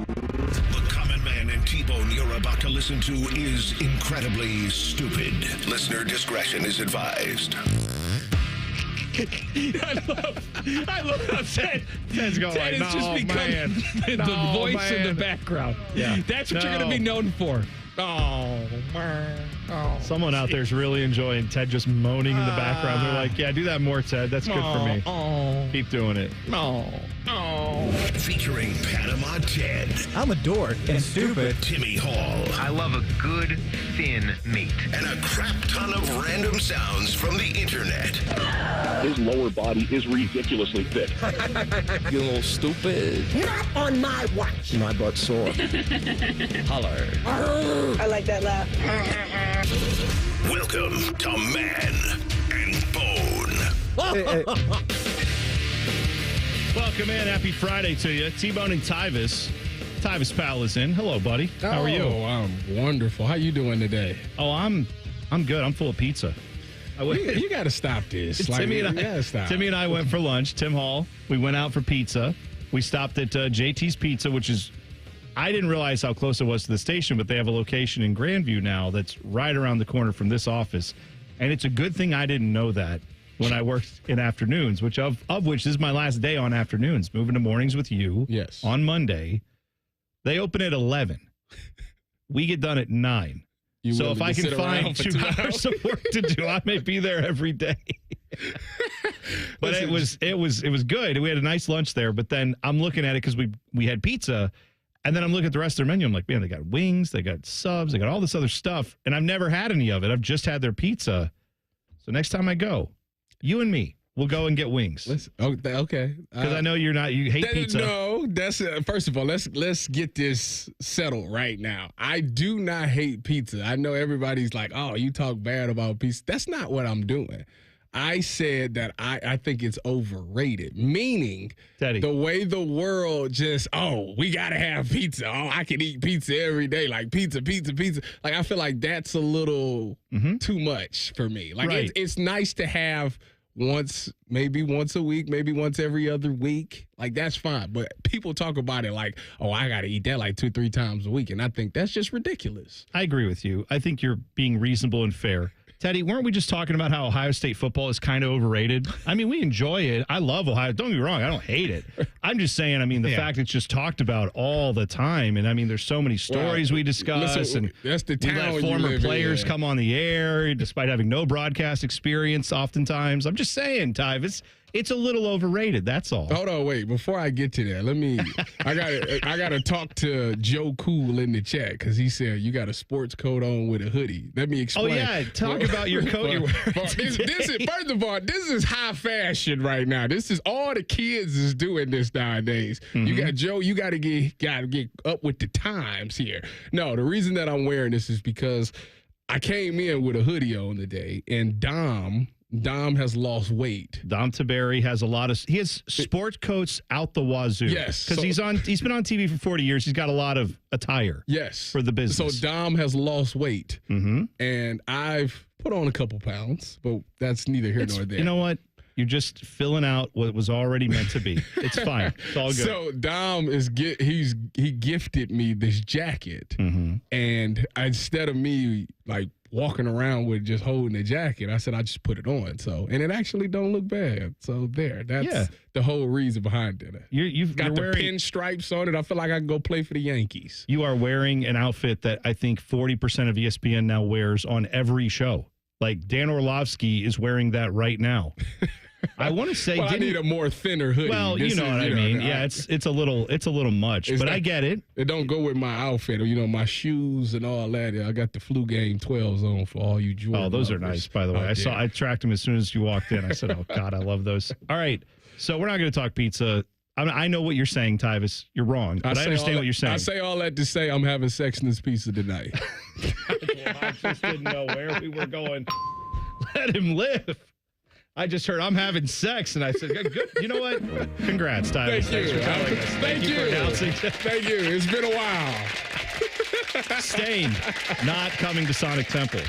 The common man and T-Bone you're about to listen to is incredibly stupid. Listener discretion is advised. I love how Ted's going Ted has just become the voice in the background. Yeah. That's what you're going to be known for. Oh, someone out there's really enjoying Ted just moaning in the background. They're like, yeah, do that more, Ted. That's good for me. Keep doing it. Featuring Panama Ted, I'm a dork and stupid. Timmy Hall, I love a good, thin meat. and a crap ton of random sounds from the internet. His lower body is ridiculously thick. You little stupid. Not on my watch. My butt's sore. Holler. I like that laugh. Welcome to Man and Bone. Welcome in. Happy Friday to you. T-Bone and Tyvis. Tyvis pal is in. Hello, buddy. How are you? Oh, I'm wonderful. How you doing today? Oh, I'm good. I'm full of pizza. You got to stop this. Timmy you gotta stop. Timmy and I went for lunch. Tim Hall. We went out for pizza. We stopped at JT's Pizza, which is, I didn't realize how close it was to the station, but they have a location in Grandview now that's right around the corner from this office. And it's a good thing I didn't know that when I worked in afternoons, which of which this is my last day on afternoons, moving to mornings with you. Yes. On Monday. They open at 11. We get done at 9. So if I can find 2 hours of work to do, I may be there every day. But it was good. We had a nice lunch there, but then I'm looking at it because we had pizza, and then I'm looking at the rest of their menu. I'm like, man, they got wings, they got subs, they got all this other stuff, and I've never had any of it. I've just had their pizza. So next time I go, you and me, we'll go and get wings. Okay. Because I know you hate pizza. No, that's first of all, let's get this settled right now. I do not hate pizza. I know everybody's like, oh, you talk bad about pizza. That's not what I'm doing. I said that I think it's overrated, meaning Teddy. The way the world just, we got to have pizza. Oh, I can eat pizza every day, like pizza. Like, I feel like that's a little too much for me. Like, right. it's nice to have maybe once a week, maybe once every other week. Like, that's fine. But people talk about it like, I got to eat that like 2-3 times a week. And I think that's just ridiculous. I agree with you. I think you're being reasonable and fair. Teddy, weren't we just talking about how Ohio State football is kind of overrated? I mean, we enjoy it. I love Ohio. Don't get me wrong. I don't hate it. I'm just saying, the fact it's just talked about all the time. And, there's so many stories we discuss. Listen, and that's the we town let you former live players in. come on the air despite having no broadcast experience oftentimes. I'm just saying, Tyvis, it's a little overrated. That's all. Hold on, wait. Before I get to that, I gotta talk to Joe Cool in the chat because he said you got a sports coat on with a hoodie. Let me explain. Oh yeah, talk about your coat you're wearing. First of all, this is high fashion right now. This is all the kids is doing this nowadays. You got Joe. You got to get up with the times here. No, the reason that I'm wearing this is because I came in with a hoodie on today, and Dom has lost weight. Dom Taberry has he has sport coats out the wazoo. Yes. Because he's been on TV for 40 years. He's got a lot of attire. Yes. For the business. So Dom has lost weight. And I've put on a couple pounds, but that's neither here nor there. You know what? You're just filling out what was already meant to be. It's fine. It's all good. So Dom he gifted me this jacket. And instead of me like walking around with just holding the jacket, I said I just put it on. And it actually don't look bad. So that's the whole reason behind it. You've got the pinstripes on it. I feel like I can go play for the Yankees. You are wearing an outfit that I think 40% of ESPN now wears on every show. Like Dan Orlovsky is wearing that right now. I want to say, I need a more thinner hoodie. Well, you know what I mean. Yeah, it's a little much, but I get it. It don't go with my outfit, my shoes and all that. I got the Flu Game 12s on for all you Jordan. Oh, those are nice, by the way. I tracked them as soon as you walked in. I said, "Oh God, I love those." All right, so we're not going to talk pizza. I know what you're saying, Tyvis. You're wrong, but I understand what you're saying. I say all that to say I'm having sex in this pizza tonight. Well, I just didn't know where we were going. Let him live. I just heard I'm having sex, and I said, good. You know what? Congrats, Tyvis. Thank you. Thanks for telling us. Thank you for announcing. Thank you. It's been a while. Staying, not coming to Sonic Temple.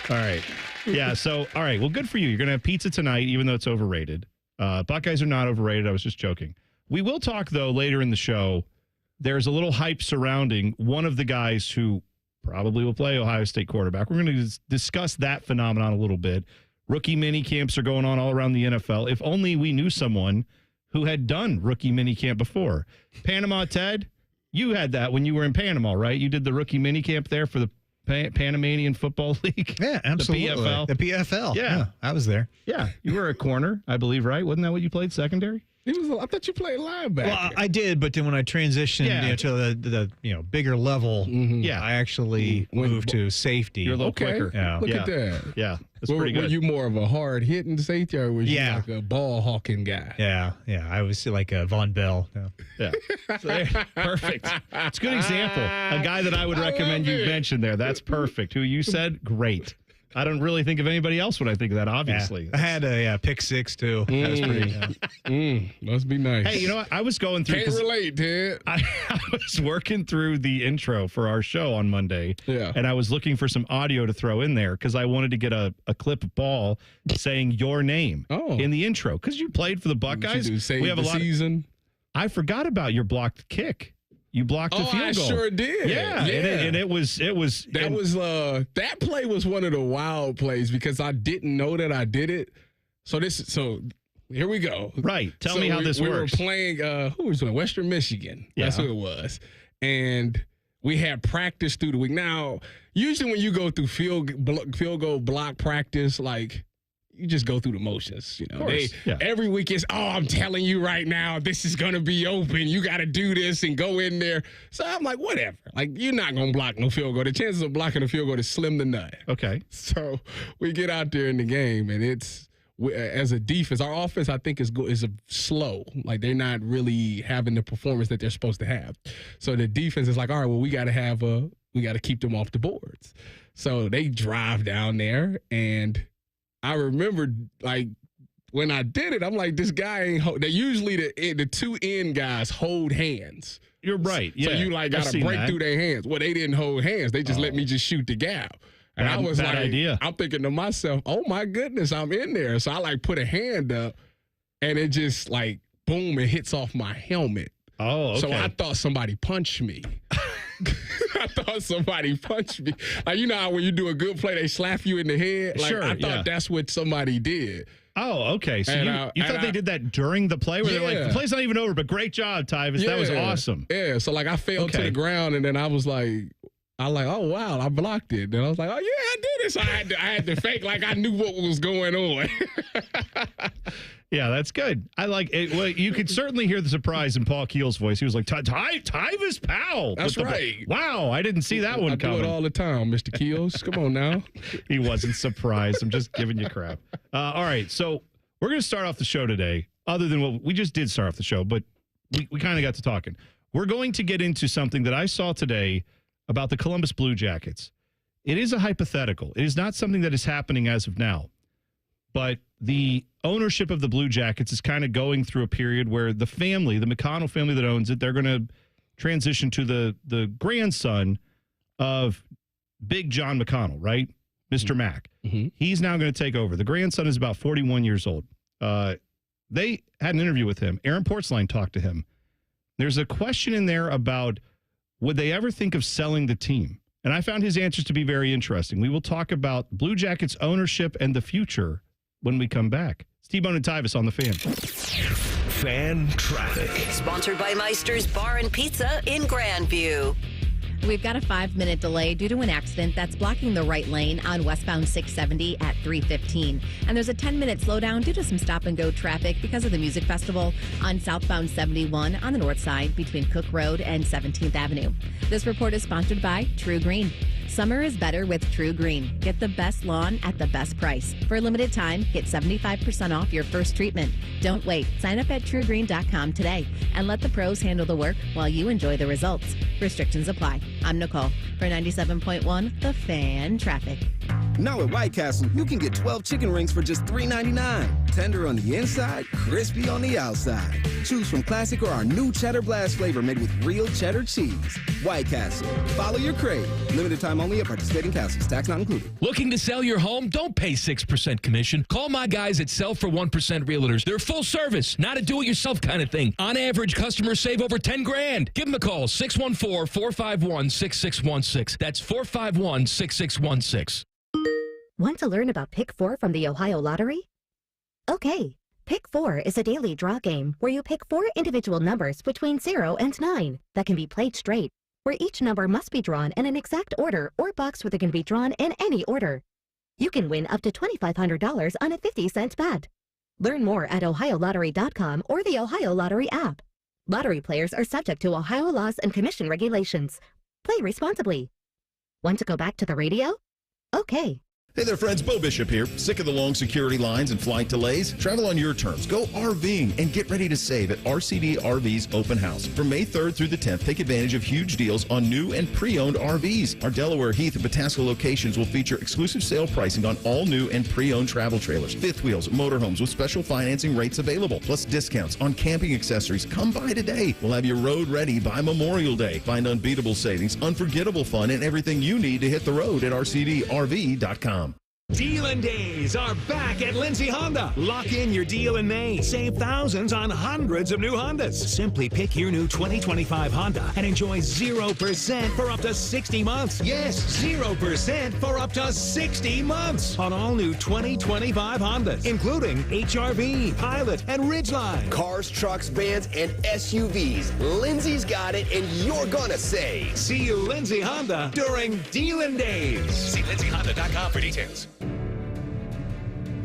All right. Yeah, so, all right. Well, good for you. You're going to have pizza tonight, even though it's overrated. Buckeyes are not overrated. I was just joking. We will talk, though, later in the show there's a little hype surrounding one of the guys who probably will play Ohio State quarterback. We're going to discuss that phenomenon a little bit. Rookie mini camps are going on all around the NFL. If only we knew someone who had done rookie mini camp before. Panama, Ted, you had that when you were in Panama, right? You did the rookie mini camp there for the Panamanian Football League. Yeah, absolutely. The PFL. The PFL. Yeah. I was there. Yeah, you were a corner, I believe, right? Wasn't that what you played, secondary? I thought you played linebacker. Well, I did, but then when I transitioned to the bigger level, I actually moved to safety. You're a little quicker. Yeah. Look at that. Yeah, that's pretty good. Were you more of a hard-hitting safety, or was you like a ball-hawking guy? Yeah. I was like a Von Bell. Yeah. Perfect. It's a good example. A guy that I would recommend you mention there. That's perfect. Who you said? Great. I don't really think of anybody else when I think of that, obviously. Yeah. I had a pick six, too. That was pretty. Must be nice. Hey, you know what? I was going through. Can't relate, Ted. I was working through the intro for our show on Monday. Yeah. And I was looking for some audio to throw in there because I wanted to get a clip of Ball saying your name in the intro. Because you played for the Buckeyes. We have a season. I forgot about your blocked kick. You blocked the field goal. I sure did. Yeah. And it was that play was one of the wild plays because I didn't know that I did it. So here we go. Right. Tell me how this works. We were playing who was it? Western Michigan. That's who it was. And we had practice through the week. Now, usually when you go through field goal block practice, like you just go through the motions, you know. Every week is, I'm telling you right now, this is gonna be open. You got to do this and go in there. So I'm like, whatever. Like you're not gonna block no field goal. The chances of blocking a field goal is slim to none. Okay. So we get out there in the game, and it's as a defense, our offense I think is slow. Like they're not really having the performance that they're supposed to have. So the defense is like, all right, well we got to keep them off the boards. So they drive down there and. I remember, like, when I did it, I'm like, this guy ain't they usually the two end guys hold hands. You're right. Yeah. So you, like, got to break through their hands. Well, they didn't hold hands. They just let me just shoot the gap. And I was like, idea. I'm thinking to myself, oh, my goodness, I'm in there. So I, like, put a hand up, and it just, like, boom, it hits off my helmet. Oh, okay. So I thought somebody punched me. I thought somebody punched me. Like, you know how when you do a good play, they slap you in the head? Like, I thought that's what somebody did. Oh, okay. So you thought they did that during the play? Where they're like, the play's not even over, but great job, Tyvis. Yeah. That was awesome. Yeah. So, like, I fell to the ground, and then I was like, oh, wow, I blocked it. And I was like, oh, yeah, I did it. So I had to fake like I knew what was going on. Yeah, that's good. I like it. Well, you could certainly hear the surprise in Paul Keel's voice. He was like, Tyvis Powell. That's right. Wow, I didn't see that one coming. I do it all the time, Mr. Keels. Come on now. He wasn't surprised. I'm just giving you crap. All right, so we're going to start off the show today, other than what we just did start off the show, but we kind of got to talking. We're going to get into something that I saw today about the Columbus Blue Jackets. It is a hypothetical. It is not something that is happening as of now. But the ownership of the Blue Jackets is kind of going through a period where the McConnell family that owns it, they're going to transition to the grandson of Big John McConnell, right? Mr. Mac. Mm-hmm. He's now going to take over. The grandson is about 41 years old. They had an interview with him. Aaron Portzline talked to him. There's a question in there about would they ever think of selling the team? And I found his answers to be very interesting. We will talk about Blue Jackets ownership and the future when we come back. It's T-Bone and Tyvis on the Fan. Fan Traffic. Sponsored by Meister's Bar and Pizza in Grandview. We've got a 5-minute delay due to an accident that's blocking the right lane on westbound 670 at 3:15. And there's a 10-minute slowdown due to some stop-and-go traffic because of the music festival on southbound 71 on the north side between Cook Road and 17th Avenue. This report is sponsored by True Green. Summer is better with True Green. Get the best lawn at the best price. For a limited time, get 75% off your first treatment. Don't wait. Sign up at truegreen.com today and let the pros handle the work while you enjoy the results. Restrictions apply. I'm Nicole for 97.1 The Fan Traffic. Now at White Castle, you can get 12 chicken rings for just $3.99. tender on the inside, crispy on the outside. Choose from classic or our new Cheddar Blast flavor made with real cheddar cheese. White Castle. Follow your crave. Limited time only at participating castles. Tax not included. Looking to sell your home? Don't pay 6% commission. Call my guys at Sell for 1% Realtors. They're full service, not a do-it-yourself kind of thing. On average, customers save over $10,000. Give them a call, 614-451-6616. That's 451-6616. Want to learn about Pick 4 from the Ohio Lottery? Okay. Pick 4 is a daily draw game where you pick 4 individual numbers between 0 and 9 that can be played straight, where each number must be drawn in an exact order or box where they can be drawn in any order. You can win up to $2,500 on a 50-cent bet. Learn more at OhioLottery.com or the Ohio Lottery app. Lottery players are subject to Ohio laws and commission regulations. Play responsibly. Want to go back to the radio? Okay. Hey there, friends. Bo Bishop here. Sick of the long security lines and flight delays? Travel on your terms. Go RVing and get ready to save at RCD RV's Open House. From May 3rd through the 10th, take advantage of huge deals on new and pre-owned RVs. Our Delaware, Heath, and Pataska locations will feature exclusive sale pricing on all new and pre-owned travel trailers, fifth wheels, motorhomes with special financing rates available, plus discounts on camping accessories. Come by today. We'll have you road ready by Memorial Day. Find unbeatable savings, unforgettable fun, and everything you need to hit the road at RCDRV.com. Dealin' Days are back at Lindsay Honda. Lock in your deal in May. Save thousands on hundreds of new Hondas. Simply pick your new 2025 Honda and enjoy 0% for up to 60 months. Yes, 0% for up to 60 months on all new 2025 Hondas, including HR-V, Pilot, and Ridgeline. Cars, trucks, vans, and SUVs. Lindsay's got it, and you're gonna save. See you, Lindsay Honda, during Dealin' Days. See lindsayhonda.com for details.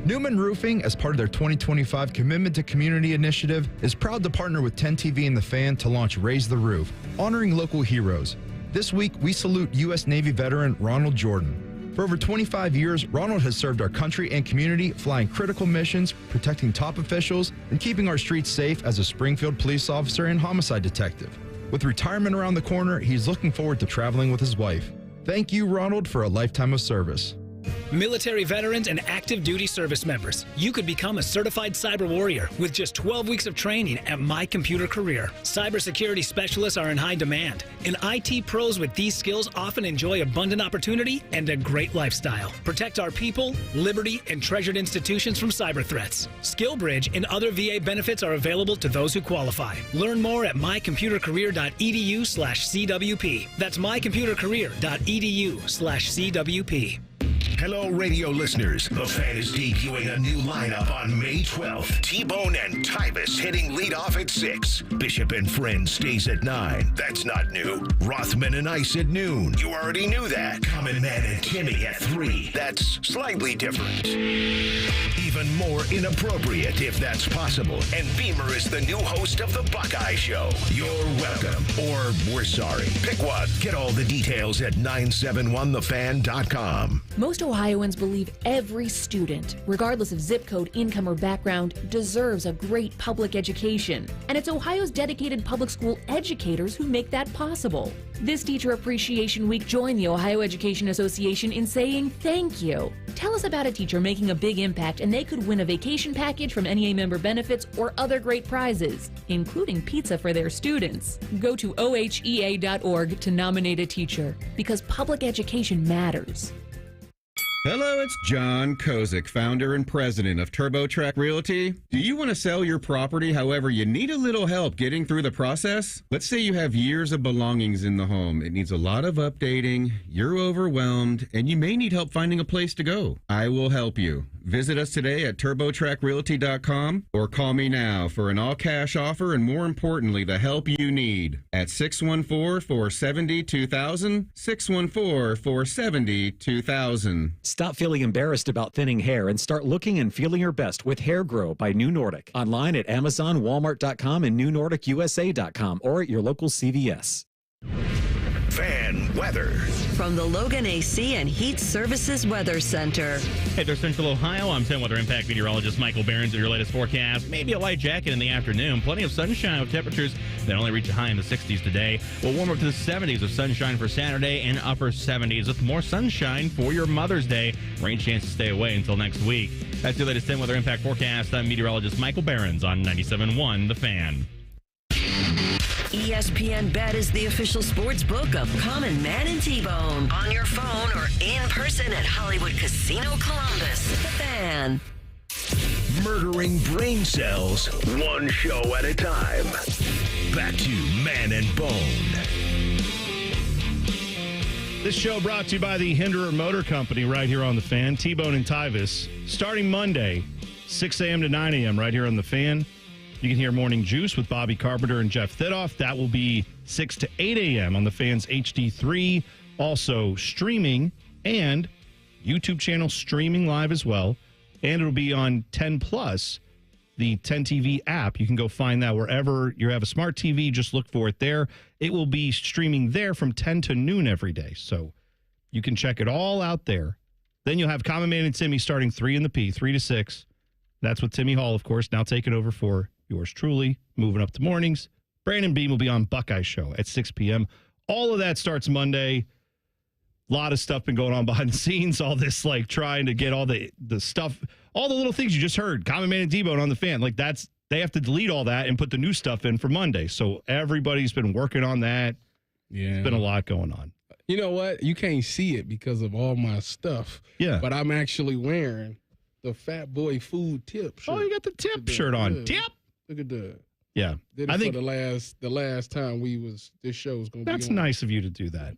Newman Roofing, as part of their 2025 Commitment to Community initiative, is proud to partner with 10 TV and The Fan to launch Raise the Roof, honoring local heroes. This week, we salute U.S. Navy veteran Ronald Jordan. For over 25 years, Ronald has served our country and community, flying critical missions, protecting top officials, and keeping our streets safe as a Springfield police officer and homicide detective. With retirement around the corner, he's looking forward to traveling with his wife. Thank you, Ronald, for a lifetime of service. Military veterans and active duty service members, you could become a certified cyber warrior with just 12 weeks of training at My Computer Career. Cybersecurity specialists are in high demand, and IT pros with these skills often enjoy abundant opportunity and a great lifestyle. Protect our people, liberty, and treasured institutions from cyber threats. SkillBridge and other VA benefits are available to those who qualify. Learn more at mycomputercareer.edu/CWP. That's mycomputercareer.edu/CWP. Hello, radio listeners. The Fan is debuting a new lineup on May 12th. T-Bone and Tyvis hitting leadoff at 6. Bishop and Friends stays at 9. That's not new. Rothman and Ice at noon. You already knew that. Common Man and Timmy at 3. That's slightly different. Even more inappropriate, if that's possible. And Beamer is the new host of The Buckeye Show. You're welcome. Or we're sorry. Pick one. Get all the details at 971thefan.com. Most Ohioans believe every student, regardless of zip code, income, or background, deserves a great public education. And it's Ohio's dedicated public school educators who make that possible. This Teacher Appreciation Week, join the Ohio Education Association in saying thank you. Tell us about a teacher making a big impact, and they could win a vacation package from NEA member benefits or other great prizes, including pizza for their students. Go to ohea.org to nominate a teacher, because public education matters. Hello, it's John Kozik, founder and president of TurboTrack Realty. Do you want to sell your property, however, you need a little help getting through the process? Let's say you have years of belongings in the home. It needs a lot of updating, you're overwhelmed, and you may need help finding a place to go. I will help you. Visit us today at TurboTrackRealty.com or call me now for an all-cash offer and, more importantly, the help you need at 614-470-2000, 614-470-2000. Stop feeling embarrassed about thinning hair and start looking and feeling your best with Hair Grow by New Nordic. Online at Amazon, Walmart.com, and NewNordicUSA.com or at your local CVS. Fan weather. From the Logan AC and Heat Services Weather Center. Hey there, Central Ohio. I'm 10 Weather Impact meteorologist Michael Behrens with your latest forecast. Maybe a light jacket in the afternoon. Plenty of sunshine with temperatures that only reach a high in the 60s today. We'll warm up to the 70s with sunshine for Saturday and upper 70s with more sunshine for your Mother's Day. Rain chance to stay away until next week. That's your latest 10 Weather Impact forecast. I'm meteorologist Michael Behrens on 97.1 The Fan. ESPN Bet is the official sports book of Common Man and T-Bone. On your phone or in person at Hollywood Casino Columbus. The Fan. Murdering brain cells, one show at a time. Back to Man and Bone. This show brought to you by the Hinderer Motor Company right here on The Fan. T-Bone and Tyvis. Starting Monday, 6 a.m. to 9 a.m. right here on The Fan. You can hear Morning Juice with Bobby Carpenter and Jeff Thidoff. That will be 6 to 8 a.m. on The Fan's HD3. Also streaming and YouTube channel streaming live as well. And it'll be on 10 Plus, the 10 TV app. You can go find that wherever you have a smart TV. Just look for it there. It will be streaming there from 10 to noon every day. So you can check it all out there. Then you'll have Common Man and Timmy starting 3 in the P, 3 to 6. That's with Timmy Hall, of course, now taking over for yours truly, moving up to mornings. Brandon Beam will be on Buckeye Show at 6 p.m. All of that starts Monday. A lot of stuff been going on behind the scenes. All this, like, trying to get all the stuff, all the little things you just heard. Common Man and T-Bone on The Fan. Like, they have to delete all that and put the new stuff in for Monday. So everybody's been working on that. Yeah. It's been a lot going on. You know what? You can't see it because of all my stuff. Yeah. But I'm actually wearing the Fat Boy Food Tip shirt. Oh, you got the Tip shirt on. Yeah. Tip. Look at that. Yeah. Did it for the last time this show was going to be That's on. nice of you to do that.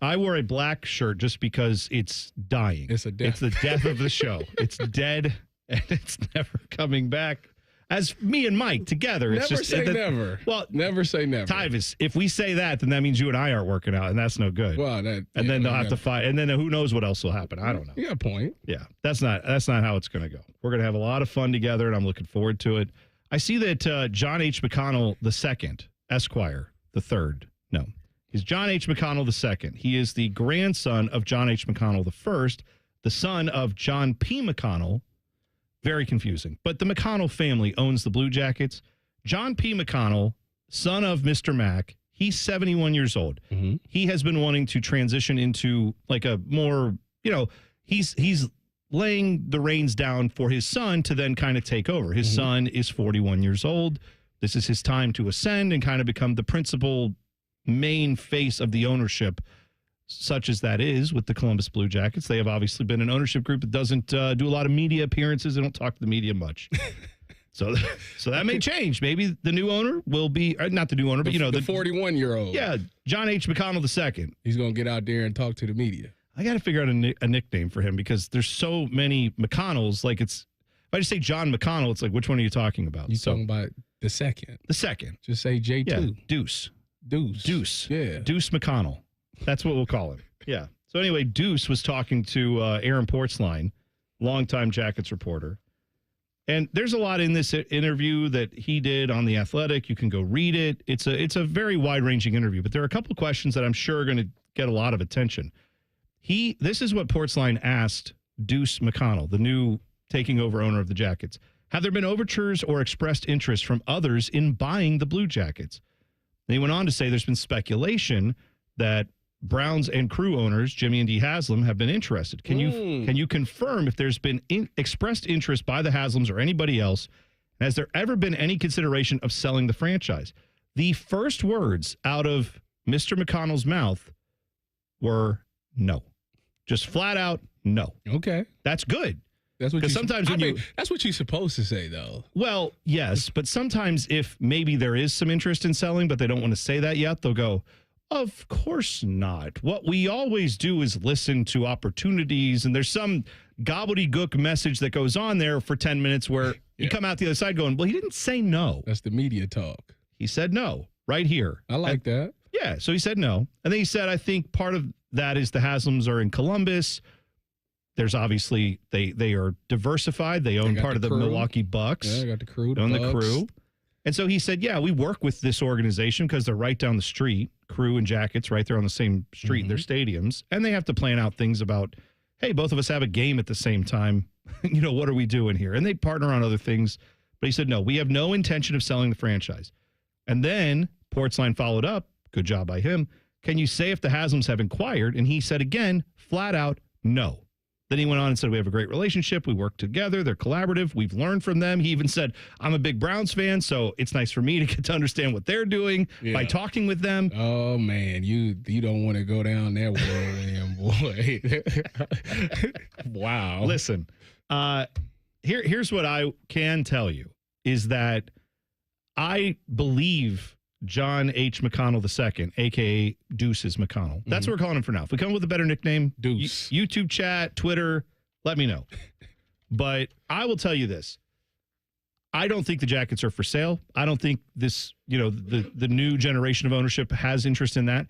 I wore a black shirt just because it's dying. It's a death. It's the death of the show. It's dead, and it's never coming back. As me and Mike together, it's Never just say never. Well, never say never. Tyvis, if we say that, then that means you and I aren't working out, and that's no good. Well, then they'll have to fight, and then who knows what else will happen? I don't know. You got a point. Yeah, that's not how it's going to go. We're going to have a lot of fun together, and I'm looking forward to it. I see that John H. McConnell II, Esquire, the third. No, he's John H. McConnell II. He is the grandson of John H. McConnell I, the son of John P. McConnell. Very confusing. But the McConnell family owns the Blue Jackets. John P. McConnell, son of Mr. Mack, he's 71 years old. Mm-hmm. He has been wanting to transition into like a more, he's laying the reins down for his son to then kind of take over. His son is 41 years old. This is his time to ascend and kind of become the principal main face of the ownership, such as that is with the Columbus Blue Jackets. They have obviously been an ownership group that doesn't do a lot of media appearances. They don't talk to the media much. So that may change. Maybe the new owner will be, not the new owner, but the 41-year-old. Yeah, John H. McConnell II. He's going to get out there and talk to the media. I got to figure out a nickname for him because there's so many McConnells. Like if I just say John McConnell, it's like, which one are you talking about? You're talking about the second. The second. Just say J2. Yeah, Deuce. Yeah. Deuce McConnell. That's what we'll call him. Yeah. So anyway, Deuce was talking to Aaron Portzline, longtime Jackets reporter. And there's a lot in this interview that he did on The Athletic. You can go read it. It's a very wide-ranging interview, but there are a couple questions that I'm sure are going to get a lot of attention. This is what Portzline asked Deuce McConnell, the new taking over owner of the Jackets. Have there been overtures or expressed interest from others in buying the Blue Jackets? And he went on to say there's been speculation that Browns and Crew owners, Jimmy and Dee Hasslam, have been interested. Can you confirm if there's been expressed interest by the Haslams or anybody else? Has there ever been any consideration of selling the franchise? The first words out of Mr. McConnell's mouth were no. Just flat out no. Okay. That's good. That's what sometimes that's what you're supposed to say, though. Well, yes, but sometimes if maybe there is some interest in selling, but they don't want to say that yet, they'll go, of course not. What we always do is listen to opportunities, and there's some gobbledygook message that goes on there for 10 minutes where you come out the other side going, well, he didn't say no. That's the media talk. He said no right here. I like that. Yeah, so he said no. And then he said, I think part of that is the Haslams are in Columbus. There's obviously, they are diversified. They own part of the Milwaukee Bucks. Yeah, they got the Crew. They own the Crew. And so he said, yeah, we work with this organization because they're right down the street. Crew and Jackets, right? They're on the same street in their stadiums, and they have to plan out things about, hey, both of us have a game at the same time. What are we doing here? And they partner on other things. But he said, no, we have no intention of selling the franchise. And then Portsline followed up. Good job by him. Can you say if the Haslams have inquired? And he said again, flat out, no. Then he went on and said, we have a great relationship. We work together. They're collaborative. We've learned from them. He even said, I'm a big Browns fan, so it's nice for me to get to understand what they're doing by talking with them. Oh, man, you don't want to go down that way, boy. Wow. Listen, here's what I can tell you is that I believe John H. McConnell II, a.k.a. Deuces McConnell. That's what we're calling him for now. If we come up with a better nickname, Deuce. YouTube chat, Twitter, let me know. But I will tell you this. I don't think the Jackets are for sale. I don't think this, the new generation of ownership has interest in that.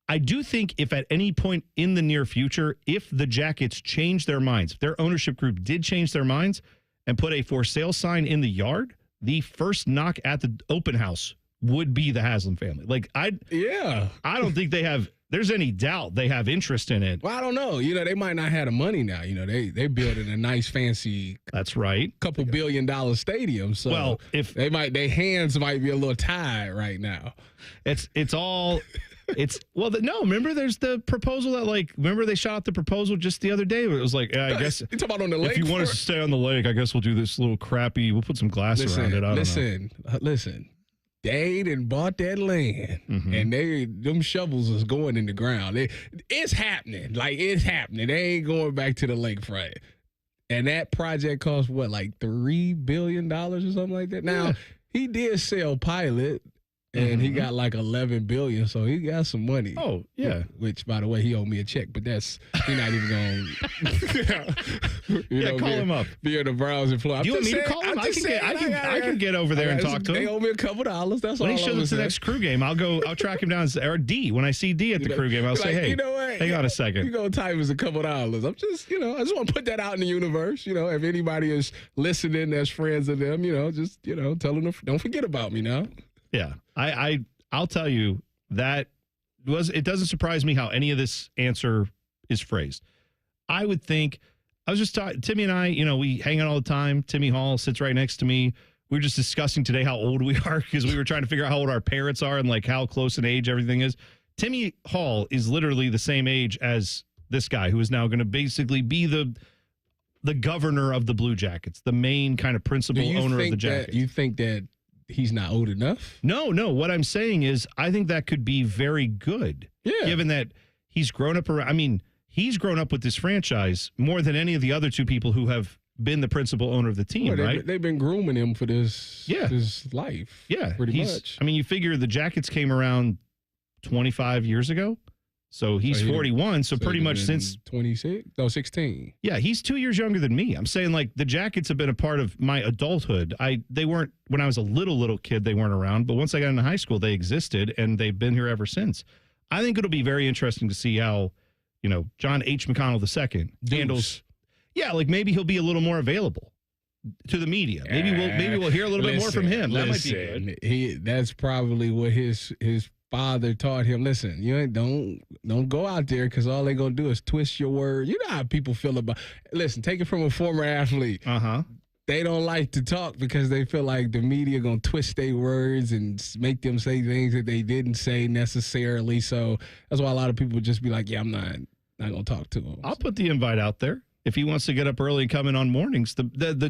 I do think if at any point in the near future, if the Jackets change their minds, if their ownership group did change their minds and put a for sale sign in the yard, the first knock at the open house would be the Hasslam family. I don't think there's any doubt they have interest in it. Well, I don't know. They might not have the money now. They building a nice, fancy. That's right. Couple $1 billion stadium. So if their hands might be a little tied right now. Remember there's the proposal that remember they shot out the proposal just the other day where it was I guess you talking about on the lake. If you want us to stay on the lake, I guess we'll do this little crappy, we'll put some glass around it. I don't know. Listen. They done bought that land, and them shovels is going in the ground. It's happening. It's happening. They ain't going back to the lakefront. And that project cost, what, $3 billion or something like that? Now, he did sell Pilot, and he got $11 billion, so he got some money. Oh, yeah. Which, by the way, he owed me a check, but he's not even going to call him up. Be in the Browns and Florida. Do you want me to call him? I can get over there and talk to him. They owe me a couple dollars. That's all. When he shows up to the next Crew game, I'll track him down. Or D, when I see D at the Crew game, I'll say, hey, you know what? Hang on a second. You go Tyvis a couple dollars. I'm just, I just want to put that out in the universe. If anybody is listening that's friends of them, just, tell them, don't forget about me now. Yeah. I'll tell you that it doesn't surprise me how any of this answer is phrased. I would think, I was just talking, Timmy and I, we hang out all the time. Timmy Hall sits right next to me. We were just discussing today how old we are because we were trying to figure out how old our parents are and how close in age everything is. Timmy Hall is literally the same age as this guy who is now going to basically be the governor of the Blue Jackets, the main kind of principal owner of the Jackets. You think that he's not old enough? No. What I'm saying is I think that could be very good. Yeah. Given that he's grown up around, he's grown up with this franchise more than any of the other two people who have been the principal owner of the team, right? They've been grooming him for this life. Yeah. Pretty much. You figure the Jackets came around 25 years ago. So he's 41. So pretty much since 16. Yeah, he's 2 years younger than me. I'm saying the Jackets have been a part of my adulthood. They weren't when I was a little kid. They weren't around, but once I got into high school, they existed and they've been here ever since. I think it'll be very interesting to see how John H. McConnell II handles. Yeah, maybe he'll be a little more available to the media. Maybe we'll hear a little bit more from him. That might be good. That's probably what his father taught him. Listen, don't go out there because all they're gonna do is twist your word. You know how people feel about. Listen, take it from a former athlete. They don't like to talk because they feel like the media gonna twist their words and make them say things that they didn't say necessarily. So that's why a lot of people just be like, "Yeah, I'm not gonna talk to him." I'll put the invite out there. If he wants to get up early and come in on mornings, the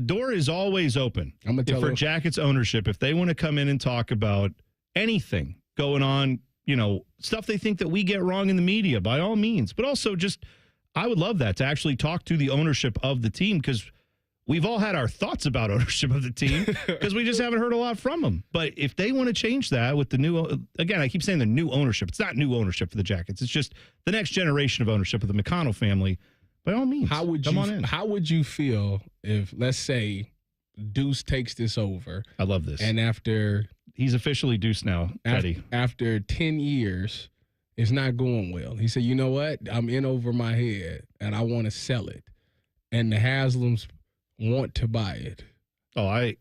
door is always open. I'm gonna tell for Jackets ownership, if they want to come in and talk about anything going on, stuff they think that we get wrong in the media, by all means. But also I would love that, to actually talk to the ownership of the team, because we've all had our thoughts about ownership of the team because we just haven't heard a lot from them. But if they want to change that with the new, again, I keep saying the new ownership. It's not new ownership for the Jackets. It's just the next generation of ownership of the McConnell family. By all means, how would you feel if, let's say, Deuce takes this over? I love this. And after... He's officially Deuce now, Teddy. After 10 years, it's not going well. He said, you know what? I'm in over my head, and I want to sell it. And the Haslams want to buy it.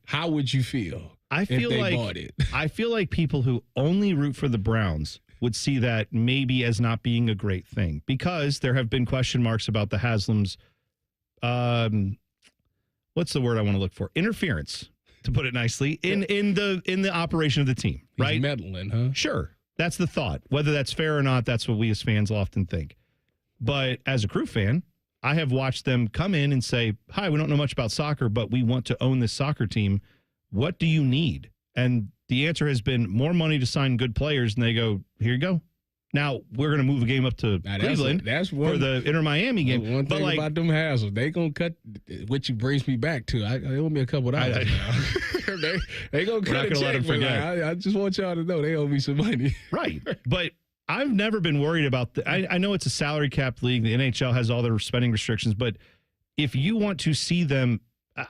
How would you feel if they bought it? I feel like people who only root for the Browns would see that maybe as not being a great thing, because there have been question marks about the Hasslam's, what's the word I want to look for? Interference, to put it nicely, in the operation of the team, right? He's meddling, huh? Sure. That's the thought. Whether that's fair or not, that's what we as fans often think. But as a Crew fan, I have watched them come in and say, hi, we don't know much about soccer, but we want to own this soccer team. What do you need? And the answer has been more money to sign good players. And they go, here you go. Now, we're going to move a game up to Cleveland for the Inter-Miami game. One thing about them Hassles, they going to cut, which brings me back to, they owe me a couple $. Now. they going to cut a check, but I just want y'all to know they owe me some money. Right. But I've never been worried about I know it's a salary cap league. The NHL has all their spending restrictions. But if you want to see them,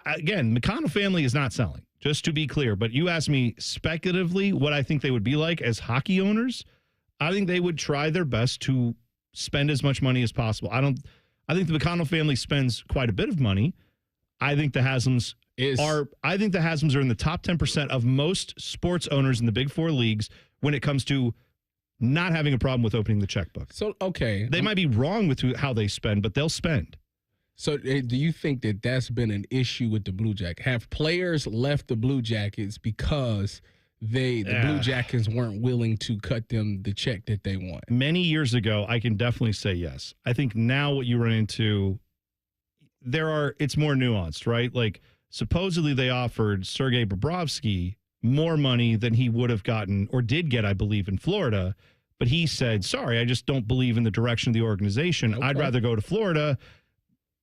again, McConnell family is not selling, just to be clear. But you ask me speculatively what I think they would be like as hockey owners, I think they would try their best to spend as much money as possible. I think the McConnell family spends quite a bit of money. I think the Haslams are in the top 10% of most sports owners in the Big Four leagues when it comes to not having a problem with opening the checkbook. So, okay. They might be wrong with how they spend, but they'll spend. So do you think that that's been an issue with the Blue Jackets? Have players left the Blue Jackets because the Blue Jackets weren't willing to cut them the check that they want? Many years ago, I can definitely say yes. I think now what you run into, it's more nuanced, right? Like, supposedly they offered Sergei Bobrovsky more money than he would have gotten or did get, I believe, in Florida. But he said, sorry, I just don't believe in the direction of the organization. Okay. I'd rather go to Florida.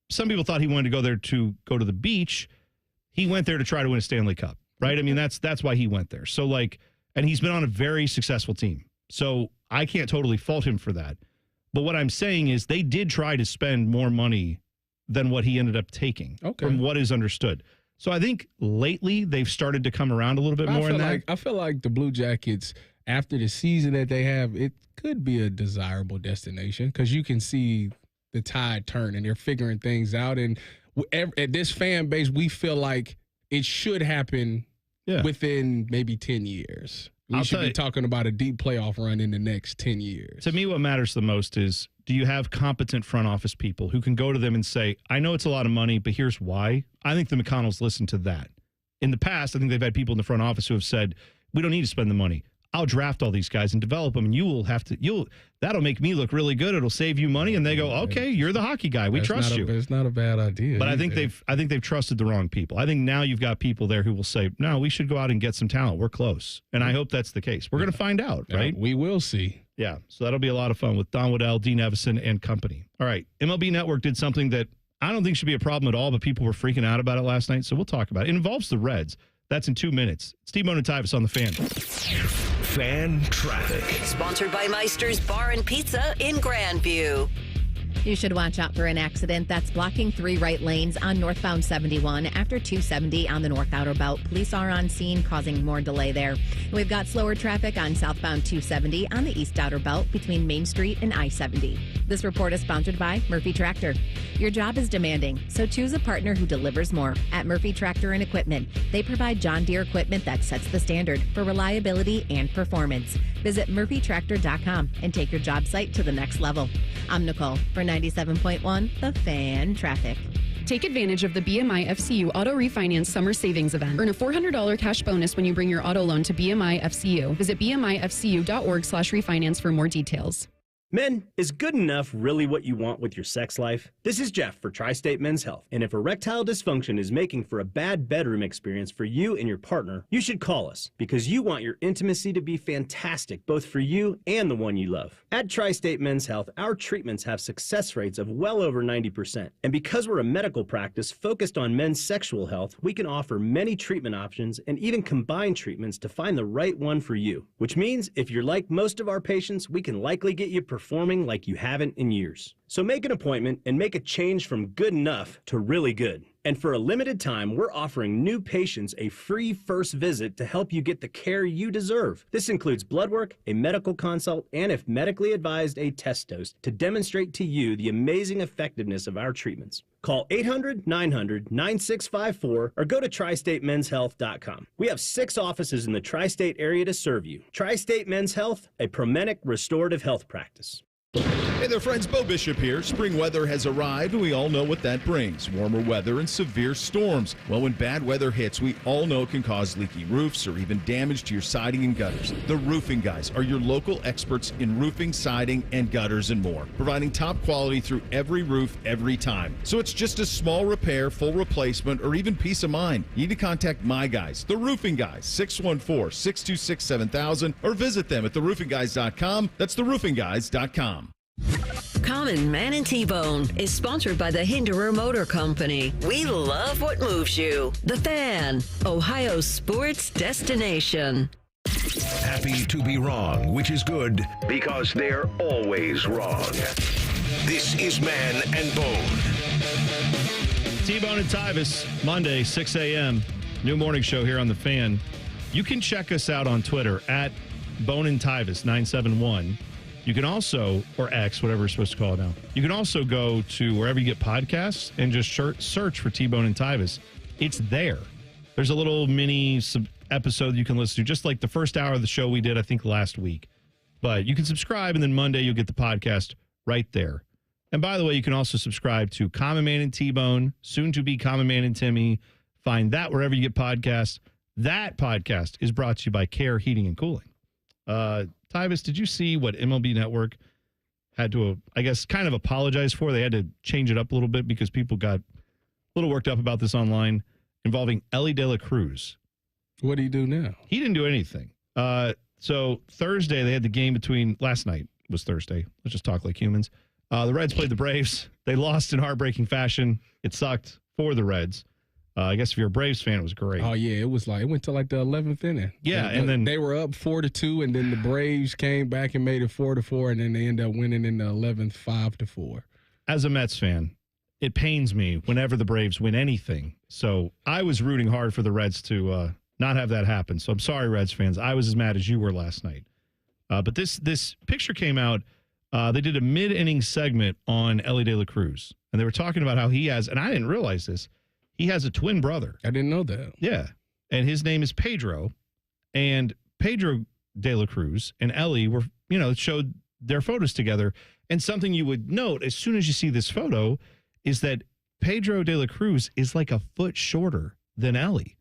Some people thought he wanted to go there to go to the beach. He went there to try to win a Stanley Cup. Right. I mean, that's why he went there. So, like, and he's been on a very successful team. So I can't totally fault him for that. But what I'm saying is they did try to spend more money than what he ended up taking from what is understood. So I think lately they've started to come around a little bit more in that. I feel like the Blue Jackets, after the season that they have, it could be a desirable destination because you can see the tide turn and they're figuring things out. And at this fan base, we feel like it should happen within maybe 10 years. We should be talking about a deep playoff run in the next 10 years. To me, what matters the most is, do you have competent front office people who can go to them and say, I know it's a lot of money, but here's why? I think the McConnells listen to that. In the past, I think they've had people in the front office who have said, we don't need to spend the money. I'll draft all these guys and develop them, and that'll make me look really good. It'll save you money. And they go, okay, you're the hockey guy. We trust you. It's not a bad idea. But I think they've trusted the wrong people. I think now you've got people there who will say, no, we should go out and get some talent. We're close. And I hope that's the case. We're going to find out, right? We will see. Yeah. So that'll be a lot of fun with Don Waddell, Dean Evison, and company. All right. MLB Network did something that I don't think should be a problem at all, but people were freaking out about it last night. So we'll talk about it. It involves the Reds. That's in 2 minutes. It's T-Bone and Tyvis on the Fan. Fan traffic. Sponsored by Meister's Bar and Pizza in Grandview. You should watch out for an accident that's blocking 3 right lanes on northbound 71 after 270 on the north outer belt. Police are on scene, causing more delay there. We've got slower traffic on southbound 270 on the east outer belt between Main Street and I-70. This report is sponsored by Murphy Tractor. Your job is demanding, so choose a partner who delivers more. At Murphy Tractor and Equipment, they provide John Deere equipment that sets the standard for reliability and performance. Visit murphytractor.com and take your job site to the next level. I'm Nicole for 97.1 The Fan Traffic. Take advantage of the BMI FCU Auto Refinance Summer Savings Event. Earn a $400 cash bonus when you bring your auto loan to BMI FCU. Visit bmifcu.org/refinance for more details. Men, is good enough really what you want with your sex life? This is Jeff for Tri-State Men's Health, and if erectile dysfunction is making for a bad bedroom experience for you and your partner, you should call us, because you want your intimacy to be fantastic, both for you and the one you love. At Tri-State Men's Health, our treatments have success rates of well over 90%, and because we're a medical practice focused on men's sexual health, we can offer many treatment options and even combine treatments to find the right one for you, which means if you're like most of our patients, we can likely get you performing like you haven't in years. So make an appointment and make a change from good enough to really good. And for a limited time, we're offering new patients a free first visit to help you get the care you deserve. This includes blood work, a medical consult, and if medically advised, a test dose to demonstrate to you the amazing effectiveness of our treatments. Call 800-900-9654 or go to tristatemenshealth.com. We have 6 offices in the tri-state area to serve you. Tri-State Men's Health, a Promenic restorative health practice. Hey there, friends. Bo Bishop here. Spring weather has arrived, and we all know what that brings. Warmer weather and severe storms. Well, when bad weather hits, we all know it can cause leaky roofs or even damage to your siding and gutters. The Roofing Guys are your local experts in roofing, siding, and gutters and more, providing top quality through every roof, every time. So it's just a small repair, full replacement, or even peace of mind. You need to contact my guys, the Roofing Guys, 614-626-7000, or visit them at theroofingguys.com. That's theroofingguys.com. Common Man and T-Bone is sponsored by the Hinderer Motor Company. We love what moves you. The Fan, Ohio's sports destination. Happy to be wrong, which is good because they're always wrong. This is Man and Bone. T-Bone and Tyvis, Monday, 6 a.m. New morning show here on The Fan. You can check us out on Twitter at Bone and Tyvis 971. You can also, or X, whatever we're supposed to call it now. You can also go to wherever you get podcasts and just search for T-Bone and Tyvis. It's there. There's a little mini episode you can listen to, just like the first hour of the show we did, I think, last week. But you can subscribe, and then Monday you'll get the podcast right there. And by the way, you can also subscribe to Common Man and T-Bone, soon to be Common Man and Timmy. Find that wherever you get podcasts. That podcast is brought to you by Care Heating and Cooling. Tyvis, did you see what MLB Network had to, I guess, kind of apologize for? They had to change it up a little bit because people got a little worked up about this online involving Elly De La Cruz. What do you do now? He didn't do anything. So Thursday, they had the game last night was Thursday. Let's just talk like humans. The Reds played the Braves. They lost in heartbreaking fashion. It sucked for the Reds. I guess if you're a Braves fan, it was great. Oh, yeah. It went to like the 11th inning. Yeah, and then they were up 4-2, and then the Braves came back and made it 4-4, and then they ended up winning in the 11th 5-4. As a Mets fan, it pains me whenever the Braves win anything. So I was rooting hard for the Reds to not have that happen. So I'm sorry, Reds fans. I was as mad as you were last night. But this picture came out. They did a mid-inning segment on Elly De La Cruz, and they were talking about how he has, and I didn't realize this, he has a twin brother. I didn't know that. Yeah. And his name is Pedro. And Pedro De La Cruz and Elly were, showed their photos together. And something you would note as soon as you see this photo is that Pedro De La Cruz is like a foot shorter than Elly.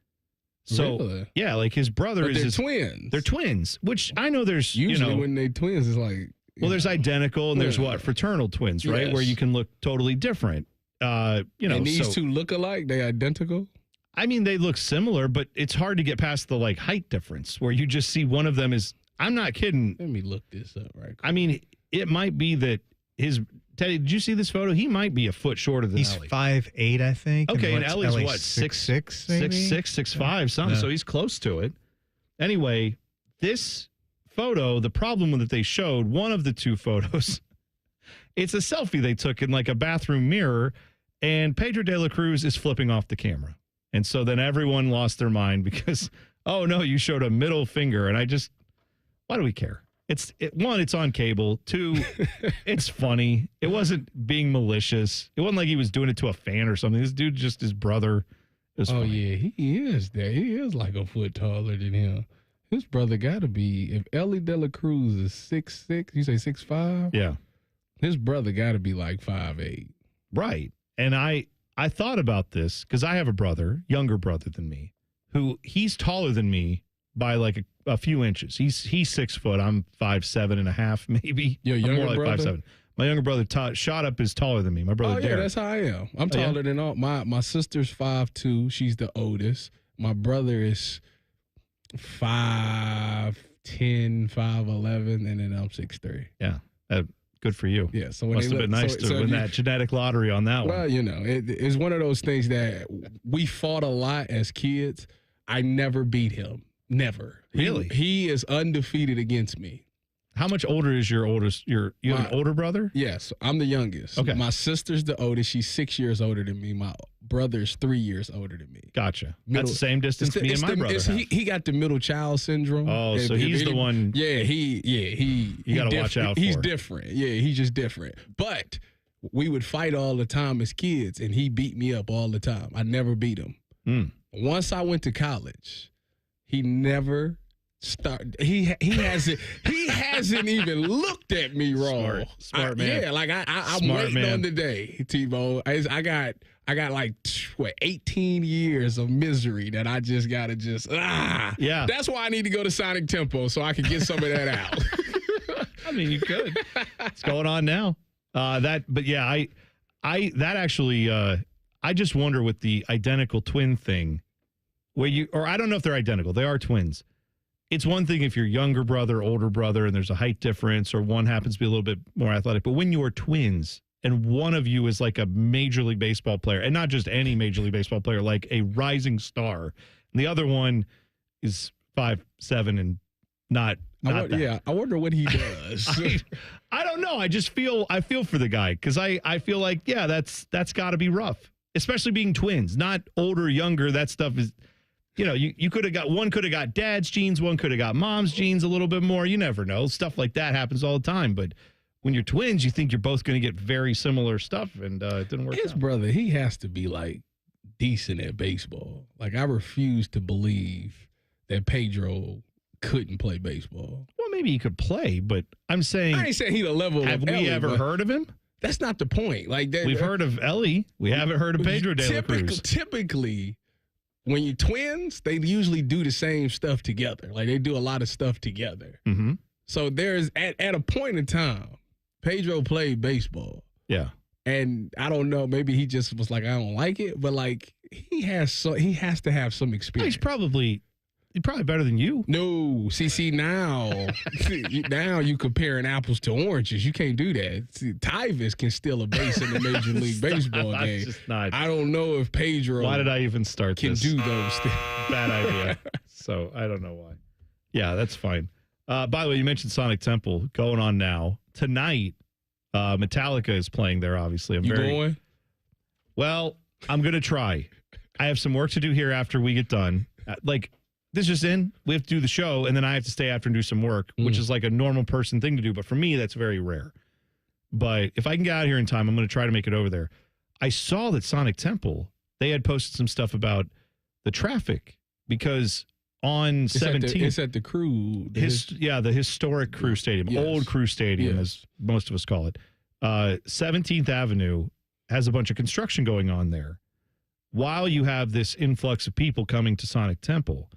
So, really? Yeah, like his brother but is twins. They're twins, which I know there's, usually when they twins, it's like. Well, there's identical and there's fraternal twins, right? Yes. Where you can look totally different. And these two look alike? They identical? I mean, they look similar, but it's hard to get past the height difference where you just see one of them is. I'm not kidding. Let me look this up right quick. I mean, it might be that Teddy, did you see this photo? He might be a foot shorter than He's Elly. 5'8", I think. Okay, and Ellie's what? 6'6", maybe? 6'5", something. Yeah. So he's close to it. Anyway, this photo, the problem that they showed, one of the two photos, it's a selfie they took in a bathroom mirror. And Pedro De La Cruz is flipping off the camera. And so then everyone lost their mind because, oh, no, you showed a middle finger. And why do we care? One, it's on cable. Two, it's funny. It wasn't being malicious. It wasn't like he was doing it to a fan or something. This dude, just his brother. It was funny. Yeah, he is there. He is like a foot taller than him. His brother got to be, if Elly De La Cruz is 6'6", you say 6'5"? Yeah. His brother got to be like 5'8". Right. And I thought about this because I have a brother, younger brother than me, who he's taller than me by a few inches. He's 6 foot. I'm 5'7.5", maybe. Your younger more like brother? 5'7". My younger brother shot up is taller than me. My brother Derek. That's how I am. I'm taller than all. My sister's 5'2". She's the oldest. My brother is 5'10", 5'11", and then I'm 6'3". Yeah. Good for you. Yeah, so must have been nice to win that genetic lottery on that one. Well, it's one of those things that we fought a lot as kids. I never beat him. Never. Really? He is undefeated against me. How much older is your oldest? You have an older brother? Yes, I'm the youngest. Okay. My sister's the oldest. She's 6 years older than me. My brother's 3 years older than me. Gotcha. That's the same distance me and my brother have. He got the middle child syndrome. Oh, so he's the one. Yeah, he you got to watch out for. He's different. Yeah, he's just different. But we would fight all the time as kids, and he beat me up all the time. I never beat him. Once I went to college, he never started. He hasn't even looked at me wrong. Smart man. Yeah, like I'm waiting on the day, T-Bone. I got like 18 years of misery that I just gotta Yeah. That's why I need to go to Sonic Tempo so I can get some of that out. I mean, you could. It's going on now. I just wonder with the identical twin thing, or I don't know if they're identical. They are twins. It's one thing if you're younger brother, older brother, and there's a height difference, or one happens to be a little bit more athletic. But when you're twins and one of you is like a Major League Baseball player, and not just any Major League Baseball player, like a rising star, and the other one is 5'7" and not that. Yeah, I wonder what he does. I don't know. I feel for the guy because I feel like, yeah, that's got to be rough, especially being twins, not older, younger. That stuff is, you could have got, one could have got dad's genes, one could have got mom's genes a little bit more. You never know. Stuff like that happens all the time. But when you're twins, you think you're both going to get very similar stuff, and it didn't work out. His brother, he has to be like decent at baseball. Like, I refuse to believe that Pedro couldn't play baseball. Well, maybe he could play, but I'm saying, I ain't saying he the level have of we Ellie, ever heard of him? That's not the point. Like, we've heard of Ellie. We haven't heard of Pedro de la Cruz. Typically, when you're twins, they usually do the same stuff together. Like, they do a lot of stuff together. Mm-hmm. So there's at a point in time, Pedro played baseball. Yeah. And I don't know, maybe he just was like, I don't like it, but like he has to have some experience. He's probably better than you. No, see now you comparing apples to oranges. You can't do that. See, Tyvis can steal a base in the Major League Baseball game. I don't know if Pedro. Why did I even start can this? do those things. Bad idea. So I don't know why. Yeah, that's fine. By the way, you mentioned Sonic Temple going on now tonight. Metallica is playing there. Obviously, going? Well, I'm gonna try. I have some work to do here after we get done. This is we have to do the show, and then I have to stay after and do some work, which is like a normal person thing to do. But for me, that's very rare. But if I can get out of here in time, I'm going to try to make it over there. I saw that Sonic Temple, they had posted some stuff about the traffic because on 17th. It's at the Crew. The historic Crew Stadium, old Crew Stadium, as most of us call it. 17th Avenue has a bunch of construction going on there. While you have this influx of people coming to Sonic Temple,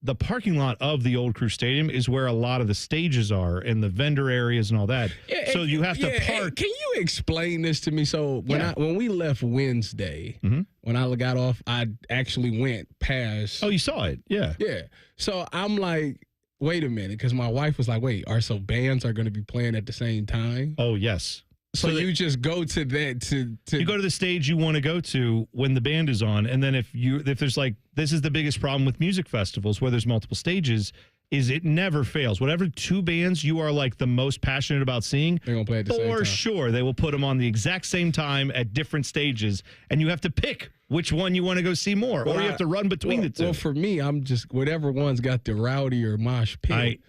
the parking lot of the old Crew Stadium is where a lot of the stages are and the vendor areas and all that. Yeah, so you have to park. Can you explain this to me? So when we left Wednesday, when I got off, I actually went past. Oh, you saw it? Yeah. Yeah. So I'm like, wait a minute, because my wife was like, wait, bands are going to be playing at the same time? Oh, yes. So you just go to that you go to the stage you want to go to when the band is on, and then if there's this is the biggest problem with music festivals where there's multiple stages is it never fails. Whatever two bands you are like the most passionate about seeing, they're gonna play at the same time. For sure, they will put them on the exact same time at different stages, and you have to pick which one you want to go see more, or you have to run between the two. Well, for me, I'm just whatever one's got the rowdy or mosh pit.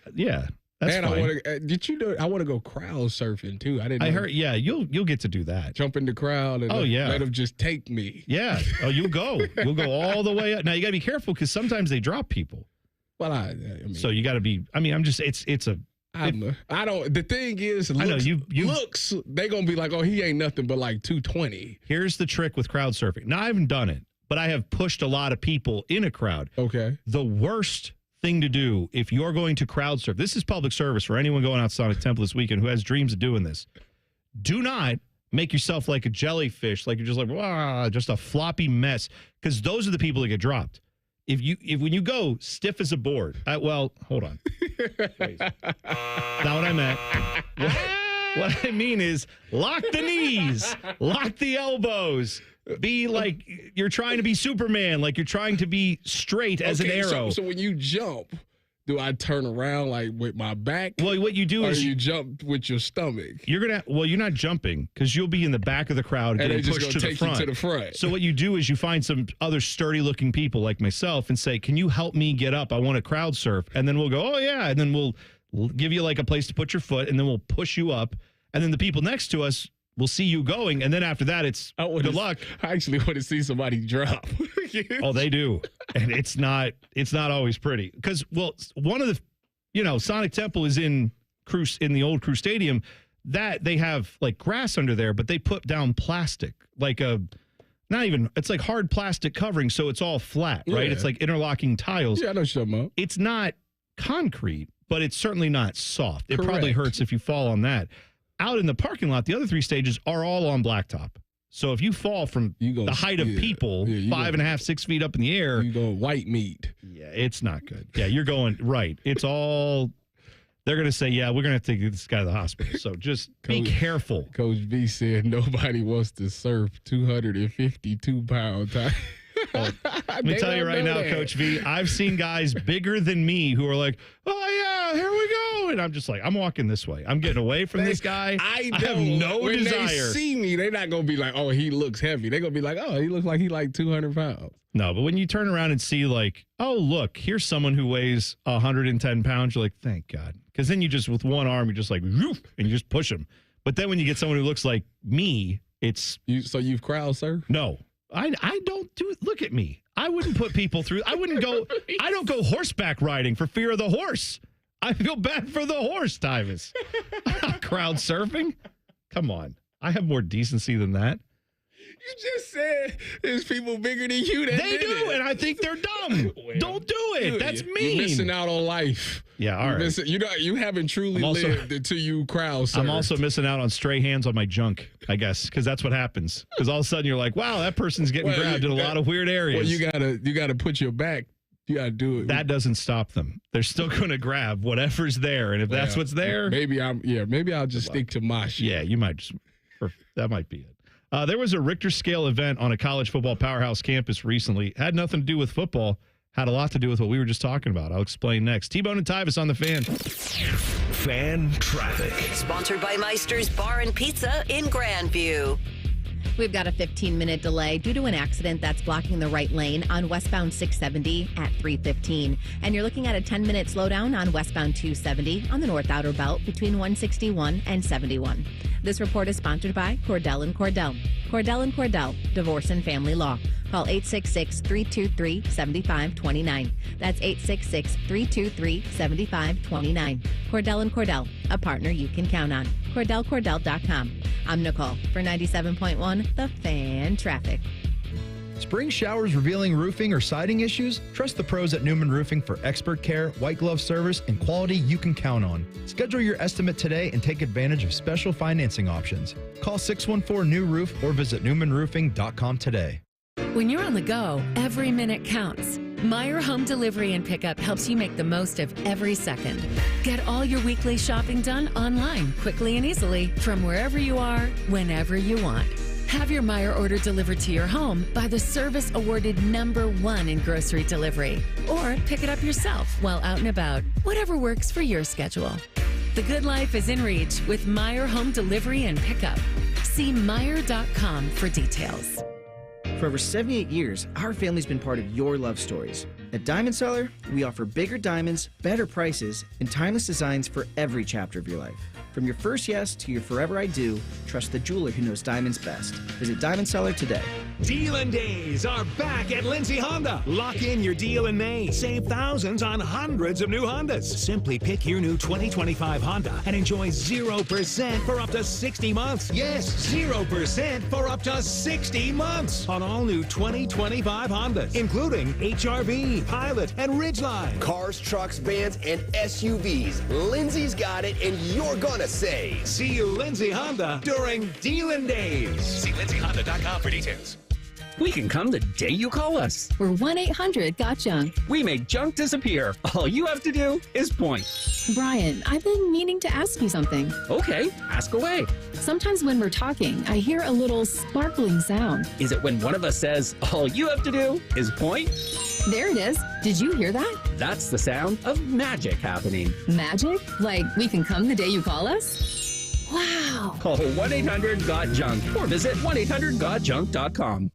That's and fine. I want to go crowd surfing too. I heard. Yeah, you'll get to do that. Jump in the crowd and let them just take me. Yeah. Oh, you'll go all the way up. Now you got to be careful because sometimes they drop people. Well, I mean, so you got to be. I mean, I'm just. It's a. I don't. The thing is, looks, I know you looks. They gonna be like, oh, he ain't nothing but like 220. Here's the trick with crowd surfing. Now I haven't done it, but I have pushed a lot of people in a crowd. Okay. The worst thing to do if you're going to crowd surf, this is public service for anyone going out to Sonic Temple this weekend who has dreams of doing this. Do not make yourself like a jellyfish, like you're just like, just a floppy mess, because those are the people that get dropped. If when you go stiff as a board, hold on. Not what I meant. What I mean is lock the knees, lock the elbows. Be like you're trying to be Superman, like you're trying to be straight as an arrow. So when you jump, do I turn around like with my back? Well, what you do is you jump with your stomach. You're not jumping because you'll be in the back of the crowd and getting pushed to the front. So what you do is you find some other sturdy looking people like myself and say, "Can you help me get up? I want to crowd surf." And then we'll go, "Oh yeah," and then we'll give you like a place to put your foot, and then we'll push you up, and then the people next to us we'll see you going. And then after that, it's good luck. I actually want to see somebody drop. Oh, they do. And it's not always pretty. Because, well, one of the, Sonic Temple is in the old Crew Stadium, that they have like grass under there, but they put down plastic, it's like hard plastic covering, so it's all flat, right? Yeah. It's like interlocking tiles. Yeah, I know something about. It's not concrete, but it's certainly not soft. It probably Correct. hurts if you fall on that. Out in the parking lot, the other 3 stages are all on blacktop. So if you fall from the height of people, 5.5, 6 feet up in the air, you go white meat. Yeah, it's not good. Yeah, you're going right. It's all. They're going to say, yeah, we're going to have to get this guy to the hospital. So just be careful. Coach B said nobody wants to surf 252-pound time. Let me tell you right now, Coach V, I've seen guys bigger than me who are like, oh, yeah, here we go. And I'm just like, I'm walking this way. I'm getting away from this guy. I have no when desire. They see me, they're not going to be like, oh, he looks heavy. They're going to be like, oh, he looks like he like 200 pounds. No, but when you turn around and see like, oh, look, here's someone who weighs 110 pounds, you're like, thank God. Because then you just, with one arm, you're just like, whoosh, and you just push him. But then when you get someone who looks like me, it's... So you've crowd surfed? No. I don't do it. Look at me. I wouldn't put people through. I don't go horseback riding for fear of the horse. I feel bad for the horse, Tyvis. Crowd surfing? Come on. I have more decency than that. You just said there's people bigger than you that They did do, it. and I think they're dumb. Don't do it. That's mean. You're missing out on life. Yeah, all right. You haven't truly lived until you crowd surfed. I'm also missing out on stray hands on my junk, I guess, because that's what happens. Because all of a sudden you're like, wow, that person's getting grabbed in a lot of weird areas. Well, you gotta put your back. You gotta do it. That doesn't stop them. They're still going to grab whatever's there, and if that's what's there, maybe I'll just stick to my shit. Yeah, you might just. That might be it. There was a Richter scale event on a college football powerhouse campus recently. Had nothing to do with football. Had a lot to do with what we were just talking about. I'll explain next. T-Bone and Tyvis on the Fan. Fan traffic. Sponsored by Meister's Bar and Pizza in Grandview. We've got a 15-minute delay due to an accident that's blocking the right lane on westbound 670 at 315. And you're looking at a 10-minute slowdown on westbound 270 on the North Outer Belt between 161 and 71. This report is sponsored by Cordell & Cordell. Cordell & Cordell, Divorce and Family Law. Call 866-323-7529. That's 866-323-7529. Cordell & Cordell, a partner you can count on. CordellCordell.com. I'm Nicole for 97.1 The Fan Traffic. Spring showers revealing roofing or siding issues? Trust the pros at Newman Roofing for expert care, white glove service, and quality you can count on. Schedule your estimate today and take advantage of special financing options. Call 614-NEW-ROOF or visit newmanroofing.com today. When you're on the go, every minute counts. Meyer Home Delivery and Pickup helps you make the most of every second. Get all your weekly shopping done online, quickly and easily, from wherever you are, whenever you want. Have your Meyer order delivered to your home by the service awarded #1 in grocery delivery. Or pick it up yourself while out and about, whatever works for your schedule. The good life is in reach with Meyer Home Delivery and Pickup. See Meyer.com for details. For over 78 years, our family's been part of your love stories. At Diamond Seller, we offer bigger diamonds, better prices, and timeless designs for every chapter of your life. From your first yes to your forever I do, trust the jeweler who knows diamonds best. Visit Diamond Seller today. Deal Days are back at Lindsay Honda. Lock in your deal in May. Save thousands on hundreds of new Hondas. Simply pick your new 2025 Honda and enjoy 0% for up to 60 months. Yes, 0% for up to 60 months on all new 2025 Hondas, including HRV, Pilot, and Ridgeline. Cars, trucks, vans, and SUVs. Lindsay's got it, and you're gonna save. See you, Lindsay Honda, during Dealin' Days. See lindsayhonda.com for details. We can come the day you call us. We're 1-800-GOT-JUNK. We make junk disappear. All you have to do is point. Brian, I've been meaning to ask you something. Okay, ask away. Sometimes when we're talking, I hear a little sparkling sound. Is it when one of us says, all you have to do is point? There it is. Did you hear that? That's the sound of magic happening. Magic? Like we can come the day you call us? Wow. Call 1-800-GOT-JUNK or visit 1-800-GOT-JUNK.com.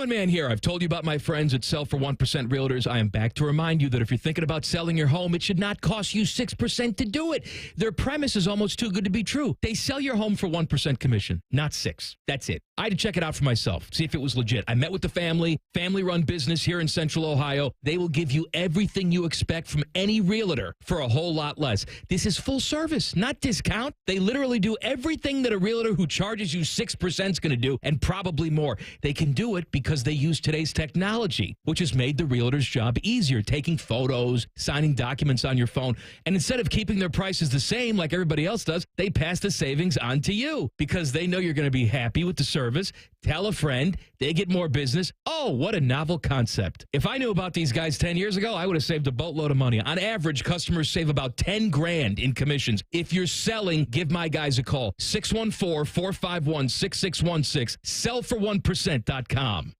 Common Man here. I've told you about my friends at Sell for 1% Realtors. I am back to remind you that if you're thinking about selling your home, it should not cost you 6% to do it. Their premise is almost too good to be true. They sell your home for 1% commission, not 6. That's it. I had to check it out for myself, see if it was legit. I met with the family-run business here in Central Ohio. They will give you everything you expect from any realtor for a whole lot less. This is full service, not discount. They literally do everything that a realtor who charges you 6% is going to do, and probably more. They can do it because they use today's technology, which has made the realtor's job easier, taking photos, signing documents on your phone. And instead of keeping their prices the same like everybody else does, they pass the savings on to you because they know you're going to be happy with the service. Tell a friend, they get more business. Oh, what a novel concept. If I knew about these guys 10 years ago, I would have saved a boatload of money. On average, customers save about 10 grand in commissions. If you're selling, give my guys a call. 614-451-6616. Sellfor1%.com.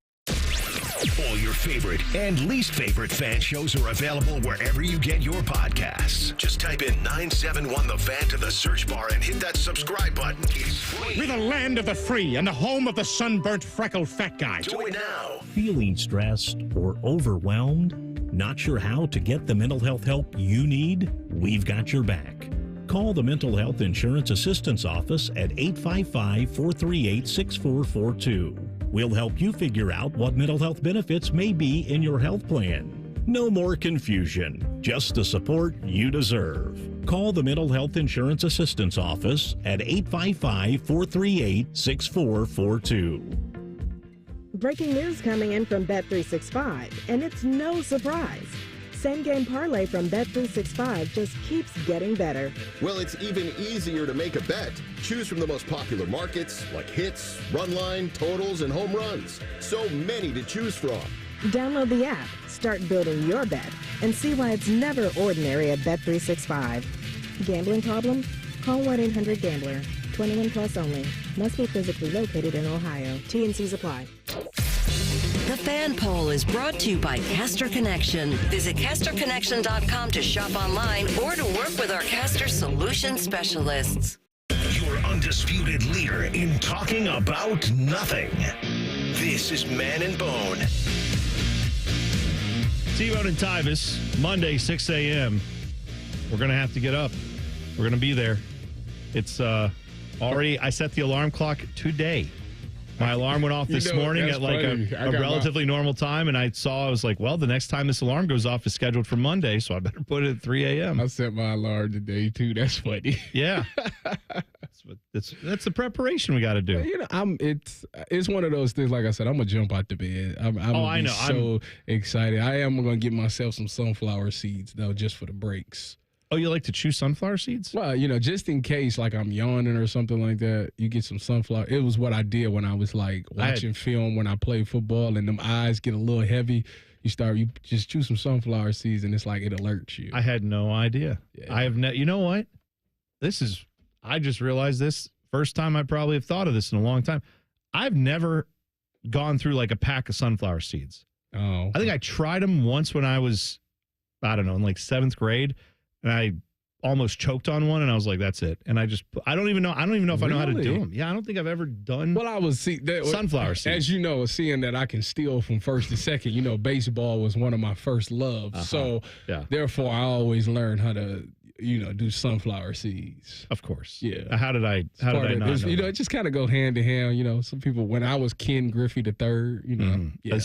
All your favorite and least favorite fan shows are available wherever you get your podcasts. Just type in 971 The Fan to the search bar and hit that subscribe button. It's free. We're the land of the free and the home of the sunburnt, freckled fat guy. Do it now. Feeling stressed or overwhelmed? Not sure how to get the mental health help you need? We've got your back. Call the Mental Health Insurance Assistance Office at 855-438-6442. We'll help you figure out what mental health benefits may be in your health plan. No more confusion, just the support you deserve. Call the Mental Health Insurance Assistance Office at 855-438-6442. Breaking news coming in from Bet365, and it's no surprise. Same game parlay from Bet365 just keeps getting better. Well, it's even easier to make a bet. Choose from the most popular markets like hits, run line, totals, and home runs. So many to choose from. Download the app, start building your bet, and see why it's never ordinary at Bet365. Gambling problem? Call 1-800-GAMBLER. 21 plus only. Must be physically located in Ohio. T&Cs apply. The Fan Poll is brought to you by Caster Connection. Visit CasterConnection.com to shop online or to work with our Caster Solution specialists. Your undisputed leader in talking about nothing. This is Man and Bone. T-Bone and Tyvis, Monday, 6 a.m. We're going to have to get up. We're going to be there. It's already, I set the alarm clock today. My alarm went off this morning at like a relatively normal time, and I was like, well, the next time this alarm goes off is scheduled for Monday, so I better put it at 3 a.m. I set my alarm today, too. That's funny. Yeah. That's the preparation we got to do. You know, it's one of those things, like I said, I'm going to jump out the bed. I'm so excited. I am going to get myself some sunflower seeds, though, just for the breaks. Oh, you like to chew sunflower seeds? Well, you know, just in case, like I'm yawning or something like that, you get some sunflower. It was what I did when I was like watching film when I played football, and them eyes get a little heavy. You just chew some sunflower seeds, and it's like it alerts you. I had no idea. Yeah. I have you know what? I just realized this first time I probably have thought of this in a long time. I've never gone through like a pack of sunflower seeds. Oh. I think I tried them once when I was, I don't know, in like 7th grade. And I almost choked on one, and I was like, "That's it." And I don't even know if I know how to do them. Yeah, I don't think I've ever done. Well, I was sunflower seeds. As you know, seeing that I can steal from first to second. You know, baseball was one of my first loves, so therefore I always learned how to, do sunflower seeds. Of course. Yeah. How did I not know that? It just kind of go hand in hand. You know, some people when I was Ken Griffey III. Yeah.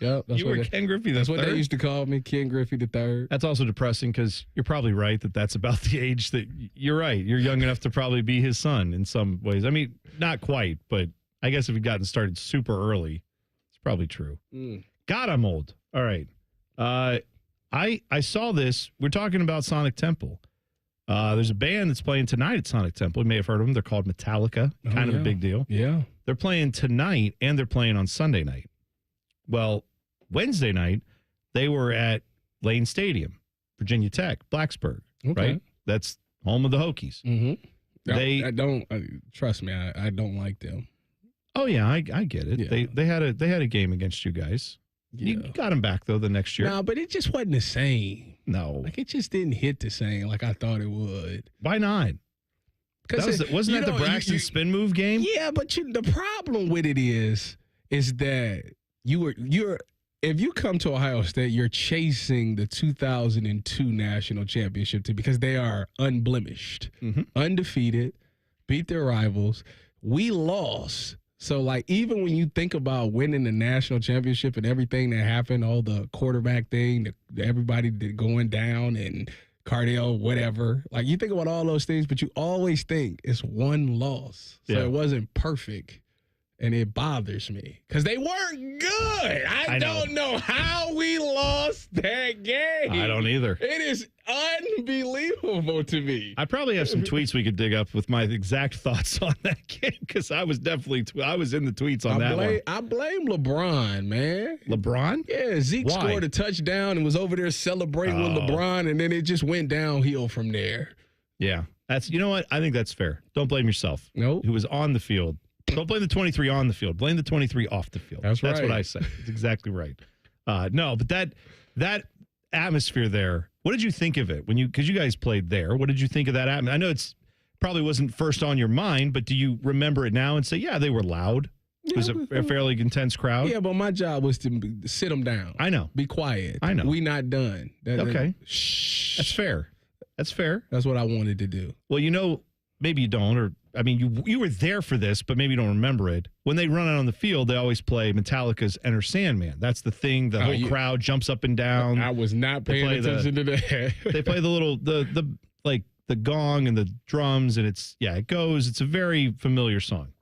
Yep, you were Ken Griffey III. That's what they used to call me, Ken Griffey III. That's also depressing because you're probably right that's about the age that you're right. You're young enough to probably be his son in some ways. I mean, not quite, but I guess if you'd gotten started super early, it's probably true. God, I'm old. All right. I saw this. We're talking about Sonic Temple. There's a band that's playing tonight at Sonic Temple. You may have heard of them. They're called Metallica. Kind of a big deal. Yeah. They're playing tonight, and they're playing on Sunday night. Well, Wednesday night, they were at Lane Stadium, Virginia Tech, Blacksburg, right? That's home of the Hokies. Mm-hmm. I don't trust me. I don't like them. Oh yeah, I get it. Yeah. They had a game against you guys. Yeah. You got them back though the next year. No, but it just wasn't the same. No, like it just didn't hit the same like I thought it would. Why not? Because wasn't that the Braxton spin move game? Yeah, but the problem with it is is that if you come to Ohio State, you're chasing the 2002 national championship team because they are unblemished, undefeated, beat their rivals. We lost. So, like, even when you think about winning the national championship and everything that happened, all the quarterback thing, everybody going down and Cardale, whatever, like, you think about all those things, but you always think it's one loss. So it wasn't perfect. And it bothers me because they weren't good. I don't know how we lost that game. I don't either. It is unbelievable to me. I probably have some tweets we could dig up with my exact thoughts on that game because I was definitely I was in the tweets on that one. I blame LeBron, man. LeBron? Yeah, Zeke scored a touchdown and was over there celebrating with LeBron, and then it just went downhill from there. Yeah, you know what? I think that's fair. Don't blame yourself. Nope. Who was on the field. Don't blame the 23 on the field. Blame the 23 off the field. That's what I say. That's exactly right. No, but that atmosphere there, what did you think of it because you guys played there? What did you think of that atmosphere? I know it's probably wasn't first on your mind, but do you remember it now and say, yeah, they were loud? It was a fairly intense crowd. Yeah, but my job was to sit them down. I know. Be quiet. I know. We not done. Okay. Shh. That's fair. That's fair. That's what I wanted to do. Well, maybe you don't, or I mean, you were there for this, but maybe you don't remember it. When they run out on the field, they always play Metallica's Enter Sandman. That's the thing. The whole crowd jumps up and down. I was not paying attention to that. They play the little the gong and the drums, and it's a very familiar song.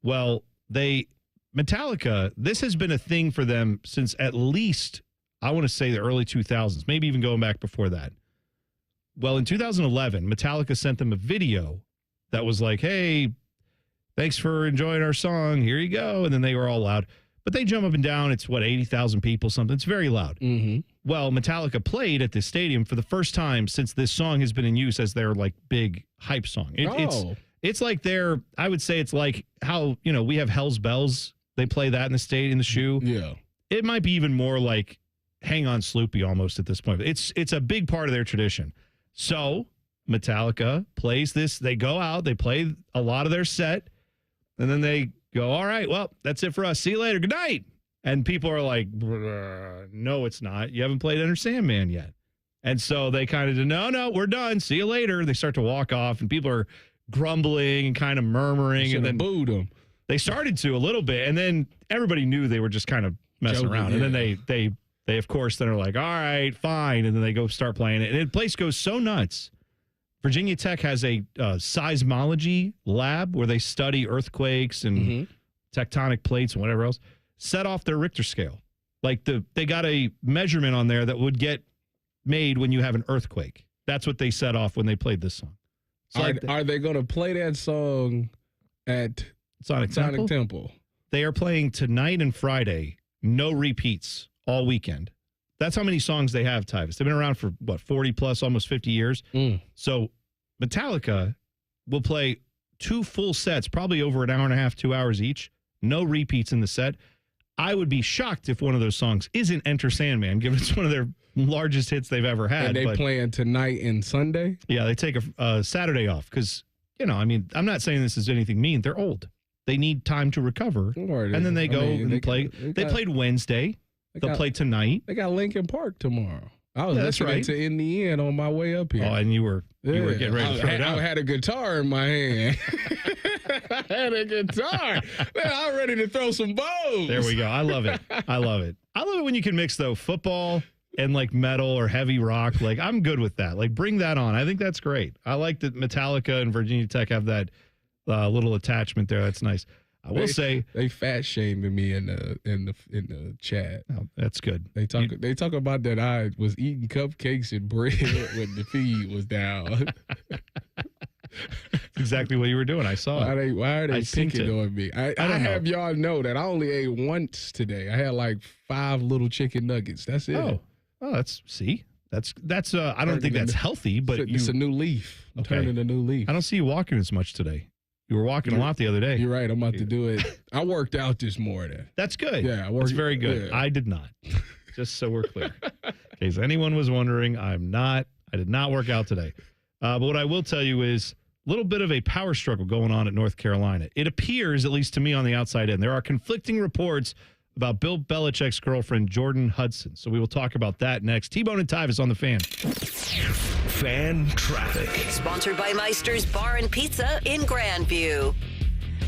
Well, Metallica, this has been a thing for them since at least, I want to say, the early 2000s, maybe even going back before that. Well, in 2011, Metallica sent them a video that was like, hey, thanks for enjoying our song. Here you go. And then they were all loud. But they jump up and down. It's, 80,000 people, something. It's very loud. Mm-hmm. Well, Metallica played at this stadium for the first time since this song has been in use as their, big hype song. It's like I would say it's like how, we have Hell's Bells. They play that in the stadium, in the shoe. Yeah. It might be even more like Hang On Sloopy almost at this point. It's a big part of their tradition. So Metallica plays this. They go out, they play a lot of their set, and then they go, all right, well, that's it for us. See you later. Good night. And people are like, no, it's not. You haven't played Enter Sandman yet. And so they kind of do, no, we're done. See you later. They start to walk off, and people are grumbling and kind of murmuring. And then booed them. They started to a little bit, and then everybody knew they were just kind of messing around. Yeah. And then they of course, then are like, all right, fine. And then they go start playing it. And the place goes so nuts. Virginia Tech has a seismology lab where they study earthquakes and tectonic plates and whatever else, set off their Richter scale. They got a measurement on there that would get made when you have an earthquake. That's what they set off when they played this song. Are they going to play that song at Sonic Temple? They are playing tonight and Friday. No repeats all weekend. That's how many songs they have, Tyvis. They've been around for, 40 plus, almost 50 years. So Metallica will play 2 full sets, probably over an hour and a half, 2 hours each. No repeats in the set. I would be shocked if one of those songs isn't Enter Sandman, given it's one of their largest hits they've ever had. And they playing tonight and Sunday? Yeah, they take a Saturday off because, I'm not saying this is anything mean. They're old. They need time to recover. And then they go and play. They played Wednesday. They'll play tonight. They got Lincoln Park tomorrow. I was listening to In the End on my way up here. Oh, and you were getting ready to throw it out. I had a guitar in my hand. I had a guitar. Man, I'm ready to throw some bows. There we go. I love it. I love it when you can mix, football and, metal or heavy rock. I'm good with that. Bring that on. I think that's great. I like that Metallica and Virginia Tech have that little attachment there. That's nice. I will say they fat shaming me in the chat. Oh, that's good. They talk about that I was eating cupcakes and bread when the feed was down. That's exactly what you were doing. I saw it. Why are they picking on me? I have y'all know that I only ate once today. I had 5 little chicken nuggets. That's it. Oh, that's I don't think that's healthy, but it's a new leaf. I'm turning a new leaf. I don't see you walking as much today. You were walking a lot the other day. You're right. I'm about to do it. I worked out this morning. That's good. Yeah, that's very good. Yeah. I did not. Just so we're clear. In case anyone was wondering, I did not work out today. But what I will tell you is little bit of a power struggle going on at North Carolina. It appears, at least to me on the outside in, there are conflicting reports about Bill Belichick's girlfriend, Jordan Hudson. So we will talk about that next. T-Bone and Tyvis on the Fan. Fan Traffic. Sponsored by Meister's Bar and Pizza in Grandview.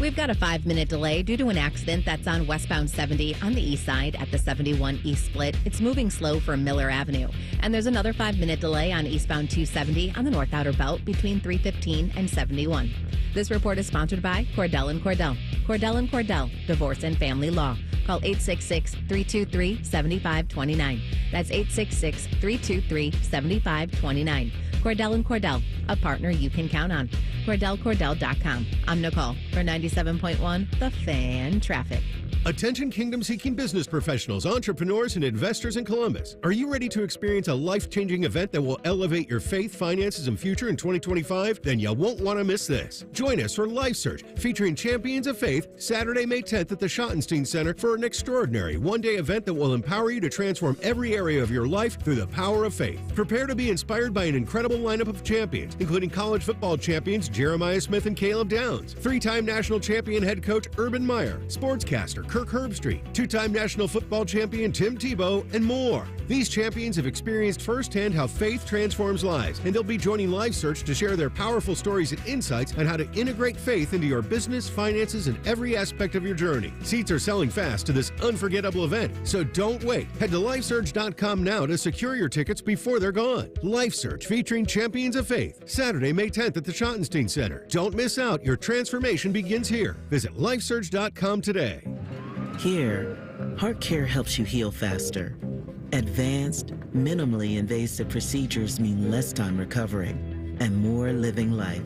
We've got a 5-minute delay due to an accident that's on westbound 70 on the east side at the 71 East Split. It's moving slow from Miller Avenue. And there's another 5-minute delay on eastbound 270 on the North Outer Belt between 315 and 71. This report is sponsored by Cordell & Cordell. Cordell & Cordell, Divorce and Family Law. Call 866-323-7529. That's 866-323-7529. Cordell & Cordell, a partner you can count on. CordellCordell.com. I'm Nicole for 97.1 The Fan Traffic. Attention kingdom-seeking business professionals, entrepreneurs, and investors in Columbus. Are you ready to experience a life-changing event that will elevate your faith, finances, and future in 2025? Then you won't want to miss this. Join us for Life Search, featuring Champions of Faith, Saturday, May 10th at the Schottenstein Center for an extraordinary one-day event that will empower you to transform every area of your life through the power of faith. Prepare to be inspired by an incredible lineup of champions, including college football champions Jeremiah Smith and Caleb Downs, 3-time national champion head coach Urban Meyer, sportscaster Kirk Herbstreit, 2-time national football champion Tim Tebow, and more. These champions have experienced firsthand how faith transforms lives, and they'll be joining Life Search to share their powerful stories and insights on how to integrate faith into your business, finances, and every aspect of your journey. Seats are selling fast to this unforgettable event, so don't wait. Head to LifeSearch.com now to secure your tickets before they're gone. Life Search featuring Champions of Faith, Saturday, May 10th at the Schottenstein Center. Don't miss out. Your transformation begins here. Visit LifeSearch.com today. Here, heart care helps you heal faster. Advanced, minimally invasive procedures mean less time recovering and more living life.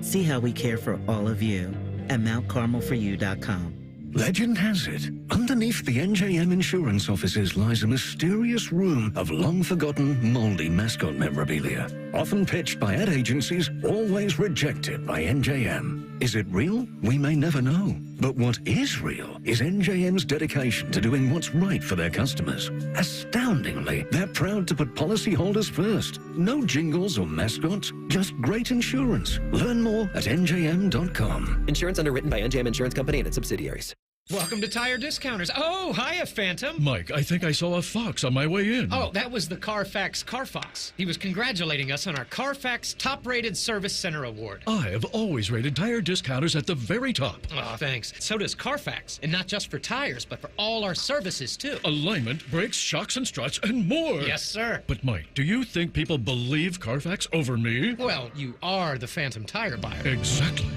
See how we care for all of you at MountCarmelForYou.com. Legend has it, underneath the NJM insurance offices lies a mysterious room of long-forgotten, moldy mascot memorabilia. Often pitched by ad agencies, always rejected by NJM. Is it real? We may never know. But what is real is NJM's dedication to doing what's right for their customers. Astoundingly, they're proud to put policyholders first. No jingles or mascots, just great insurance. Learn more at njm.com. Insurance underwritten by NJM Insurance Company and its subsidiaries. Welcome to Tire Discounters. Oh, hiya, Phantom. Mike, I think I saw a fox on my way in. Oh, that was the Carfax Carfox. He was congratulating us on our Carfax Top-Rated Service Center Award. I have always rated Tire Discounters at the very top. Oh, thanks. So does Carfax. And not just for tires, but for all our services, too. Alignment, brakes, shocks, and struts, and more. Yes, sir. But, Mike, do you think people believe Carfax over me? Well, you are the Phantom tire buyer. Exactly.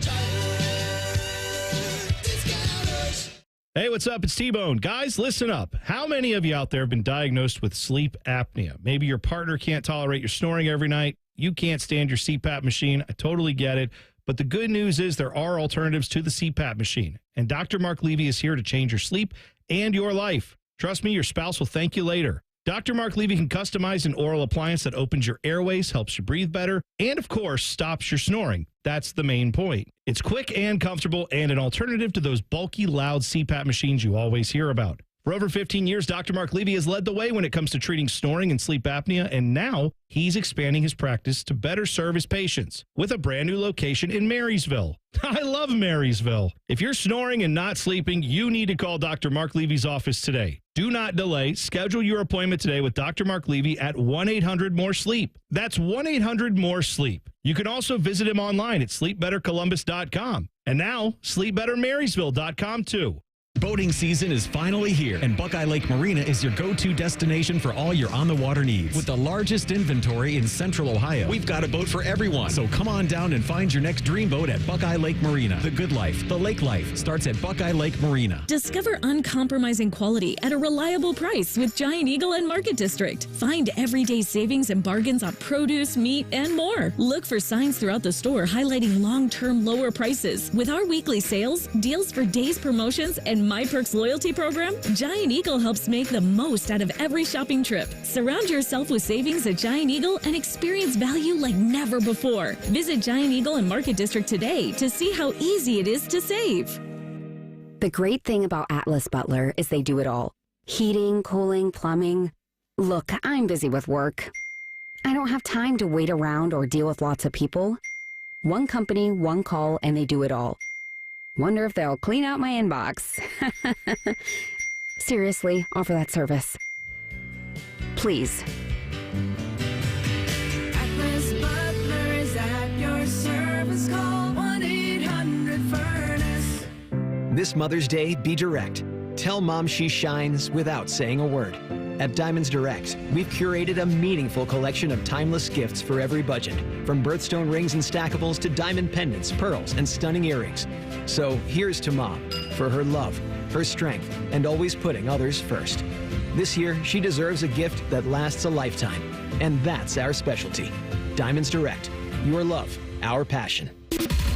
Hey, what's up? It's T-Bone. Guys, listen up. How many of you out there have been diagnosed with sleep apnea? Maybe your partner can't tolerate your snoring every night. You can't stand your CPAP machine. I totally get it. But the good news is there are alternatives to the CPAP machine. And Dr. Mark Levy is here to change your sleep and your life. Trust me, your spouse will thank you later. Dr. Mark Levy can customize an oral appliance that opens your airways, helps you breathe better, and of course, stops your snoring. That's the main point. It's quick and comfortable and an alternative to those bulky, loud CPAP machines you always hear about. For over 15 years, Dr. Mark Levy has led the way when it comes to treating snoring and sleep apnea, and now he's expanding his practice to better serve his patients with a brand new location in Marysville. I love Marysville. If you're snoring and not sleeping, you need to call Dr. Mark Levy's office today. Do not delay. Schedule your appointment today with Dr. Mark Levy at 1-800-MORE-SLEEP. That's 1-800-MORE-SLEEP. You can also visit him online at sleepbettercolumbus.com. And now, sleepbettermarysville.com too. Boating season is finally here, and Buckeye Lake Marina is your go-to destination for all your on-the-water needs. With the largest inventory in Central Ohio, we've got a boat for everyone. So come on down and find your next dream boat at Buckeye Lake Marina. The good life, the lake life, starts at Buckeye Lake Marina. Discover uncompromising quality at a reliable price with Giant Eagle and Market District. Find everyday savings and bargains on produce, meat, and more. Look for signs throughout the store highlighting long-term lower prices. With our weekly sales, deals for days promotions, and My Perks loyalty program, Giant Eagle helps make the most out of every shopping trip. Surround yourself with savings at Giant Eagle and experience value like never before. Visit Giant Eagle and Market District today to see how easy it is to save. The great thing about Atlas Butler is they do it all. Heating, cooling, plumbing. Look, I'm busy with work. I don't have time to wait around or deal with lots of people. One company, one call, and they do it all. Wonder if they'll clean out my inbox. Seriously, offer that service. Please. Atlas Butler is at your service. Call 1-800-FURNACE. This Mother's Day, be direct. Tell Mom she shines without saying a word. At Diamonds Direct, we've curated a meaningful collection of timeless gifts for every budget, from birthstone rings and stackables to diamond pendants, pearls, and stunning earrings. So here's to Mom for her love, her strength, and always putting others first. This year, she deserves a gift that lasts a lifetime, and that's our specialty. Diamonds Direct, your love, our passion.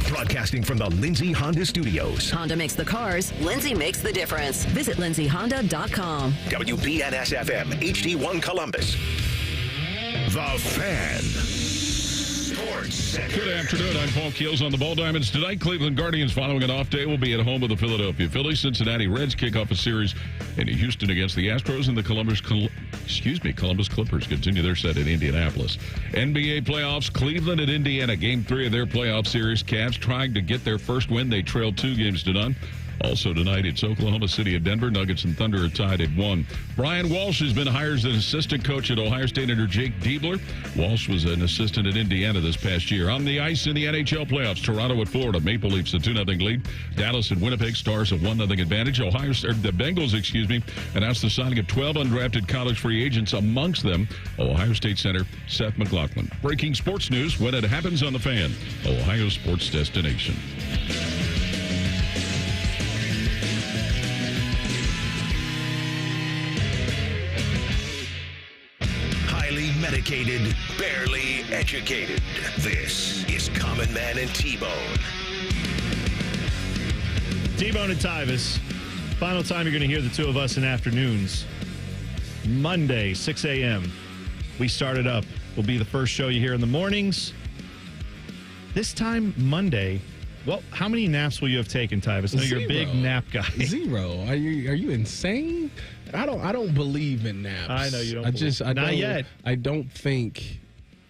Broadcasting from the Lindsay Honda Studios. Honda makes the cars. Lindsay makes the difference. Visit lindsayhonda.com. WBNS-FM, HD1 Columbus. The Fan. Sports Center. Good afternoon. I'm Paul Keels on the Ball Diamonds. Tonight, Cleveland Guardians, following an off day, will be at home with the Philadelphia Phillies. Cincinnati Reds kick off a series in Houston against the Astros, and the Columbus Clippers continue their set in Indianapolis. NBA playoffs, Cleveland at Indiana, Game 3 of their playoff series. Cavs trying to get their first win. They trailed 2-0. Also tonight, it's Oklahoma City at Denver. Nuggets and Thunder are tied at 1. Brian Walsh has been hired as an assistant coach at Ohio State under Jake Diebler. Walsh was an assistant at Indiana this past year. On the ice in the NHL playoffs, Toronto at Florida. Maple Leafs a 2-0 lead. Dallas and Winnipeg Stars a 1-0 advantage. The Bengals, announced the signing of 12 undrafted college free agents, amongst them Ohio State center Seth McLaughlin. Breaking sports news when it happens on The Fan, Ohio sports destination. Medicated, barely educated. This is Common Man and T-Bone. T-Bone and Tyvis. Final time you're going to hear the two of us in afternoons. Monday, 6 a.m. We started up. Will be the first show you hear in the mornings. This time, Monday. Well, how many naps will you have taken, Tyvis? I know you're a big nap guy. 0. Are you insane? I don't believe in naps. I know you don't. Not yet. I don't think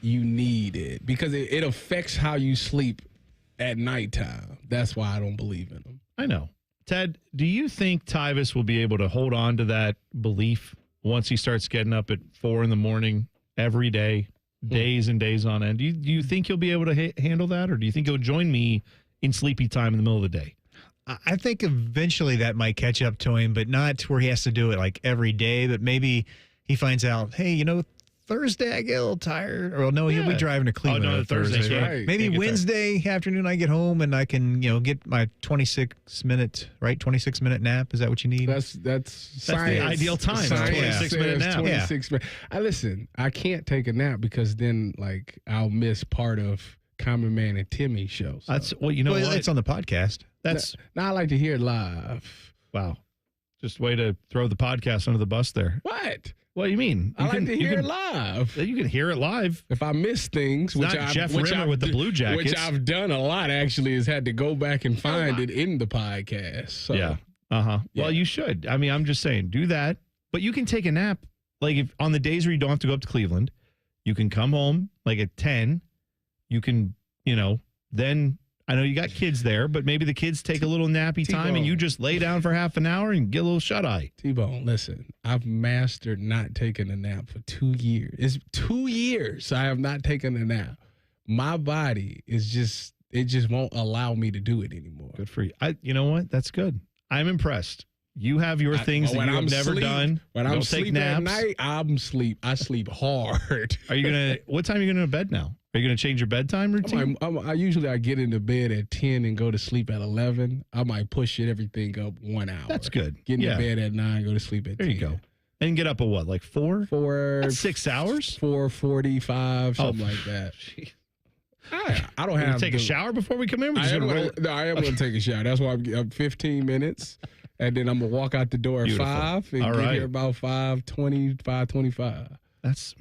you need it because it affects how you sleep at nighttime. That's why I don't believe in them. I know. Ted, do you think Tyvis will be able to hold on to that belief once he starts getting up at 4 a.m. every day, days and days on end? Do you think he'll be able to handle that, or do you think he'll join me in sleepy time in the middle of the day? I think eventually that might catch up to him, but not where he has to do it like every day. But maybe he finds out, hey, Thursday I get a little tired. Or no, he'll be driving to Cleveland on Thursday. Right. Maybe Wednesday afternoon I get home and I can, get my 26-minute nap. Is that what you need? That's the ideal time. Science 26-minute nap. 26 minutes. Listen, I can't take a nap because then I'll miss part of Common Man and Timmy show. So. That's what it's on the podcast. Now I like to hear it live. Wow. Just way to throw the podcast under the bus there. What? What do you mean? I like to hear it live. You can hear it live. If I miss things, Jeff Rimmer with the Blue Jackets. Which I've done a lot, actually, is had to go back and find it in the podcast. So, yeah. Uh-huh. Yeah. Well, you should. I mean, I'm just saying, do that. But you can take a nap. If on the days where you don't have to go up to Cleveland, you can come home at 10. You can, then I know you got kids there, but maybe the kids take a little nappy time and you just lay down for half an hour and get a little shut-eye. T-Bone, listen, I've mastered not taking a nap for 2 years. It's 2 years I have not taken a nap. My body is it just won't allow me to do it anymore. Good for you. You know what? That's good. I'm impressed. You have your things that you have never done. When I'm sleeping at night, I sleep hard. What time are you going to bed now? Are you going to change your bedtime routine? I usually get into bed at 10 and go to sleep at 11. I might push everything up 1 hour. That's good. Get into bed at 9, go to sleep at 10. There you go. And get up at what, 4? 4. That's 6 hours? 4:45, something like that. I don't have to take a shower before we come in? I am going to take a shower. That's why I'm 15 minutes. And then I'm going to walk out the door at 5 and get here about 5:20, 5:25. That's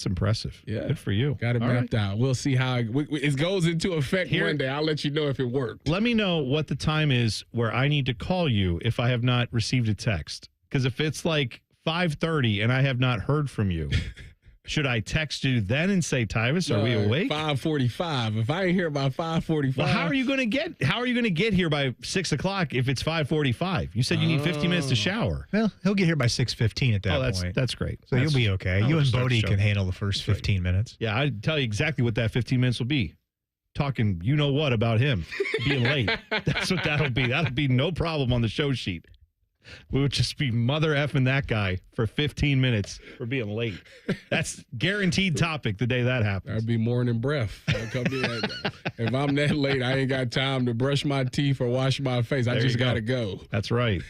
impressive. Yeah. Good for you. Got it mapped out. We'll see how it goes into effect one day. I'll let you know if it worked. Let me know what the time is where I need to call you if I have not received a text. Because if it's 5:30 and I have not heard from you, Should I text you then and say, Tyvis, are we awake? 5:45. If I ain't here by 5:45. Well, how are you going to get here by 6 o'clock if it's 5:45? You said you need 15 minutes to shower. Well, he'll get here by 6:15 at that point. That's great. So you'll be okay. You and Bodie can handle the first 15 minutes. Yeah, I'd tell you exactly what that 15 minutes will be. Talking you know what about him being late. That's what that'll be. That'll be no problem on the show sheet. We would just be mother effing that guy for 15 minutes for being late. That's guaranteed topic the day that happens. I'd be morning breath. If I'm that late, I ain't got time to brush my teeth or wash my face. I just got to go. That's right.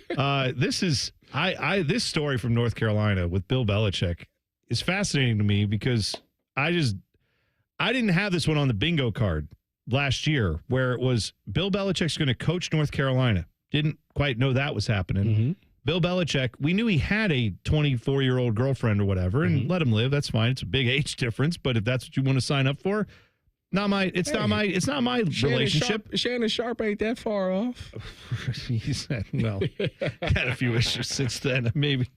This story from North Carolina with Bill Belichick is fascinating to me because I didn't have this one on the bingo card last year where it was Bill Belichick's going to coach North Carolina. Didn't quite know that was happening. Mm-hmm. Bill Belichick, we knew he had a 24-year-old girlfriend or whatever, and let him live. That's fine. It's a big age difference, but if that's what you want to sign up for, it's not my relationship. Shannon Sharp ain't that far off. He said, no. Had a few issues since then. Maybe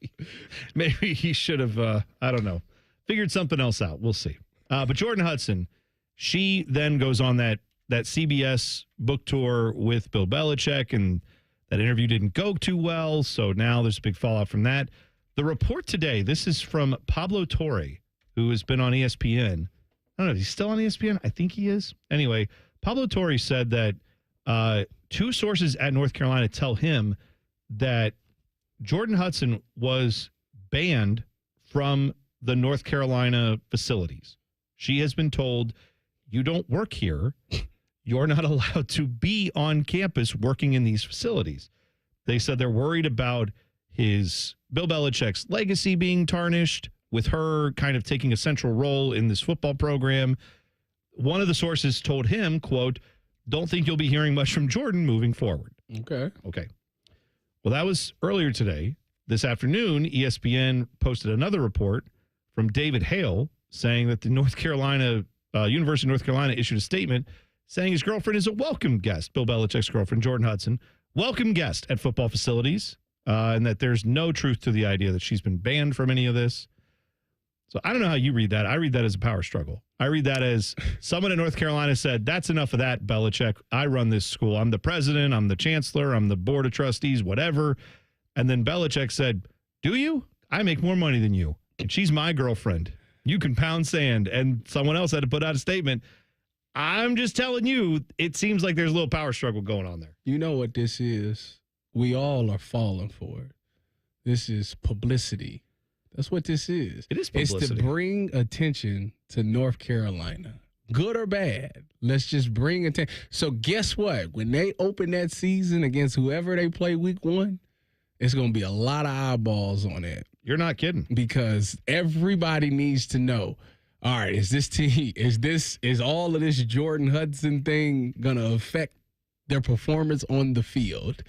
he should have, I don't know, figured something else out. We'll see. But Jordan Hudson, she then goes on that CBS book tour with Bill Belichick, and that interview didn't go too well, so now there's a big fallout from that. The report today, this is from Pablo Torre, who has been on ESPN. I don't know, is he still on ESPN? I think he is. Anyway, Pablo Torre said that two sources at North Carolina tell him that Jordan Hudson was banned from the North Carolina facilities. She has been told, you don't work here. You're not allowed to be on campus working in these facilities. They said they're worried about Bill Belichick's legacy being tarnished with her kind of taking a central role in this football program. One of the sources told him, quote, don't think you'll be hearing much from Jordan moving forward. Okay. Well, that was earlier today. This afternoon, ESPN posted another report from David Hale saying that the University of North Carolina issued a statement saying his girlfriend is a welcome guest, Bill Belichick's girlfriend, Jordan Hudson, welcome guest at football facilities, and that there's no truth to the idea that she's been banned from any of this. So I don't know how you read that. I read that as a power struggle. I read that as someone in North Carolina said, that's enough of that, Belichick. I run this school. I'm the president. I'm the chancellor. I'm the board of trustees, whatever. And then Belichick said, do you? I make more money than you, and she's my girlfriend. You can pound sand. And someone else had to put out a statement. I'm just telling you, it seems like there's a little power struggle going on there. You know what this is? We all are falling for it. This is publicity. That's what this is. It is publicity. It's to bring attention to North Carolina. Good or bad, let's just bring attention. So guess what? When they open that season against whoever they play week 1, it's going to be a lot of eyeballs on it. You're not kidding. Because everybody needs to know, all right, is all of this Jordan Hudson thing going to affect their performance on the field?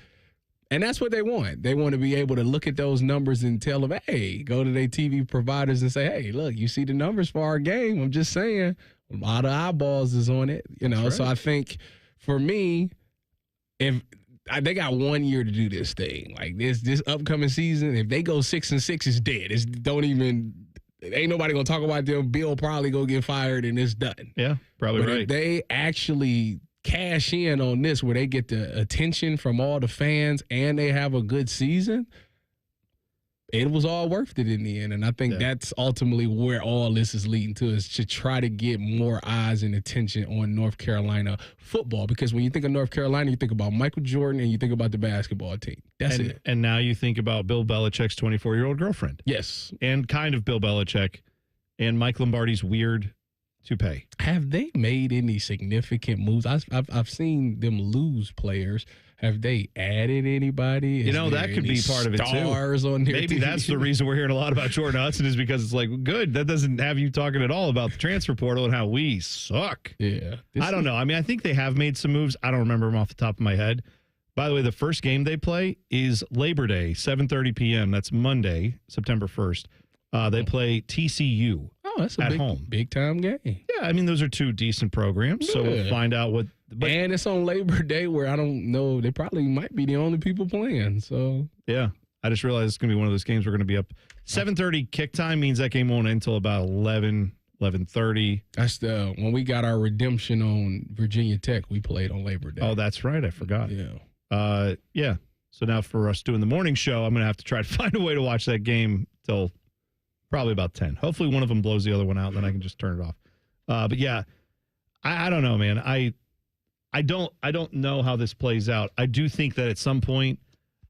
And that's what they want. They want to be able to look at those numbers and tell them, hey, go to their TV providers and say, hey, look, you see the numbers for our game. I'm just saying, a lot of eyeballs is on it. Right. So I think for me, if they got 1 year to do this thing, like this upcoming season, if they go 6-6, it's dead. Ain't nobody gonna talk about them. Bill probably gonna get fired and it's done. Yeah, probably right. If they actually cash in on this where they get the attention from all the fans and they have a good season, it was all worth it in the end. And I think that's ultimately where all this is leading to, is to try to get more eyes and attention on North Carolina football. Because when you think of North Carolina, you think about Michael Jordan and you think about the basketball team. That's it. And now you think about Bill Belichick's 24-year-old girlfriend. Yes. And kind of Bill Belichick and Mike Lombardi's weird toupee. Have they made any significant moves? I've seen them lose players. Have they added anybody? That could be part of it too. Stars on their Maybe team? That's the reason we're hearing a lot about Jordan Hudson, is because it's like, good, that doesn't have you talking at all about the transfer portal and how we suck. Yeah. I don't know. I mean, I think they have made some moves. I don't remember them off the top of my head. By the way, the first game they play is Labor Day, 7:30 p.m. That's Monday, September 1st. They play TCU. Oh, that's a big time game. Yeah, I mean, those are two decent programs, so we'll find out what. And it's on Labor Day, where I don't know, they probably might be the only people playing. So yeah, I just realized it's going to be one of those games we're going to be up. 7:30 kick time means that game won't end until about 11:30. That's when we got our redemption on Virginia Tech, we played on Labor Day. Oh, that's right. I forgot. Yeah. Yeah. So now for us doing the morning show, I'm going to have to try to find a way to watch that game till probably about 10. Hopefully one of them blows the other one out, then I can just turn it off. But yeah, I don't know, man. I don't know how this plays out. I do think that at some point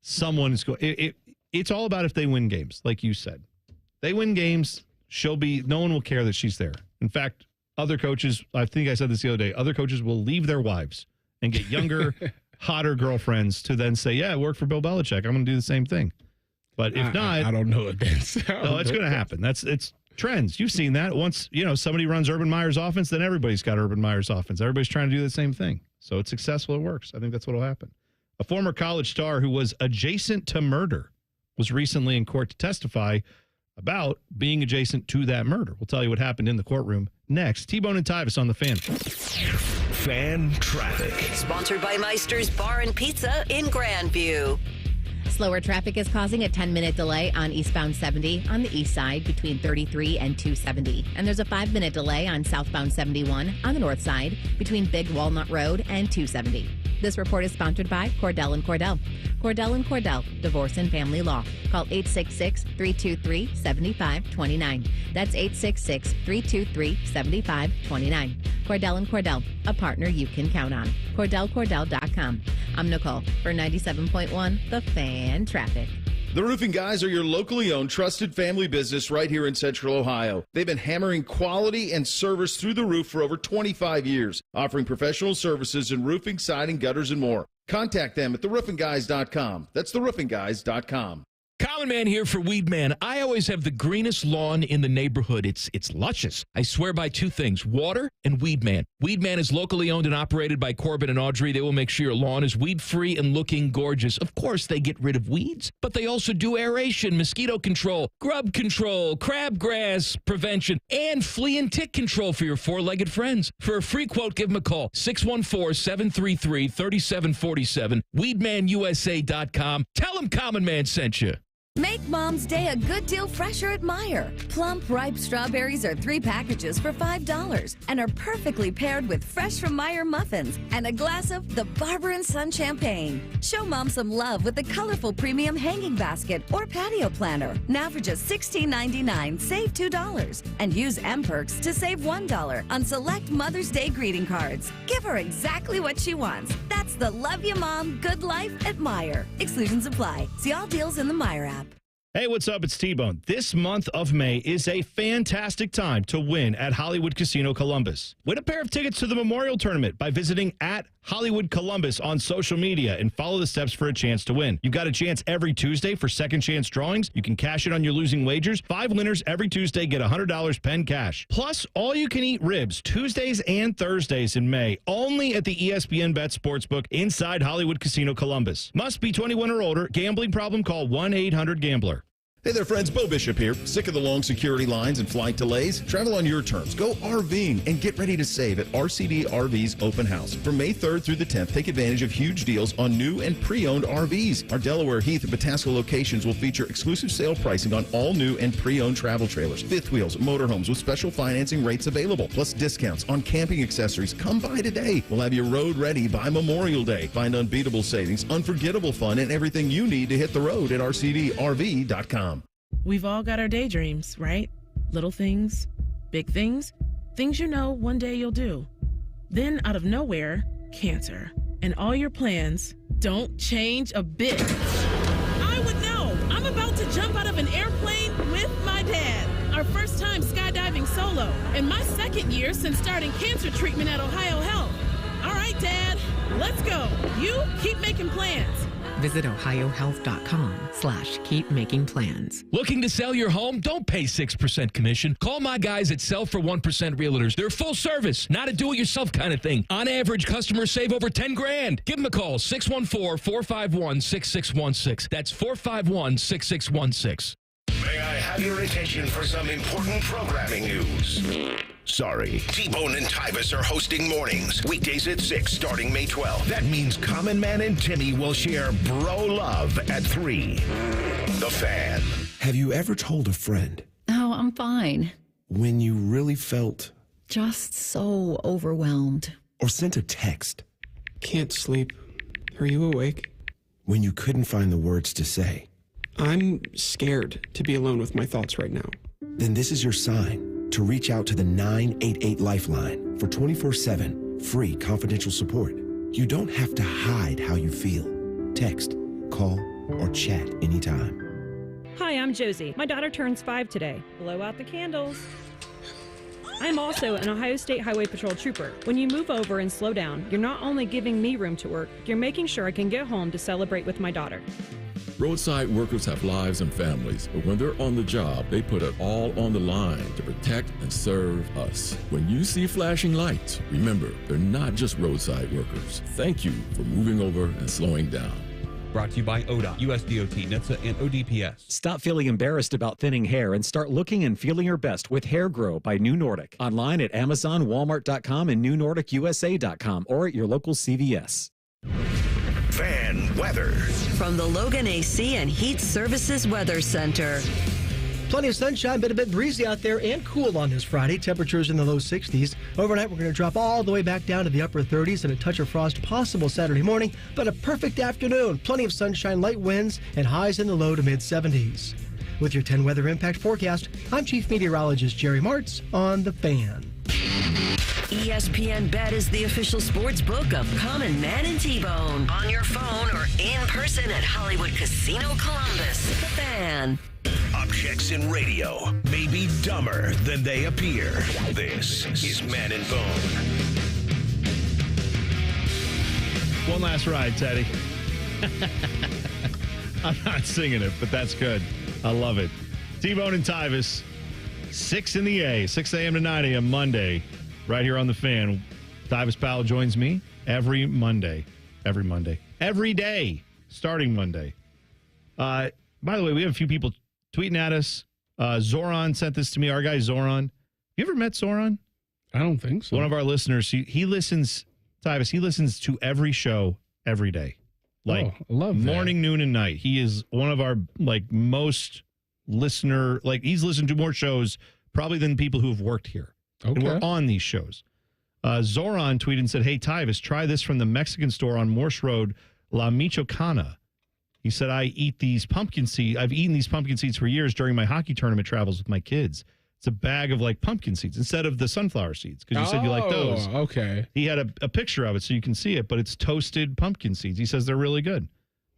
someone is going. It's all about if they win games, like you said. They win games, no one will care that she's there. In fact, other coaches, I think I said this the other day, other coaches will leave their wives and get younger, hotter girlfriends to then say, yeah, I work for Bill Belichick. I'm going to do the same thing. But if not, I don't know what that's. No, it's going to happen. It's trends. You've seen that. Once, somebody runs Urban Meyer's offense, then everybody's got Urban Meyer's offense. Everybody's trying to do the same thing. So it's successful. It works. I think that's what will happen. A former college star who was adjacent to murder was recently in court to testify about being adjacent to that murder. We'll tell you what happened in the courtroom next. T-Bone and Tyvis on the Fan. Fan traffic. Sponsored by Meister's Bar and Pizza in Grandview. Slower traffic is causing a 10-minute delay on eastbound 70 on the east side between 33 and 270. And there's a 5-minute delay on southbound 71 on the north side between Big Walnut Road and 270. This report is sponsored by Cordell & Cordell. Cordell & Cordell, Divorce and Family Law. Call 866-323-7529. That's 866-323-7529. Cordell & Cordell, a partner you can count on. CordellCordell.com. I'm Nicole for 97.1 The Fan Traffic. The Roofing Guys are your locally owned, trusted family business right here in Central Ohio. They've been hammering quality and service through the roof for over 25 years, offering professional services in roofing, siding, gutters, and more. Contact them at theroofingguys.com. That's theroofingguys.com. Common Man here for Weed Man. I always have the greenest lawn in the neighborhood. It's luscious. I swear by two things, water and Weed Man. Weed Man is locally owned and operated by Corbin and Audrey. They will make sure your lawn is weed-free and looking gorgeous. Of course, they get rid of weeds, but they also do aeration, mosquito control, grub control, crabgrass prevention, and flea and tick control for your four-legged friends. For a free quote, give them a call, 614-733-3747, weedmanusa.com. Tell them Common Man sent you. Make Mom's Day a good deal fresher at Meijer. Plump, ripe strawberries are 3 packages for $5 and are perfectly paired with fresh from Meijer muffins and a glass of the Barber & Son champagne. Show Mom some love with the colorful premium hanging basket or patio planner. Now for just $16.99, save $2. And use M-Perks to save $1 on select Mother's Day greeting cards. Give her exactly what she wants. That's the Love You Mom, Good Life at Meijer. Exclusions apply. See all deals in the Meijer app. Hey, what's up? It's T-Bone. This month of May is a fantastic time to win at Hollywood Casino Columbus. Win a pair of tickets to the Memorial Tournament by visiting at Hollywood Columbus on social media and follow the steps for a chance to win. You've got a chance every Tuesday for second chance drawings. You can cash it on your losing wagers. 5 winners every Tuesday get $100 pen cash. Plus, all-you-can-eat ribs Tuesdays and Thursdays in May, only at the ESPN Bet Sportsbook inside Hollywood Casino Columbus. Must be 21 or older. Gambling problem? Call 1-800-GAMBLER. Hey there, friends. Bo Bishop here. Sick of the long security lines and flight delays? Travel on your terms. Go RVing and get ready to save at RCD RV's Open House. From May 3rd through the 10th, take advantage of huge deals on new and pre-owned RVs. Our Delaware, Heath, and Pataska locations will feature exclusive sale pricing on all new and pre-owned travel trailers, fifth wheels, motorhomes with special financing rates available, plus discounts on camping accessories. Come by today. We'll have you road ready by Memorial Day. Find unbeatable savings, unforgettable fun, and everything you need to hit the road at RCDRV.com. We've all got our daydreams, right? Little things, big things, things you know one day you'll do. Then, out of nowhere, cancer. And all your plans don't change a bit. I would know. I'm about to jump out of an airplane with my dad. Our first time skydiving solo. And my second year since starting cancer treatment at Ohio Health. All right, Dad, let's go. You keep making plans. Visit ohiohealth.com/keep-making-plans. Looking to sell your home? Don't pay 6% commission. Call my guys at Sell for 1% Realtors. They're full service, not a do-it-yourself kind of thing. On average, customers save over $10,000. Give them a call, 614-451-6616. That's 451-6616. May I have your attention for some important programming news. Sorry, T-Bone and Tyvis are hosting mornings, weekdays at 6, starting May 12th. That means Common Man and Timmy will share bro love at 3. The Fan. Have you ever told a friend? Oh, I'm fine. When you really felt? Just so overwhelmed. Or sent a text? Can't sleep. Are you awake? When you couldn't find the words to say? I'm scared to be alone with my thoughts right now. Then this is your sign to reach out to the 988 Lifeline for 24/7 free confidential support. You don't have to hide how you feel. Text, call, or chat anytime. Hi, I'm Josie. My daughter turns 5 today. Blow out the candles. I'm also an Ohio State Highway Patrol trooper. When you move over and slow down, you're not only giving me room to work, you're making sure I can get home to celebrate with my daughter. Roadside workers have lives and families, but when they're on the job, they put it all on the line to protect and serve us. When you see flashing lights, remember, they're not just roadside workers. Thank you for moving over and slowing down. Brought to you by ODOT, USDOT, NHTSA, and ODPS. Stop feeling embarrassed about thinning hair and start looking and feeling your best with Hair Grow by New Nordic. Online at Amazon, Walmart.com, and NewNordicUSA.com, or at your local CVS. Fan weather. From the Logan AC and Heat Services Weather Center. Plenty of sunshine, but a bit breezy out there and cool on this Friday. Temperatures in the low 60s. Overnight, we're going to drop all the way back down to the upper 30s and a touch of frost possible Saturday morning, but a perfect afternoon. Plenty of sunshine, light winds, and highs in the low to mid 70s. With your 10 weather impact forecast, I'm Chief Meteorologist Jerry Martz on The Fan. ESPN Bet is the official sports book of Common Man and T-Bone. On your phone or in person at Hollywood Casino Columbus. The Fan. Objects in radio may be dumber than they appear. This is Man and Bone. One last ride, Teddy. I'm not singing it, but that's good. I love it. T-Bone and Tyvis, 6 in the A, 6 a.m. to 9 a.m. Monday, right here on The Fan. Tyvis Powell joins me every day, starting Monday. By the way, we have a few people tweeting at us. Zoran sent this to me, our guy Zoran. You ever met Zoran? I don't think so. One of our listeners, he listens, Tyvis, he listens to every show every day. Like, I love that. Morning, noon, and night. He is one of our, most listener, he's listened to more shows probably than people who have worked here. Okay. And we're on these shows. Zoran tweeted and said, "Hey, Tyvis, try this from the Mexican store on Morse Road, La Michoacana." He said, I've eaten these pumpkin seeds for years during my hockey tournament travels with my kids. It's a bag of pumpkin seeds instead of the sunflower seeds because you said you like those. Okay. He had a picture of it so you can see it, but it's toasted pumpkin seeds. He says they're really good.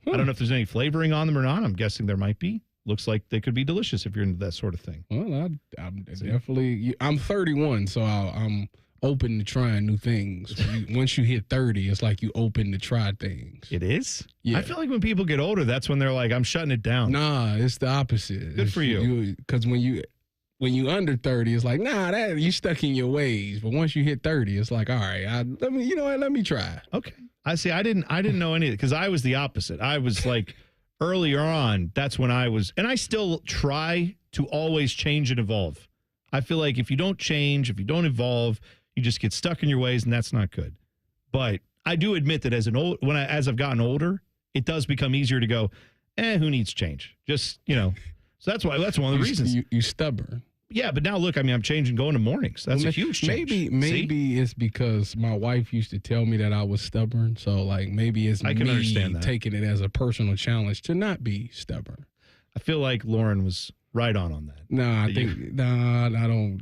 I don't know if there's any flavoring on them or not. I'm guessing there might be. Looks like they could be delicious if you're into that sort of thing. Well, I'm definitely. I'm 31, so I'm open to trying new things. Once you hit 30, it's like you open to try things. It is? Yeah. I feel like when people get older, that's when they're like, I'm shutting it down. Nah, it's the opposite. Good for you. Because when you under 30, it's like, nah, you stuck in your ways. But once you hit 30, it's like, all right, let me try. Okay. I see. I didn't know any of it because I was the opposite. I was like earlier on, that's when I was, and I still try to always change and evolve. I feel like if you don't change, if you don't evolve, you just get stuck in your ways, and that's not good. But I do admit that as I've gotten older, it does become easier to go, who needs change? Just, So that's one of the reasons. You stubborn. Yeah, but now look, I'm changing, going to mornings. That's a huge change. Maybe it's because my wife used to tell me that I was stubborn. So maybe it's I can understand that. Taking it as a personal challenge to not be stubborn. I feel like Lauren was right on that.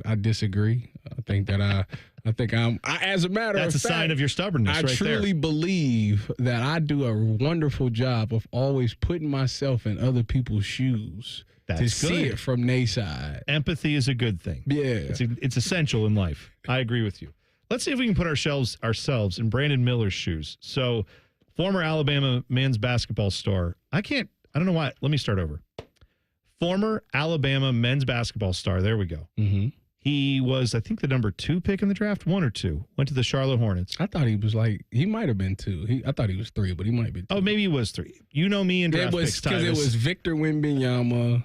I disagree. I think as a matter of fact, that's a sign of your stubbornness. I right truly believe that I do a wonderful job of always putting myself in other people's shoes. That's to good. See it from their side. Empathy is a good thing. Yeah. It's essential in life. I agree with you. Let's see if we can put ourselves in Brandon Miller's shoes. So, former Alabama men's basketball star. I don't know why. Let me start over. Former Alabama men's basketball star. There we go. Mm-hmm. He was, I think, the number 2 pick in the draft, 1 or 2. Went to the Charlotte Hornets. I thought he was he might have been 2. I thought he was 3, but he might be 2. Oh, maybe he was 3. You know me and draft picks, because it was Victor Wembanyama,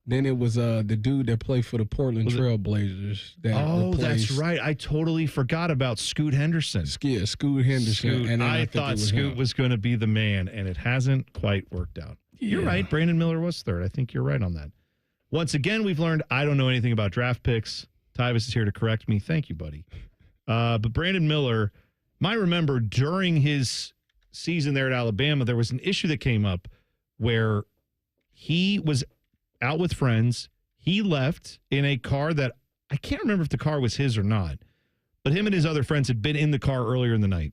Then it was the dude that played for the Portland Trail Blazers. That's right. I totally forgot about Scoot Henderson. Yeah, Scoot Henderson. And I thought Scoot was going to be the man, and it hasn't quite worked out. Yeah. You're right. Brandon Miller was third. I think you're right on that. Once again, we've learned I don't know anything about draft picks. Tyvis is here to correct me. Thank you, buddy. But Brandon Miller, I remember during his season there at Alabama, there was an issue that came up where he was out with friends. He left in a car that I can't remember if the car was his or not, but him and his other friends had been in the car earlier in the night.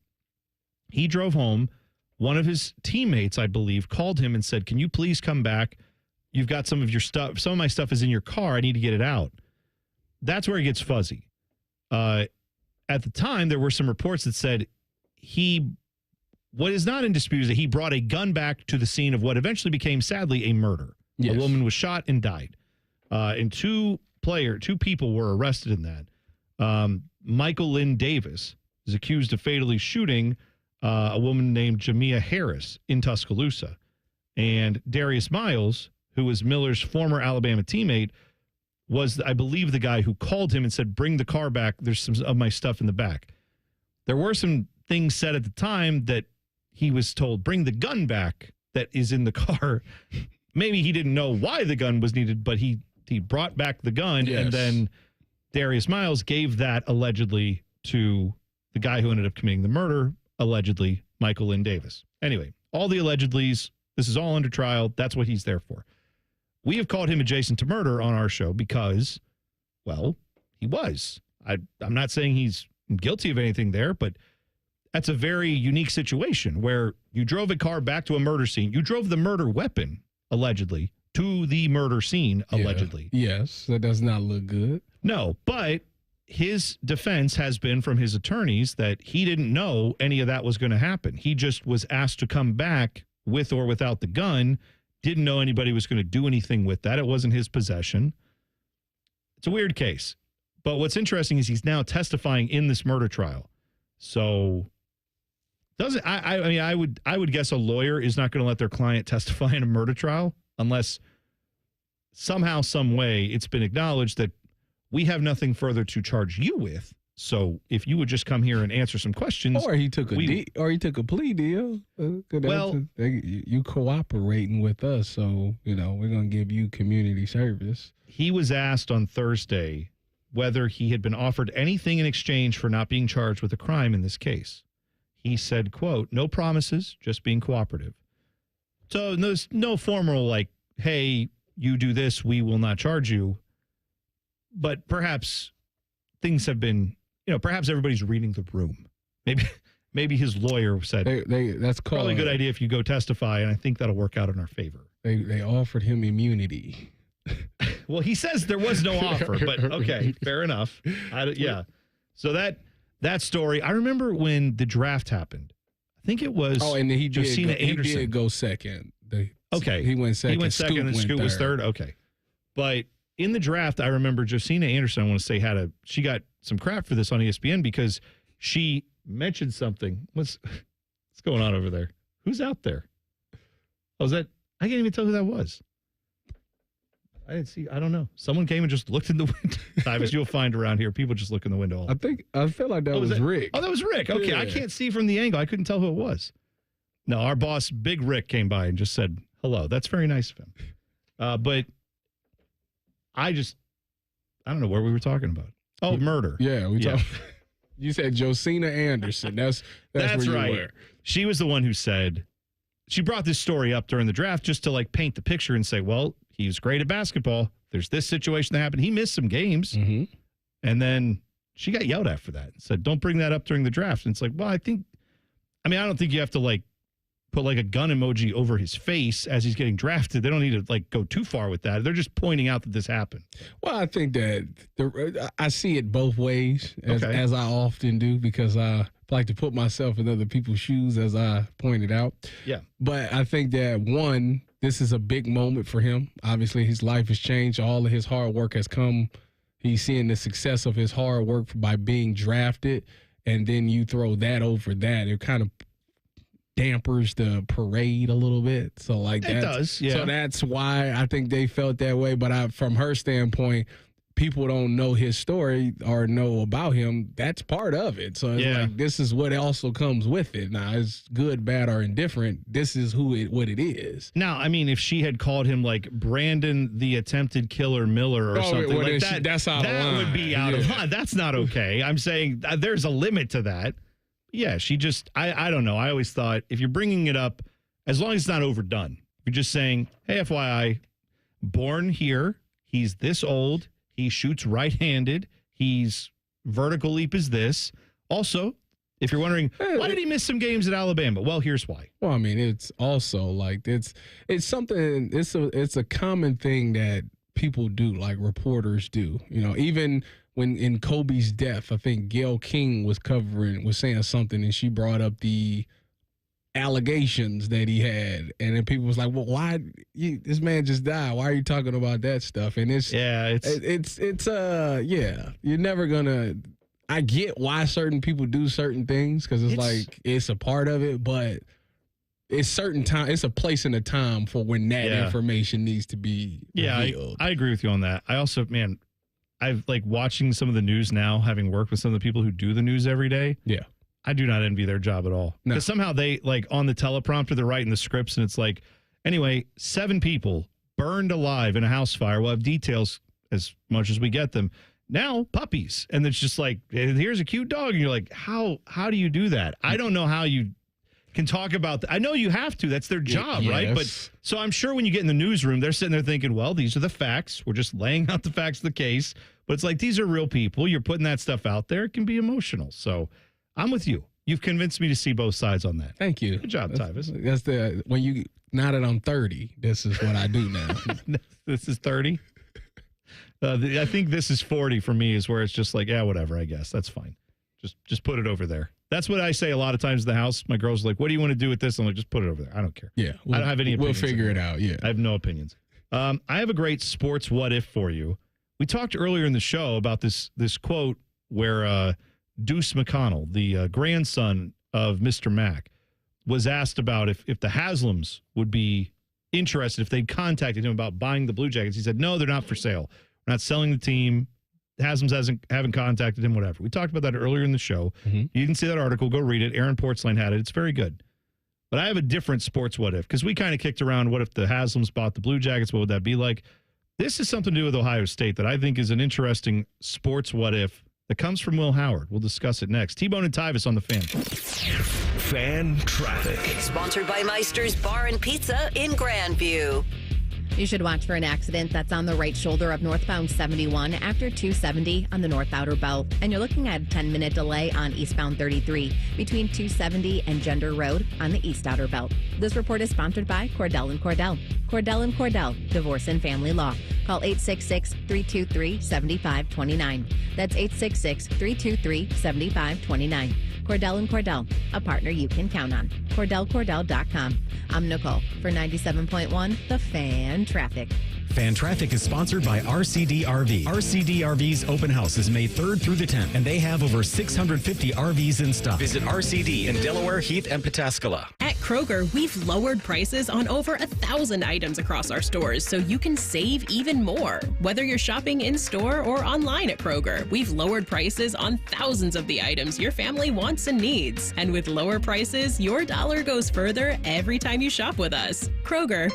He drove home. One of his teammates, I believe, called him and said, "Can you please come back? You've got some of your stuff. Some of my stuff is in your car. I need to get it out." That's where it gets fuzzy. At the time, there were some reports that said what is not in dispute is that he brought a gun back to the scene of what eventually became, sadly, a murder. Yes. A woman was shot and died. And two people were arrested in that. Michael Lynn Davis is accused of fatally shooting a woman named Jamia Harris in Tuscaloosa. And Darius Miles, who was Miller's former Alabama teammate, was, I believe, the guy who called him and said, "Bring the car back. There's some of my stuff in the back." There were some things said at the time that he was told, "Bring the gun back that is in the car." Maybe he didn't know why the gun was needed, but he brought back the gun, and then Darius Miles gave that allegedly to the guy who ended up committing the murder, allegedly Michael Lynn Davis. Anyway, all the allegedlys, this is all under trial. That's what he's there for. We have called him adjacent to murder on our show because, well, he was. I'm not saying he's guilty of anything there, but that's a very unique situation where you drove a car back to a murder scene. You drove the murder weapon, allegedly, to the murder scene, allegedly. Yes, that does not look good. No, but his defense has been from his attorneys that he didn't know any of that was going to happen. He just was asked to come back with or without the gun, didn't know anybody was going to do anything with that. It wasn't his possession. It's a weird case. But what's interesting is he's now testifying in this murder trial. So I would guess a lawyer is not going to let their client testify in a murder trial unless somehow, some way, it's been acknowledged that we have nothing further to charge you with. So if you would just come here and answer some questions, or he took a plea deal. Well, you cooperating with us, so we're going to give you community service. He was asked on Thursday whether he had been offered anything in exchange for not being charged with a crime in this case. He said, quote, "No promises, just being cooperative." So there's no formal like, "Hey, you do this, we will not charge you." But perhaps things have been, perhaps everybody's reading the room. Maybe his lawyer said, that's probably a good idea if you go testify, and I think that'll work out in our favor. They offered him immunity. Well, he says there was no offer, but okay, fair enough. Yeah. So that story, I remember when the draft happened. I think it was and he Josina Anderson. He did go second. Okay. He went second. He went second and Scoot was third. Okay. But in the draft, I remember Josina Anderson, I want to say, she got some crap for this on ESPN because she mentioned something. What's going on over there? Who's out there? Oh, I can't even tell who that was. I didn't see. I don't know. Someone came and just looked in the window. Tyvis, you'll find around here. People just look in the window. I feel like that was Rick. Oh, that was Rick. Okay, yeah. I can't see from the angle. I couldn't tell who it was. No, our boss, Big Rick, came by and just said hello. That's very nice of him. But I don't know where we were talking about. Oh, murder. Yeah, you said Josina Anderson. That's where you right. were. She was the one who said she brought this story up during the draft just to like paint the picture and say, well, he was great at basketball. There's this situation that happened. He missed some games. Mm-hmm. And then she got yelled at for that and said, don't bring that up during the draft. And it's like, well, I don't think you have to like put like a gun emoji over his face as he's getting drafted. They don't need to like go too far with that. They're just pointing out that this happened. Well, I think that I see it both ways as I often do because I like to put myself in other people's shoes, as I pointed out. Yeah. But I think that, one, this is a big moment for him. Obviously, his life has changed. All of his hard work has come. He's seeing the success of his hard work by being drafted, and then you throw that over that. It kind of dampers the parade a little bit. So like it does. Yeah. So that's why I think they felt that way. But from her standpoint, people don't know his story or know about him. That's part of it. So it's like, this is what also comes with it. Now, it's good, bad, or indifferent. This is what it is. Now, I mean, if she had called him like Brandon the attempted killer Miller or something like that, that's out of line. That would be out of line. That's not okay. I'm saying there's a limit to that. Yeah, she just, I don't know. I always thought if you're bringing it up, as long as it's not overdone, you're just saying, hey, FYI, born here, he's this old, he shoots right-handed, he's vertical leap is this. Also, if you're wondering, why did he miss some games at Alabama? Well, here's why. Well, I mean, it's also like, it's something, it's a common thing that people do, like reporters do. You know, even when in Kobe's death, I think Gayle King was saying something, and she brought up the allegations that he had, and then people was like, well, why this man just died, why are you talking about that stuff? And you're never gonna, I get why certain people do certain things, because it's like it's a part of it, but it's certain time, it's a place and a time for when that information needs to be revealed. I agree with you on that. I also, man, I've like watching some of the news now, having worked with some of the people who do the news every day. Yeah. I do not envy their job at all. Because somehow they, like, on the teleprompter, they're writing the scripts, and it's like, anyway, 7 people burned alive in a house fire. We'll have details as much as we get them. Now, puppies. And it's just like, here's a cute dog. And you're like, how do you do that? I don't know how you can talk about that. I know you have to. That's their job, right? But so I'm sure when you get in the newsroom, they're sitting there thinking, well, these are the facts. We're just laying out the facts of the case. But it's like, these are real people. You're putting that stuff out there. It can be emotional. So I'm with you. You've convinced me to see both sides on that. Thank you. Good job, Tyvis. When you, now that I'm 30, this is what I do now. This is 30? I think this is 40 for me, is where it's just like, yeah, whatever, I guess. That's fine. Just put it over there. That's what I say a lot of times in the house. My girl's like, what do you want to do with this? I'm like, just put it over there. I don't care. Yeah. I don't have any opinions. We'll figure it out, yeah. I have no opinions. I have a great sports what if for you. We talked earlier in the show about this quote where Deuce McConnell, the grandson of Mr. Mack, was asked about if the Haslams would be interested, if they'd contacted him about buying the Blue Jackets. He said, no, they're not for sale. We're not selling the team. Haslams haven't contacted him, whatever. We talked about that earlier in the show. Mm-hmm. You didn't see that article. Go read it. Aaron Portzline had it. It's very good. But I have a different sports what if, because we kind of kicked around what if the Haslams bought the Blue Jackets? What would that be like? This is something to do with Ohio State that I think is an interesting sports what if that comes from Will Howard. We'll discuss it next. T-Bone and Tyvis on the Fan. Fan Traffic. Sponsored by Meister's Bar and Pizza in Grandview. You should watch for an accident that's on the right shoulder of northbound 71 after 270 on the North Outer Belt. And you're looking at a 10-minute delay on eastbound 33 between 270 and Gender Road on the East Outer Belt. This report is sponsored by Cordell & Cordell. Cordell & Cordell, Divorce and Family Law. Call 866-323-7529. That's 866-323-7529. Cordell & Cordell, a partner you can count on. CordellCordell.com. I'm Nicole for 97.1 The Fan Traffic. Fan Traffic is sponsored by RCD RV. RCD RV's open house is May 3rd through the 10th, and they have over 650 RVs in stock. Visit RCD in Delaware, Heath, and Pataskala. At Kroger, we've lowered prices on over 1,000 items across our stores, so you can save even more. Whether you're shopping in-store or online at Kroger, we've lowered prices on thousands of the items your family wants and needs. And with lower prices, your dollar goes further every time you shop with us. Kroger,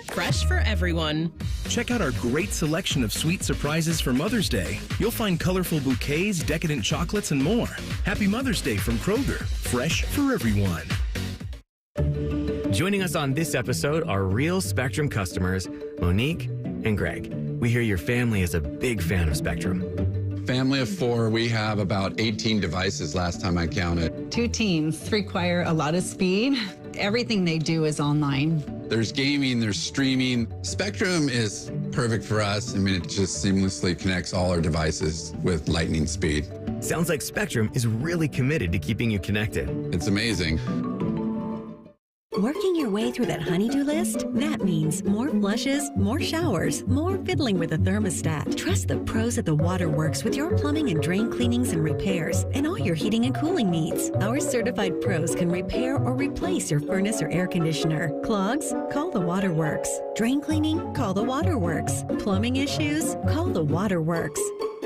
fresh for everyone. Check out our great selection of sweet surprises for Mother's Day. You'll find colorful bouquets, decadent chocolates, and more. Happy Mother's Day from Kroger. Fresh for everyone. Joining us on this episode are real Spectrum customers, Monique and Greg. We hear your family is a big fan of Spectrum. Family of 4, we have about 18 devices last time I counted. 2 teams require a lot of speed. Everything they do is online. There's gaming, there's streaming. Spectrum is perfect for us. I mean, it just seamlessly connects all our devices with lightning speed. Sounds like Spectrum is really committed to keeping you connected. It's amazing. Working your way through that honey-do list? That means more flushes, more showers, more fiddling with the thermostat. Trust the pros at the Waterworks with your plumbing and drain cleanings and repairs and all your heating and cooling needs. Our certified pros can repair or replace your furnace or air conditioner. Clogs? Call the Waterworks. Drain cleaning? Call the Waterworks. Plumbing issues? Call the Waterworks.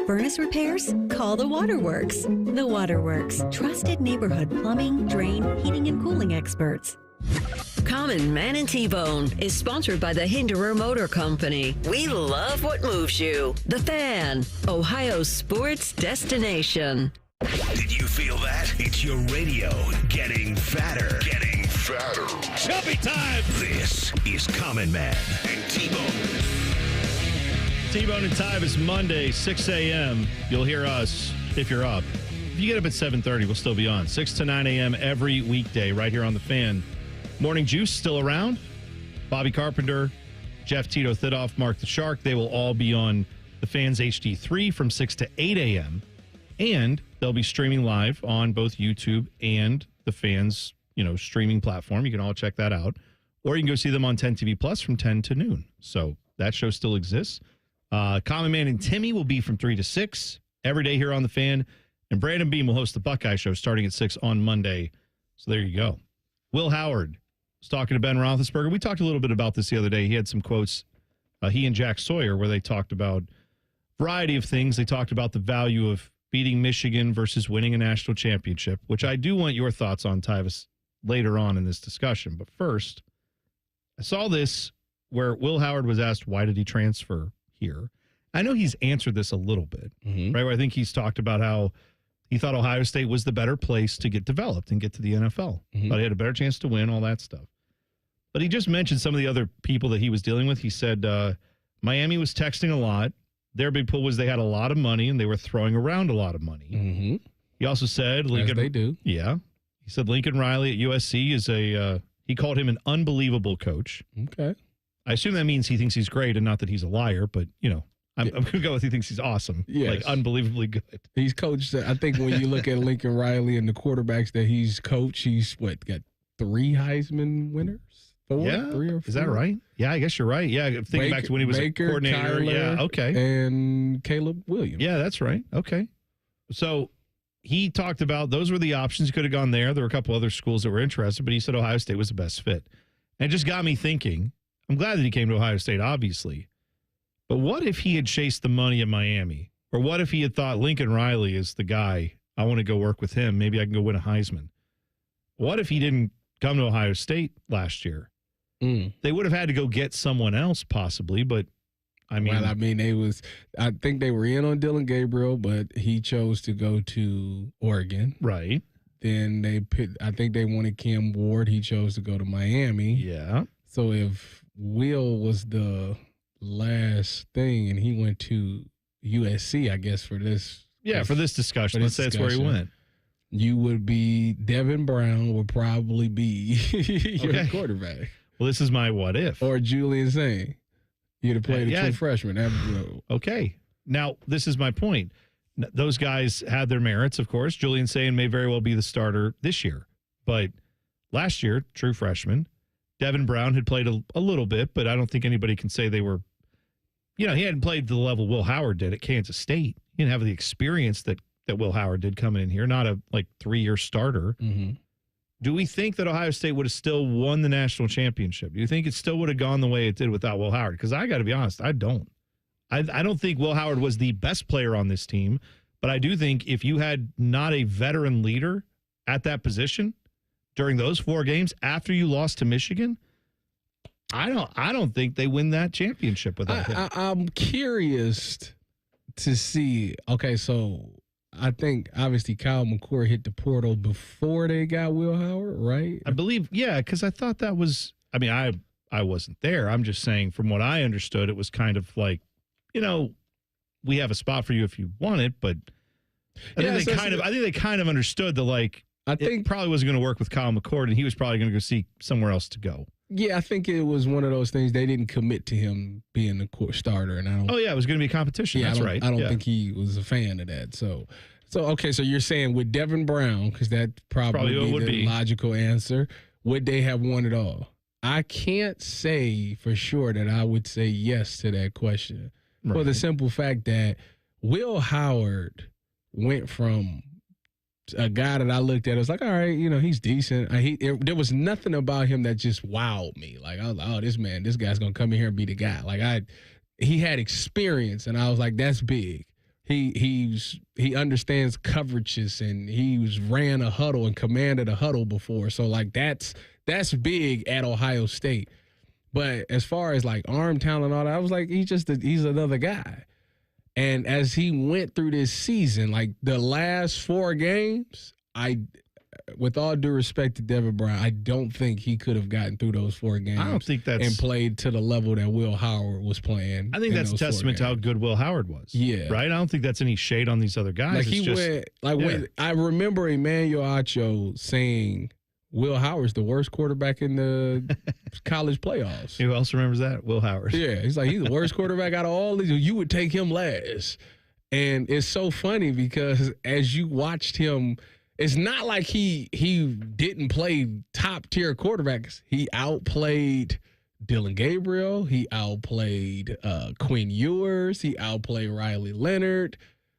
Furnace repairs? Call the Waterworks. The Waterworks. Trusted neighborhood plumbing, drain, heating, and cooling experts. Common Man and T-Bone is sponsored by the Hinderer Motor Company. We love what moves you. The Fan, Ohio's sports destination. Did you feel that? It's your radio getting fatter. Getting fatter. Chubby time. This is Common Man and T-Bone. T-Bone and Tyvis, Monday, 6 a.m. You'll hear us if you're up. If you get up at 7:30, we'll still be on. 6 to 9 a.m. every weekday right here on The Fan. Morning Juice still around. Bobby Carpenter, Jeff Tito Thidoff, Mark the Shark. They will all be on The Fan's HD3 from 6 to 8 a.m. And they'll be streaming live on both YouTube and The Fan's, streaming platform. You can all check that out. Or you can go see them on 10 TV Plus from 10 to noon. So that show still exists. Common Man and Timmy will be from 3 to 6 every day here on The Fan. And Brandon Beam will host the Buckeye Show starting at 6 on Monday. So there you go. Will Howard was talking to Ben Roethlisberger. We talked a little bit about this the other day. He had some quotes, he and Jack Sawyer, where they talked about a variety of things. They talked about the value of beating Michigan versus winning a national championship, which I do want your thoughts on, Tyvis, later on in this discussion. But first, I saw this where Will Howard was asked, why did he transfer here? I know he's answered this a little bit, right? Where I think he's talked about how he thought Ohio State was the better place to get developed and get to the NFL. Thought he had a better chance to win, all that stuff. But he just mentioned some of the other people that he was dealing with. He said Miami was texting a lot. Their big pull was they had a lot of money and they were throwing around a lot of money. He also said Lincoln. As they do. Yeah. He said Lincoln Riley at USC is he called him an unbelievable coach. Okay. I assume that means he thinks he's great and not that he's a liar, but, I'm going to go with he thinks he's awesome. Yes. Like unbelievably good. He's coached. I think when you look at Lincoln Riley and the quarterbacks that he's coached, he's got 3 Heisman winners? 4? Yeah. 3 or 4? Is that right? Yeah, I guess you're right. Yeah. Thinking back to when he was Baker, a coordinator. Kyler, yeah. Okay. And Caleb Williams. Yeah, that's right. Okay. So he talked about those were the options. He could have gone there. There were a couple other schools that were interested, but he said Ohio State was the best fit. And it just got me thinking. I'm glad that he came to Ohio State, obviously. But what if he had chased the money at Miami? Or what if he had thought Lincoln Riley is the guy? I want to go work with him. Maybe I can go win a Heisman. What if he didn't come to Ohio State last year? They would have had to go get someone else possibly, but I mean. Well, I think they were in on Dylan Gabriel, but he chose to go to Oregon. Right. Then I think they wanted Cam Ward. He chose to go to Miami. Yeah. So if Will was the last thing and he went to USC, I guess for this. Yeah, for this discussion. Let's say that's where he went. You would be, Devin Brown would probably be your quarterback. Well, this is my what if. Or Julian Sain. You'd have played a true freshman. Okay. Now, this is my point. Those guys had their merits, of course. Julian Sain may very well be the starter this year. But last year, true freshman. Devin Brown had played a little bit, but I don't think anybody can say they were, he hadn't played to the level Will Howard did at Kansas State. He didn't have the experience that Will Howard did coming in here, not a 3-year starter. Do we think that Ohio State would have still won the national championship? Do you think it still would have gone the way it did without Will Howard? Because I got to be honest, I don't. I don't think Will Howard was the best player on this team, but I do think if you had not a veteran leader at that position during those 4 games after you lost to Michigan, I don't think they win that championship without him. I'm curious to see. Okay, so I think obviously Kyle McCord hit the portal before they got Will Howard, right? I believe, yeah, because I thought that was. I mean, I wasn't there. I'm just saying, from what I understood, it was kind of like, we have a spot for you if you want it, but I think they kind of understood it probably wasn't going to work with Kyle McCord, and he was probably going to go see somewhere else to go. Yeah, I think it was one of those things. They didn't commit to him being the starter, and I don't. Oh yeah, it was going to be a competition. Yeah, that's right. I don't think he was a fan of that. So okay. So you're saying with Devin Brown, because that probably would be the logical answer. would they have won it all? I can't say for sure that I would say yes to that question for the simple fact that Will Howard went from a guy that I looked at, I was like, all right, he's decent. There was nothing about him that just wowed me. Like, I was like, oh, this guy's going to come in here and be the guy. Like, he had experience, and I was like, that's big. He understands coverages, and he ran a huddle and commanded a huddle before. So, like, that's big at Ohio State. But as far as, like, arm talent and all that, I was like, he's another guy. And as he went through this season, like the last 4 games, with all due respect to Devin Brown, I don't think he could have gotten through those 4 games. I don't think that's... and played to the level that Will Howard was playing. I think that's testament to how good Will Howard was. Yeah. Right? I don't think that's any shade on these other guys. Like I remember Emmanuel Acho saying Will Howard's the worst quarterback in the college playoffs. Who else remembers that? Will Howard. Yeah, he's like, he's the worst quarterback out of all these. You would take him last. And it's so funny because as you watched him, it's not like he didn't play top-tier quarterbacks. He outplayed Dylan Gabriel. He outplayed Quinn Ewers. He outplayed Riley Leonard.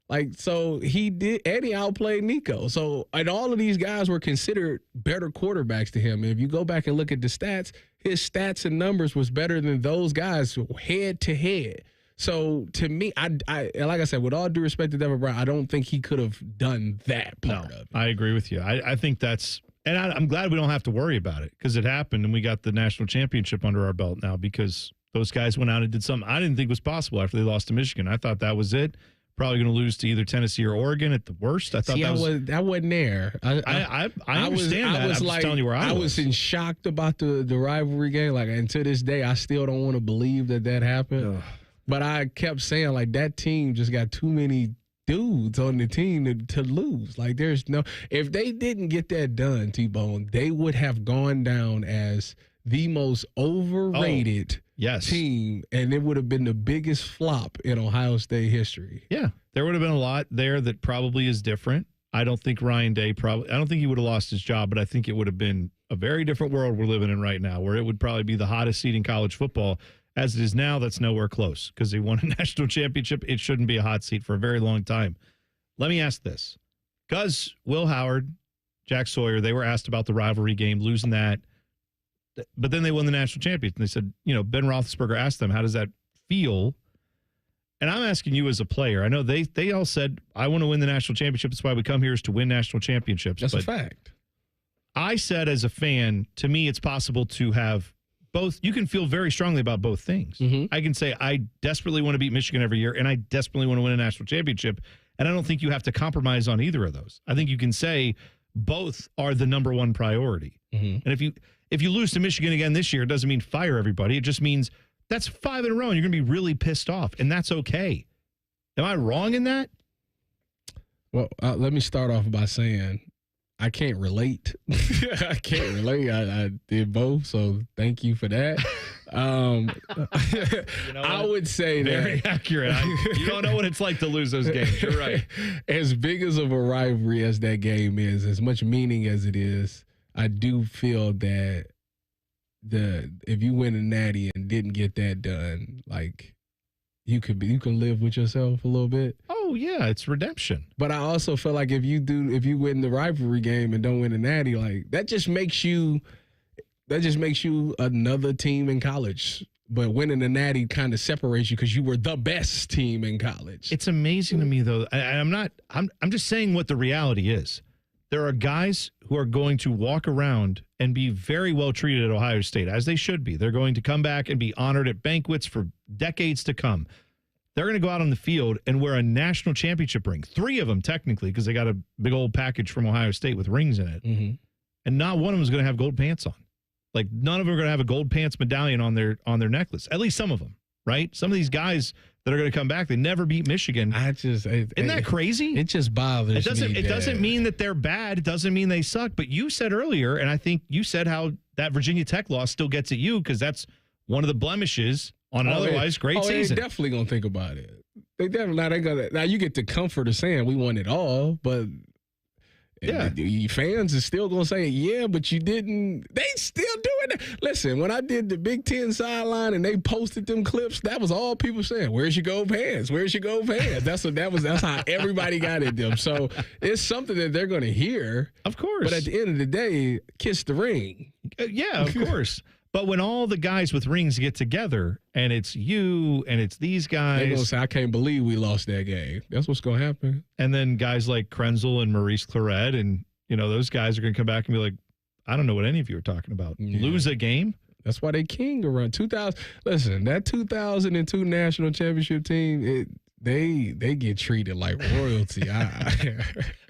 Like, so he did, and he outplayed Nico. So, and all of these guys were considered better quarterbacks to him. And if you go back and look at the stats, his stats and numbers was better than those guys head to head. So, to me, I like I said, with all due respect to Devin Brown, I don't think he could have done that part of it. I agree with you. I think that's, and I'm glad we don't have to worry about it because it happened and we got the national championship under our belt now because those guys went out and did something I didn't think was possible after they lost to Michigan. I thought that was it. Probably going to lose to either Tennessee or Oregon at the worst. I thought I wasn't there. I understand that. I'm just telling you where I was. I was in shock about the rivalry game. Like, and to this day, I still don't want to believe that happened. Ugh. But I kept saying, like, that team just got too many dudes on the team to lose. Like, there's no – if they didn't get that done, T-Bone, they would have gone down as the most overrated team, and it would have been the biggest flop in Ohio State history. Yeah, there would have been a lot there that probably is different. I don't think Ryan Day I don't think he would have lost his job, but I think it would have been a very different world we're living in right now where it would probably be the hottest seat in college football. As it is now, that's nowhere close because they won a national championship. It shouldn't be a hot seat for a very long time. Let me ask this. Because Will Howard, Jack Sawyer, they were asked about the rivalry game, losing that. But then they won the national championship. And they said, Ben Roethlisberger asked them, how does that feel? And I'm asking you as a player. I know they all said, I want to win the national championship. That's why we come here is to win national championships. That's a fact. I said as a fan, to me, it's possible to have both. You can feel very strongly about both things. Mm-hmm. I can say, I desperately want to beat Michigan every year, and I desperately want to win a national championship. And I don't think you have to compromise on either of those. I think you can say both are the number one priority. Mm-hmm. And if you lose to Michigan again this year, it doesn't mean fire everybody. It just means that's 5 in a row, and you're going to be really pissed off, and that's okay. Am I wrong in that? Well, let me start off by saying I can't relate. I can't relate. I did both, so thank you for that. I would say very accurate. You don't know what it's like to lose those games. You're right. As big as of a rivalry as that game is, as much meaning as it is, I do feel that if you win a natty and didn't get that done, like you can live with yourself a little bit. Oh yeah, it's redemption. But I also feel like if you win the rivalry game and don't win a natty, like that just makes you another team in college. But winning the natty kind of separates you because you were the best team in college. It's amazing to me though. I'm just saying what the reality is. There are guys who are going to walk around and be very well treated at Ohio State, as they should be. They're going to come back and be honored at banquets for decades to come. They're going to go out on the field and wear a national championship ring. 3 of them, technically, because they got a big old package from Ohio State with rings in it. Mm-hmm. And not one of them is going to have gold pants on. Like, none of them are going to have a gold pants medallion on their necklace. At least some of them, right? Some of these guys that are going to come back, they never beat Michigan. Isn't that crazy? It just bothers me. It doesn't mean that they're bad. It doesn't mean they suck. But you said earlier, and I think you said how that Virginia Tech loss still gets at you because that's one of the blemishes on an otherwise great season. They're definitely going to think about it. They definitely now you get the comfort of saying we won it all, but Yeah. The fans is still going to say, yeah, but you didn't. They still doing it. Listen, when I did the Big Ten sideline and they posted them clips, that was all people saying, where's your gold pants? Where's your gold pants? That's how everybody got at them. So it's something that they're going to hear. Of course. But at the end of the day, kiss the ring. Yeah, of course. But when all the guys with rings get together and it's you and it's these guys. They're going to say, I can't believe we lost that game. That's what's going to happen. And then guys like Krenzel and Maurice Claret and, those guys are going to come back and be like, I don't know what any of you are talking about. Yeah. Lose a game? That's why they king around 2000. Listen, that 2002 national championship team, they get treated like royalty.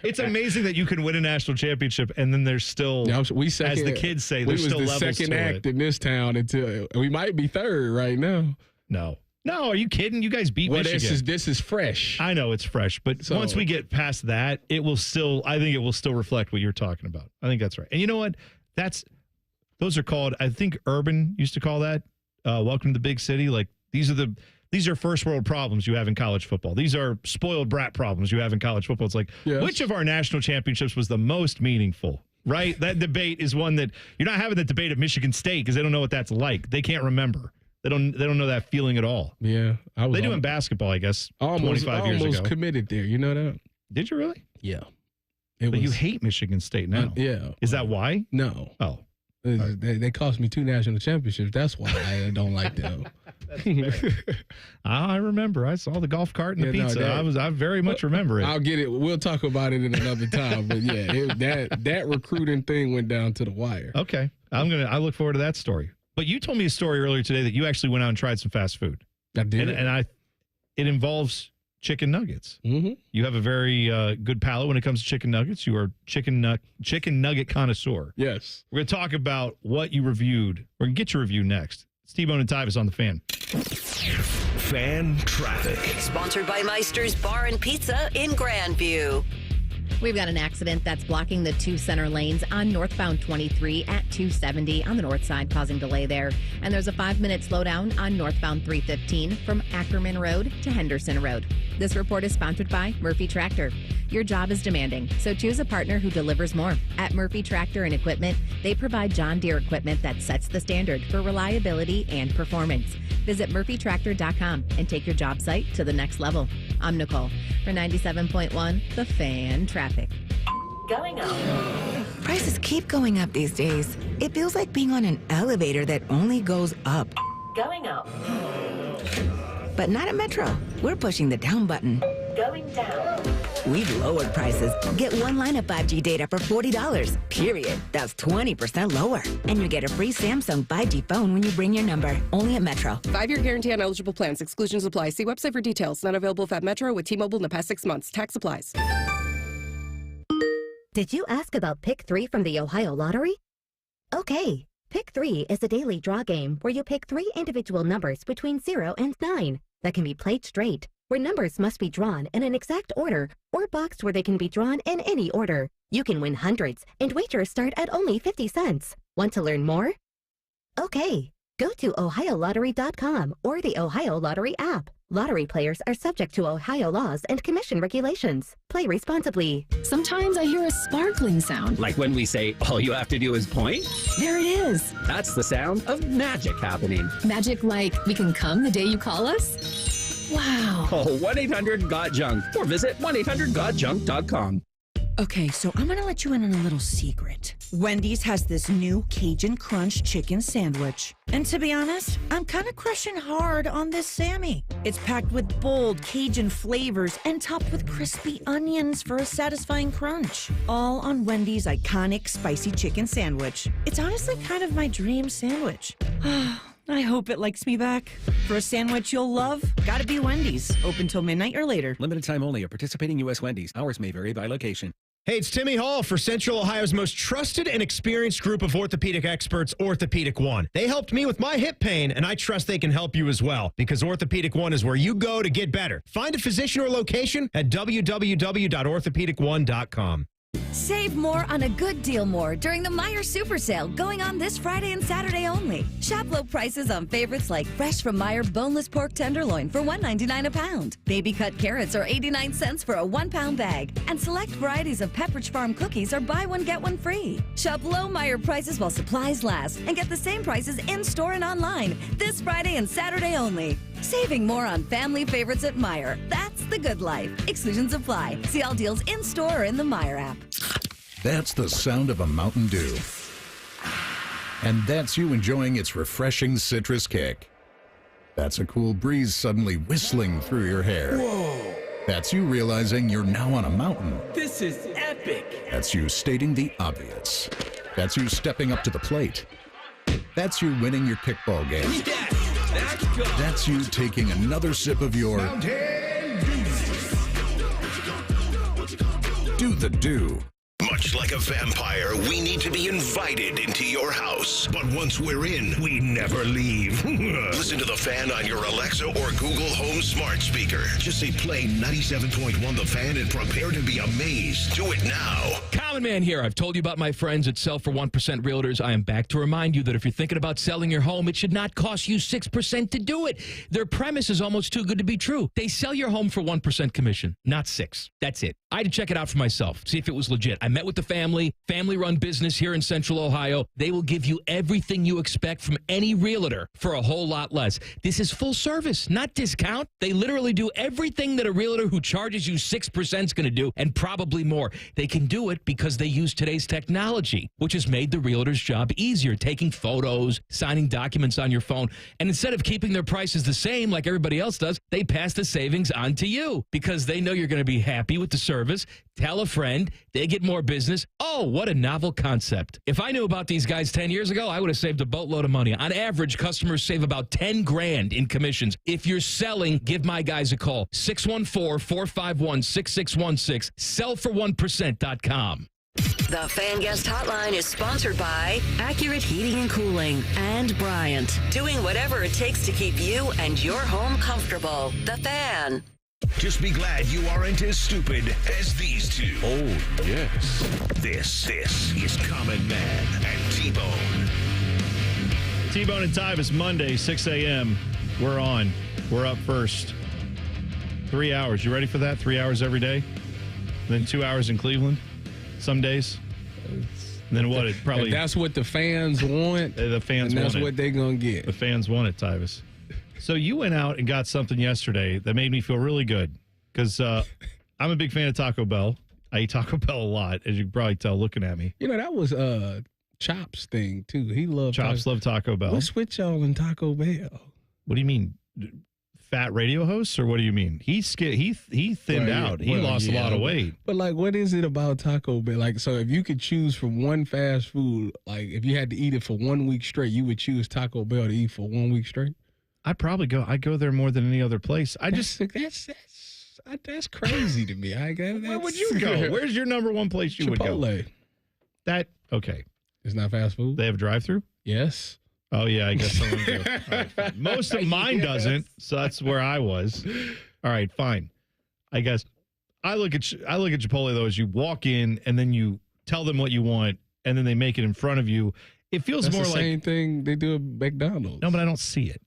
It's amazing that you can win a national championship and then there's still, as the kids say, there's still levels to it. We was the second act in this town until we might be third right now. No, are you kidding? You guys beat Michigan. This is fresh. I know it's fresh, but once we get past that, I think it will still reflect what you're talking about. I think that's right. And you know what? Those are called, I think Urban used to call that, welcome to the big city. Like these are first world problems you have in college football. These are spoiled brat problems you have in college football. It's like, which of our national championships was the most meaningful, right? That debate is one that you're not having the debate at Michigan State because they don't know what that's like. They can't remember. They don't know that feeling at all. Yeah. They do in basketball, I guess, 25 years ago. Almost committed there. You know that? Did you really? Yeah. But you hate Michigan State now. Yeah. Is that why? No. Oh. They cost me 2 national championships. That's why I don't like them. I remember. I saw the golf cart and the pizza. No, I very much remember it. I'll get it. We'll talk about it in another time. But yeah, that recruiting thing went down to the wire. Okay. I look forward to that story. But you told me a story earlier today that you actually went out and tried some fast food. I did. And it involves chicken nuggets. Mm-hmm. You have a very good palate when it comes to chicken nuggets. You are chicken nugget connoisseur. Yes. We're going to talk about what you reviewed. We're going to get your review next. It's T-Bone and Tyvis on the Fan. Fan traffic. Sponsored by Meister's Bar and Pizza in Grandview. We've got an accident that's blocking the 2 center lanes on northbound 23 at 270 on the north side, causing delay there. And there's a 5-minute slowdown on northbound 315 from Ackerman Road to Henderson Road. This report is sponsored by Murphy Tractor. Your job is demanding, so choose a partner who delivers more. At Murphy Tractor and Equipment, they provide John Deere equipment that sets the standard for reliability and performance. Visit murphytractor.com and take your job site to the next level. I'm Nicole for 97.1 The Fan Traffic. Going up. Prices keep going up these days. It feels like being on an elevator that only goes up. Going up. But not at Metro. We're pushing the down button. Going down. We've lowered prices. Get one line of 5G data for $40. Period. That's 20% lower. And you get a free Samsung 5G phone when you bring your number. Only at Metro. 5-year guarantee on eligible plans. Exclusions apply. See website for details. Not available at Metro with T-Mobile in the past 6 months. Tax applies. Did you ask about Pick 3 from the Ohio Lottery? Okay. Pick 3 is a daily draw game where you pick 3 individual numbers between 0 and 9 that can be played straight, where numbers must be drawn in an exact order or boxed where they can be drawn in any order. You can win hundreds, and wagers start at only 50 cents. Want to learn more? Okay. Go to OhioLottery.com or the Ohio Lottery app. Lottery players are subject to Ohio laws and commission regulations. Play responsibly. Sometimes I hear a sparkling sound. Like when we say, all you have to do is point? There it is. That's the sound of magic happening. Magic like we can come the day you call us? Wow. Call 1-800-GOT-JUNK or visit 1-800-GOT-JUNK.com. Okay, so I'm gonna let you in on a little secret. Wendy's has this new Cajun Crunch chicken sandwich. And to be honest, I'm kind of crushing hard on this Sammy. It's packed with bold Cajun flavors and topped with crispy onions for a satisfying crunch. All on Wendy's iconic spicy chicken sandwich. It's honestly kind of my dream sandwich. I hope it likes me back. For a sandwich you'll love, gotta be Wendy's. Open till midnight or later. Limited time only at participating U.S. Wendy's. Hours may vary by location. Hey, it's Timmy Hall for Central Ohio's most trusted and experienced group of orthopedic experts, Orthopedic One. They helped me with my hip pain, and I trust they can help you as well, because Orthopedic One is where you go to get better. Find a physician or location at www.orthopedic1.com. Save more on a good deal more during the Meijer Super Sale going on this Friday and Saturday only. Shop low prices on favorites like fresh from Meijer boneless pork tenderloin for $1.99 a pound. Baby cut carrots are 89 cents for a 1-pound bag. And select varieties of Pepperidge Farm cookies are buy one, get one free. Shop low Meijer prices while supplies last and get the same prices in-store and online this Friday and Saturday only. Saving more on family favorites at Meijer. That's the good life. Exclusions apply. See all deals in-store or in the Meijer app. That's the sound of a Mountain Dew. And that's you enjoying its refreshing citrus kick. That's a cool breeze suddenly whistling through your hair. Whoa! That's you realizing you're now on a mountain. This is epic! That's you stating the obvious. That's you stepping up to the plate. That's you winning your kickball game. That's you taking another sip of your Do the Dew. Much like a vampire, we need to be invited into your house. But once we're in, we never leave. Listen to The Fan on your Alexa or Google Home smart speaker. Just say play 97.1 The Fan and prepare to be amazed. Do it now. Common Man here. I've told you about my friends at Sell for 1% Realtors. I am back to remind you that if you're thinking about selling your home, it should not cost you 6% to do it. Their premise is almost too good to be true. They sell your home for 1% commission, not 6%. That's it. I had to check it out for myself, see if it was legit. I met with the family-run business here in Central Ohio. They will give you everything you expect from any realtor for a whole lot less. This is full service, not discount. They literally do everything that a realtor who charges you 6% is going to do, and probably more. They can do it because they use today's technology, which has made the realtor's job easier, taking photos, signing documents on your phone. And instead of keeping their prices the same like everybody else does, they pass the savings on to you because they know you're going to be happy with the service. Tell a friend, they get more business. Oh, what a novel concept. If I knew about these guys 10 years ago, I would have saved a boatload of money. On average, customers save about 10 grand in commissions. If you're selling, give my guys a call. 614-451-6616. Sellfor1%.com. The Fan Guest Hotline is sponsored by Accurate Heating and Cooling and Bryant, doing whatever it takes to keep you and your home comfortable. The Fan. Just be glad you aren't as stupid as these two. Oh, yes. This is Common Man and T-Bone. T-Bone and Tyvis, Monday, 6 a.m. We're on. We're up first. 3 hours. You ready for that? 3 hours every day? Then 2 hours in Cleveland some days? And then what? It probably. If that's what the fans want. The fans want it. That's what they're going to get. The fans want it, Tyvis. So you went out and got something yesterday that made me feel really good because I'm a big fan of Taco Bell. I eat Taco Bell a lot, as you can probably tell looking at me. You know, that was Chop's thing, too. He loved Chops love Taco Bell. What's with y'all in Taco Bell? What do you mean? Fat radio hosts, or what do you mean? He thinned out. He lost a lot of weight. But, like, what is it about Taco Bell? Like, so if you could choose from one fast food, like, if you had to eat it for 1 week straight, you would choose Taco Bell to eat for 1 week straight? I go there more than any other place. That's crazy to me. Where would you go? Where's your number one place you would go? Chipotle. Okay. It's not fast food? They have drive-through? Yes. Oh, yeah, I guess some of them do. All right, most of mine doesn't, so that's where I was. All right, fine. I guess I look at Chipotle, though, as you walk in and then you tell them what you want and then they make it in front of you. It feels more like the same thing they do at McDonald's. No, but I don't see it.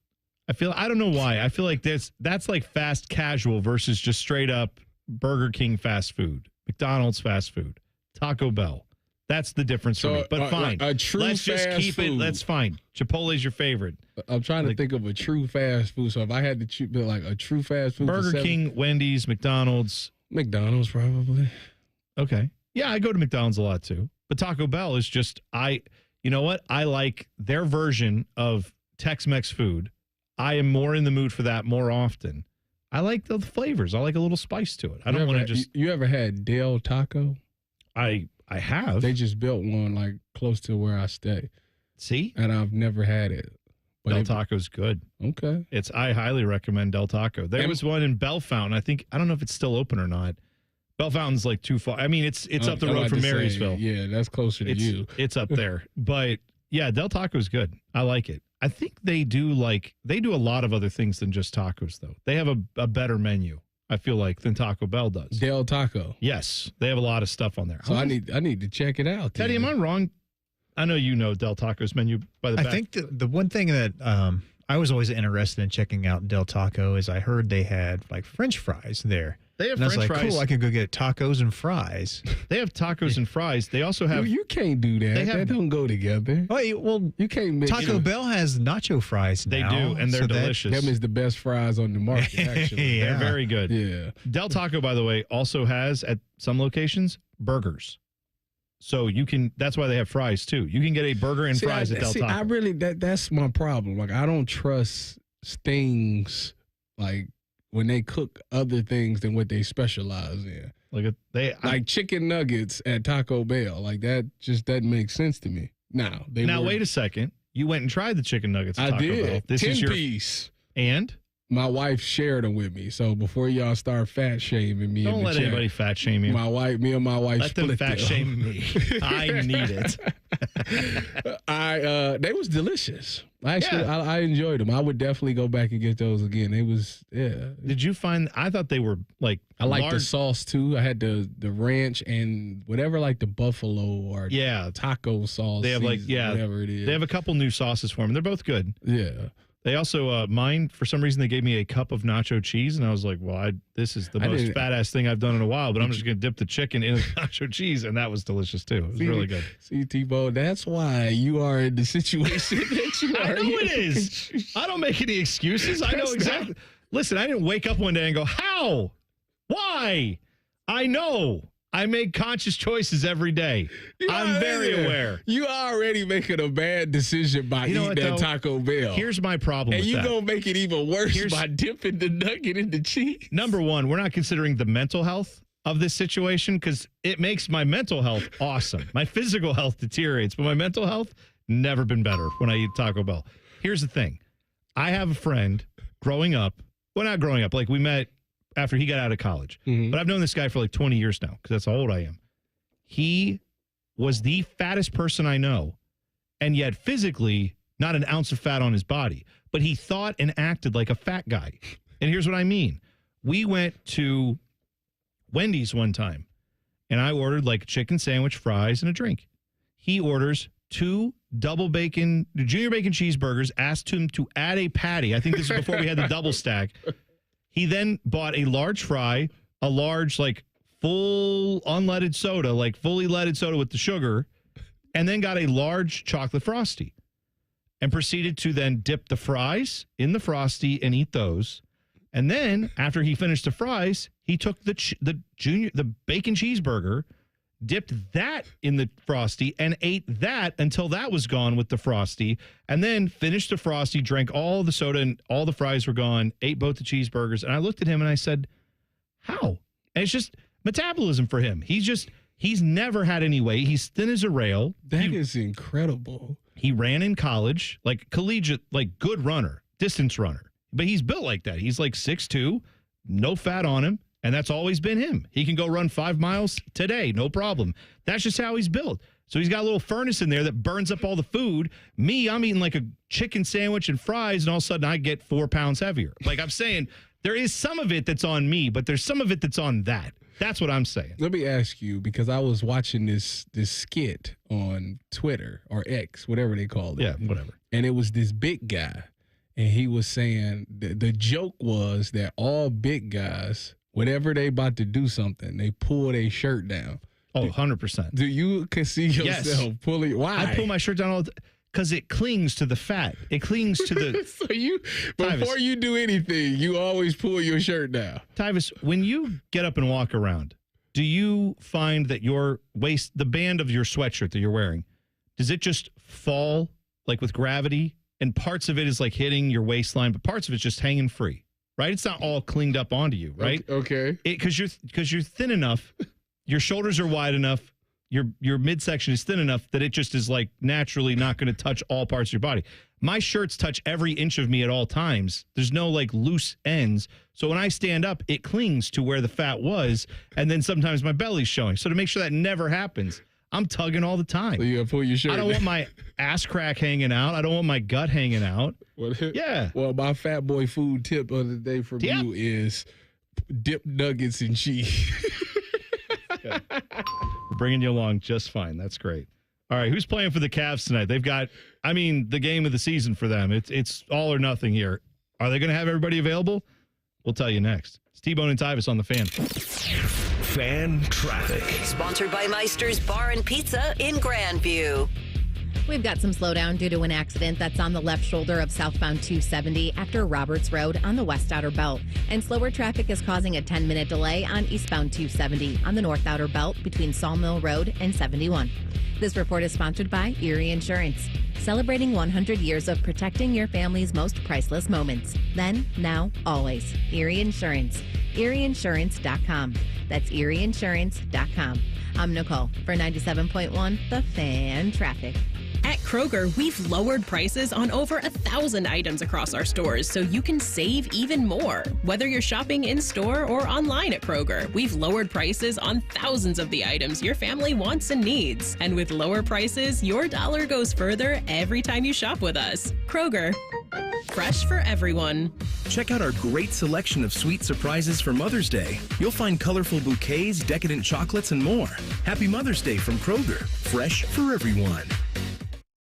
I don't know why. I feel like that's like fast casual versus just straight up Burger King fast food, McDonald's fast food, Taco Bell. That's the difference for me. But fine. A true Let's just keep food. it. That's fine. Chipotle's your favorite. I'm trying to think of a true fast food. So if I had to choose like a true fast food. Burger King, Wendy's, McDonald's. McDonald's probably. Okay. Yeah, I go to McDonald's a lot too. But Taco Bell is just, you know what? I like their version of Tex-Mex food. I am more in the mood for that more often. I like the flavors. I like a little spice to it. I don't want to just. You ever had Del Taco? I have. They just built one like close to where I stay. See? And I've never had it. But Del Taco's good. Okay. I highly recommend Del Taco. There was one in Bell Fountain. I don't know if it's still open or not. Bell Fountain's like too far. I mean, it's up the road from Marysville. Yeah, that's closer to you. It's up there. But yeah, Del Taco's good. I like it. I think they do a lot of other things than just tacos though. They have a better menu. I feel like, than Taco Bell does. Del Taco. Yes, they have a lot of stuff on there. So I need to check it out. Teddy, am I wrong? I know you know Del Taco's menu by the back. I think the one thing that I was always interested in checking out Del Taco is I heard they had like French fries there. They have and French I was like, fries. cool, I could go get tacos and fries. They have tacos and fries. They also have. You can't do that. That don't go together. Oh, well, you can't mix Taco Bell has nacho fries now. They do, and they're delicious. Them is the best fries on the market, actually. They're very good. Yeah. Del Taco, by the way, also has at some locations burgers. So you can. That's why they have fries too. You can get a burger and fries at Del Taco. I really that's my problem. Like I don't trust things like when they cook other things than what they specialize in. Like chicken nuggets at Taco Bell. Like that just doesn't make sense to me. Now wait a second. You went and tried the chicken nuggets at Taco Bell. This 10 is your piece. And my wife shared them with me. So before y'all start fat shaming me, don't let anybody fat shame you. Me and my wife let them fat shame me. I need it. They was delicious. I enjoyed them. I would definitely go back and get those again. They was Did you find? I thought they were like. I like the sauce too. I had the ranch and whatever, like the buffalo or taco sauce. They have whatever it is. They have a couple new sauces for them. They're both good. Yeah. They also, mine, for some reason, they gave me a cup of nacho cheese, and I was like, well, this is the most fat-ass thing I've done in a while, but I'm just going to dip the chicken in the nacho cheese, and that was delicious, too. It was really good. See, T-Bone, that's why you are in the situation that you are I know it is. I don't make any excuses. I know exactly. Listen, I didn't wake up one day and go, how? Why? I know. I make conscious choices every day. I'm very aware. You already making a bad decision by eating that Taco Bell. Here's my problem and with you that. going to make it even worse by dipping the nugget in the cheese. Number one, we're not considering the mental health of this situation because it makes my mental health awesome. My physical health deteriorates, but my mental health never been better when I eat Taco Bell. Here's the thing. I have a friend growing up. Well, not growing up. Like we met after he got out of college. Mm-hmm. But I've known this guy for like 20 years now because that's how old I am. He was the fattest person I know, and yet physically not an ounce of fat on his body. But he thought and acted like a fat guy. And here's what I mean. We went to Wendy's one time, and I ordered like a chicken sandwich, fries, and a drink. He orders 2 double bacon, junior bacon cheeseburgers, asked him to add a patty. I think this is before we had the double stack. He then bought a large fry, a large, like, full unleaded soda, like fully leaded soda with the sugar, and then got a large chocolate Frosty and proceeded to then dip the fries in the Frosty and eat those. And then after he finished the fries, he took the bacon cheeseburger, dipped that in the Frosty, and ate that until that was gone with the Frosty, and then finished the Frosty, drank all the soda, and all the fries were gone, ate both the cheeseburgers. And I looked at him and I said, how? And it's just metabolism for him. He's never had any weight. He's thin as a rail. That is incredible. He ran in college, like collegiate, like good runner, distance runner. But he's built like that. He's like 6'2", no fat on him. And that's always been him. He can go run 5 miles today, no problem. That's just how he's built. So he's got a little furnace in there that burns up all the food. Me, I'm eating like a chicken sandwich and fries, and all of a sudden I get 4 pounds heavier. Like I'm saying, there is some of it that's on me, but there's some of it that's on that. That's what I'm saying. Let me ask you, because I was watching this skit on Twitter or X, whatever they call it. Yeah, whatever. And it was this big guy, and he was saying the joke was that all big guys, whenever they about to do something, they pull their shirt down. Oh, 100%. Do you can see yourself pulling? Why? I pull my shirt down all the because it clings to the fat. It clings to the... So you, before you do anything, you always pull your shirt down. Tyvis, when you get up and walk around, do you find that your waist, the band of your sweatshirt that you're wearing, does it just fall like with gravity? And parts of it is like hitting your waistline, but parts of it's just hanging free, right? It's not all clinged up onto you, right? Okay. Because you're thin enough, your shoulders are wide enough, your midsection is thin enough that it just is like naturally not going to touch all parts of your body. My shirts touch every inch of me at all times. There's no like loose ends. So when I stand up, it clings to where the fat was, and then sometimes my belly's showing. So to make sure that never happens, I'm tugging all the time. So you gotta pull your shirt. I don't want my ass crack hanging out. I don't want my gut hanging out. Yeah. Well, my fat boy food tip of the day from you is dip nuggets and cheese. We're bringing you along just fine. That's great. All right, who's playing for the Cavs tonight? They've got, the game of the season for them. It's all or nothing here. Are they going to have everybody available? We'll tell you next. It's T-Bone and Tyvis on the Fan. Fan traffic. Sponsored by Meister's Bar and Pizza in Grandview. We've got some slowdown due to an accident that's on the left shoulder of southbound 270 after Roberts Road on the west outer belt. And slower traffic is causing a 10-minute delay on eastbound 270 on the north outer belt between Sawmill Road and 71. This report is sponsored by Erie Insurance, celebrating 100 years of protecting your family's most priceless moments. Then, now, always. Erie Insurance. ErieInsurance.com. That's ErieInsurance.com. I'm Nicole for 97.1 The Fan Traffic. At Kroger, we've lowered prices on over 1,000 items across our stores so you can save even more. Whether you're shopping in-store or online at Kroger, we've lowered prices on thousands of the items your family wants and needs. And with lower prices, your dollar goes further every time you shop with us. Kroger, fresh for everyone. Check out our great selection of sweet surprises for Mother's Day. You'll find colorful bouquets, decadent chocolates, and more. Happy Mother's Day from Kroger, fresh for everyone.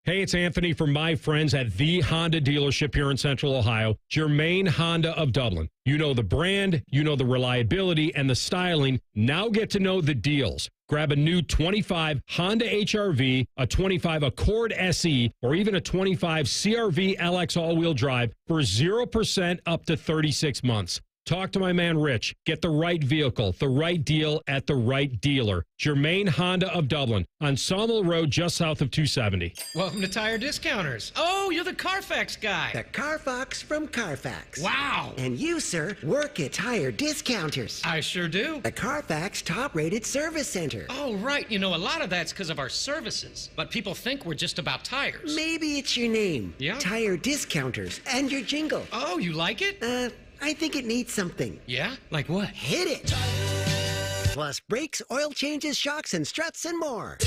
Hey, it's Anthony from my friends at the Honda dealership here in Central Ohio, Germain Honda of Dublin. You know the brand, you know the reliability and the styling. Now get to know the deals. Grab a new 25 Honda HR-V, a 25 Accord SE, or even a 25 CR-V LX all-wheel drive for 0% up to 36 months. Talk to my man Rich. Get the right vehicle, the right deal at the right dealer. Germain Honda of Dublin on Sawmill Road just south of 270. Welcome to Tire Discounters. Oh, you're the Carfax guy. The Carfax from Carfax. Wow. And you, sir, work at Tire Discounters. I sure do. The Carfax top-rated service center. Oh, right. You know, a lot of that's because of our services. But people think we're just about tires. Maybe it's your name. Yeah. Tire Discounters and your jingle. Oh, you like it? I think it needs something. Yeah? Like what? Hit it! Plus brakes, oil changes, shocks, and struts, and more.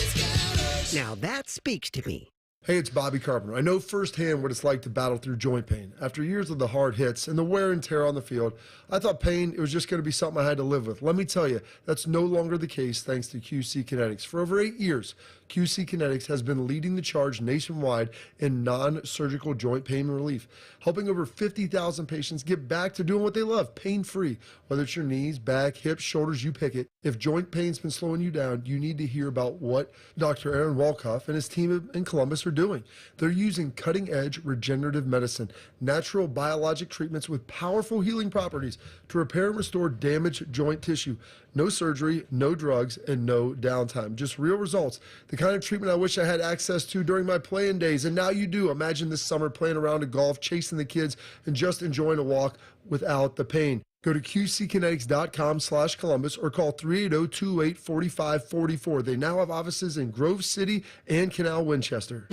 Now that speaks to me. Hey, it's Bobby Carpenter. I know firsthand what it's like to battle through joint pain. After years of the hard hits and the wear and tear on the field, I thought pain, it was just going to be something I had to live with. Let me tell you, that's no longer the case thanks to QC Kinetics. For over 8 years, QC Kinetics has been leading the charge nationwide in non-surgical joint pain relief, helping over 50,000 patients get back to doing what they love, pain-free. Whether it's your knees, back, hips, shoulders, you pick it. If joint pain's been slowing you down, you need to hear about what Dr. Aaron Walkoff and his team in Columbus are doing. They're using cutting-edge regenerative medicine, natural biologic treatments with powerful healing properties to repair and restore damaged joint tissue. No surgery, no drugs, and no downtime. Just real results. The kind of treatment I wish I had access to during my playing days, and now you do. Imagine this summer playing around a golf, chasing the kids, and just enjoying a walk without the pain. Go to qckinetics.com/Columbus or call 380-2845-44. They now have offices in Grove City and Canal Winchester.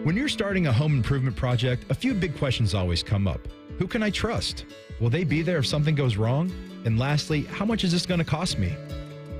When you're starting a home improvement project, a few big questions always come up. Who can I trust? Will they be there if something goes wrong? And lastly, how much is this going to cost me?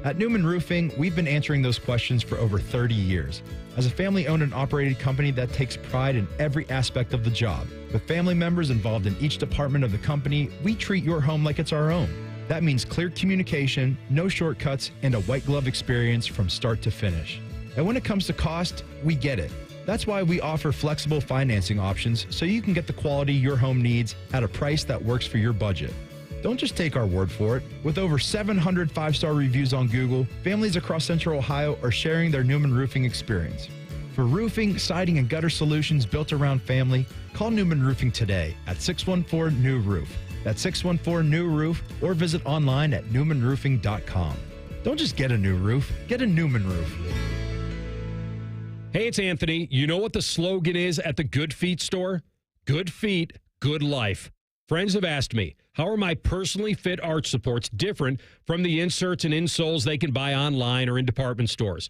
At Newman Roofing, we've been answering those questions for over 30 years. As a family-owned and operated company that takes pride in every aspect of the job, with family members involved in each department of the company, we treat your home like it's our own. That means clear communication, no shortcuts, and a white glove experience from start to finish. And when it comes to cost, we get it. That's why we offer flexible financing options so you can get the quality your home needs at a price that works for your budget. Don't just take our word for it. With over 700 5-star reviews on Google, families across Central Ohio are sharing their Newman Roofing experience. For roofing, siding, and gutter solutions built around family, call Newman Roofing today at 614-NEW-ROOF. That's 614-NEW-ROOF, or visit online at newmanroofing.com. Don't just get a new roof, get a Newman roof. Hey, it's Anthony. You know what the slogan is at the Good Feet store? Good feet, good life. Friends have asked me, how are my personally fit arch supports different from the inserts and insoles they can buy online or in department stores?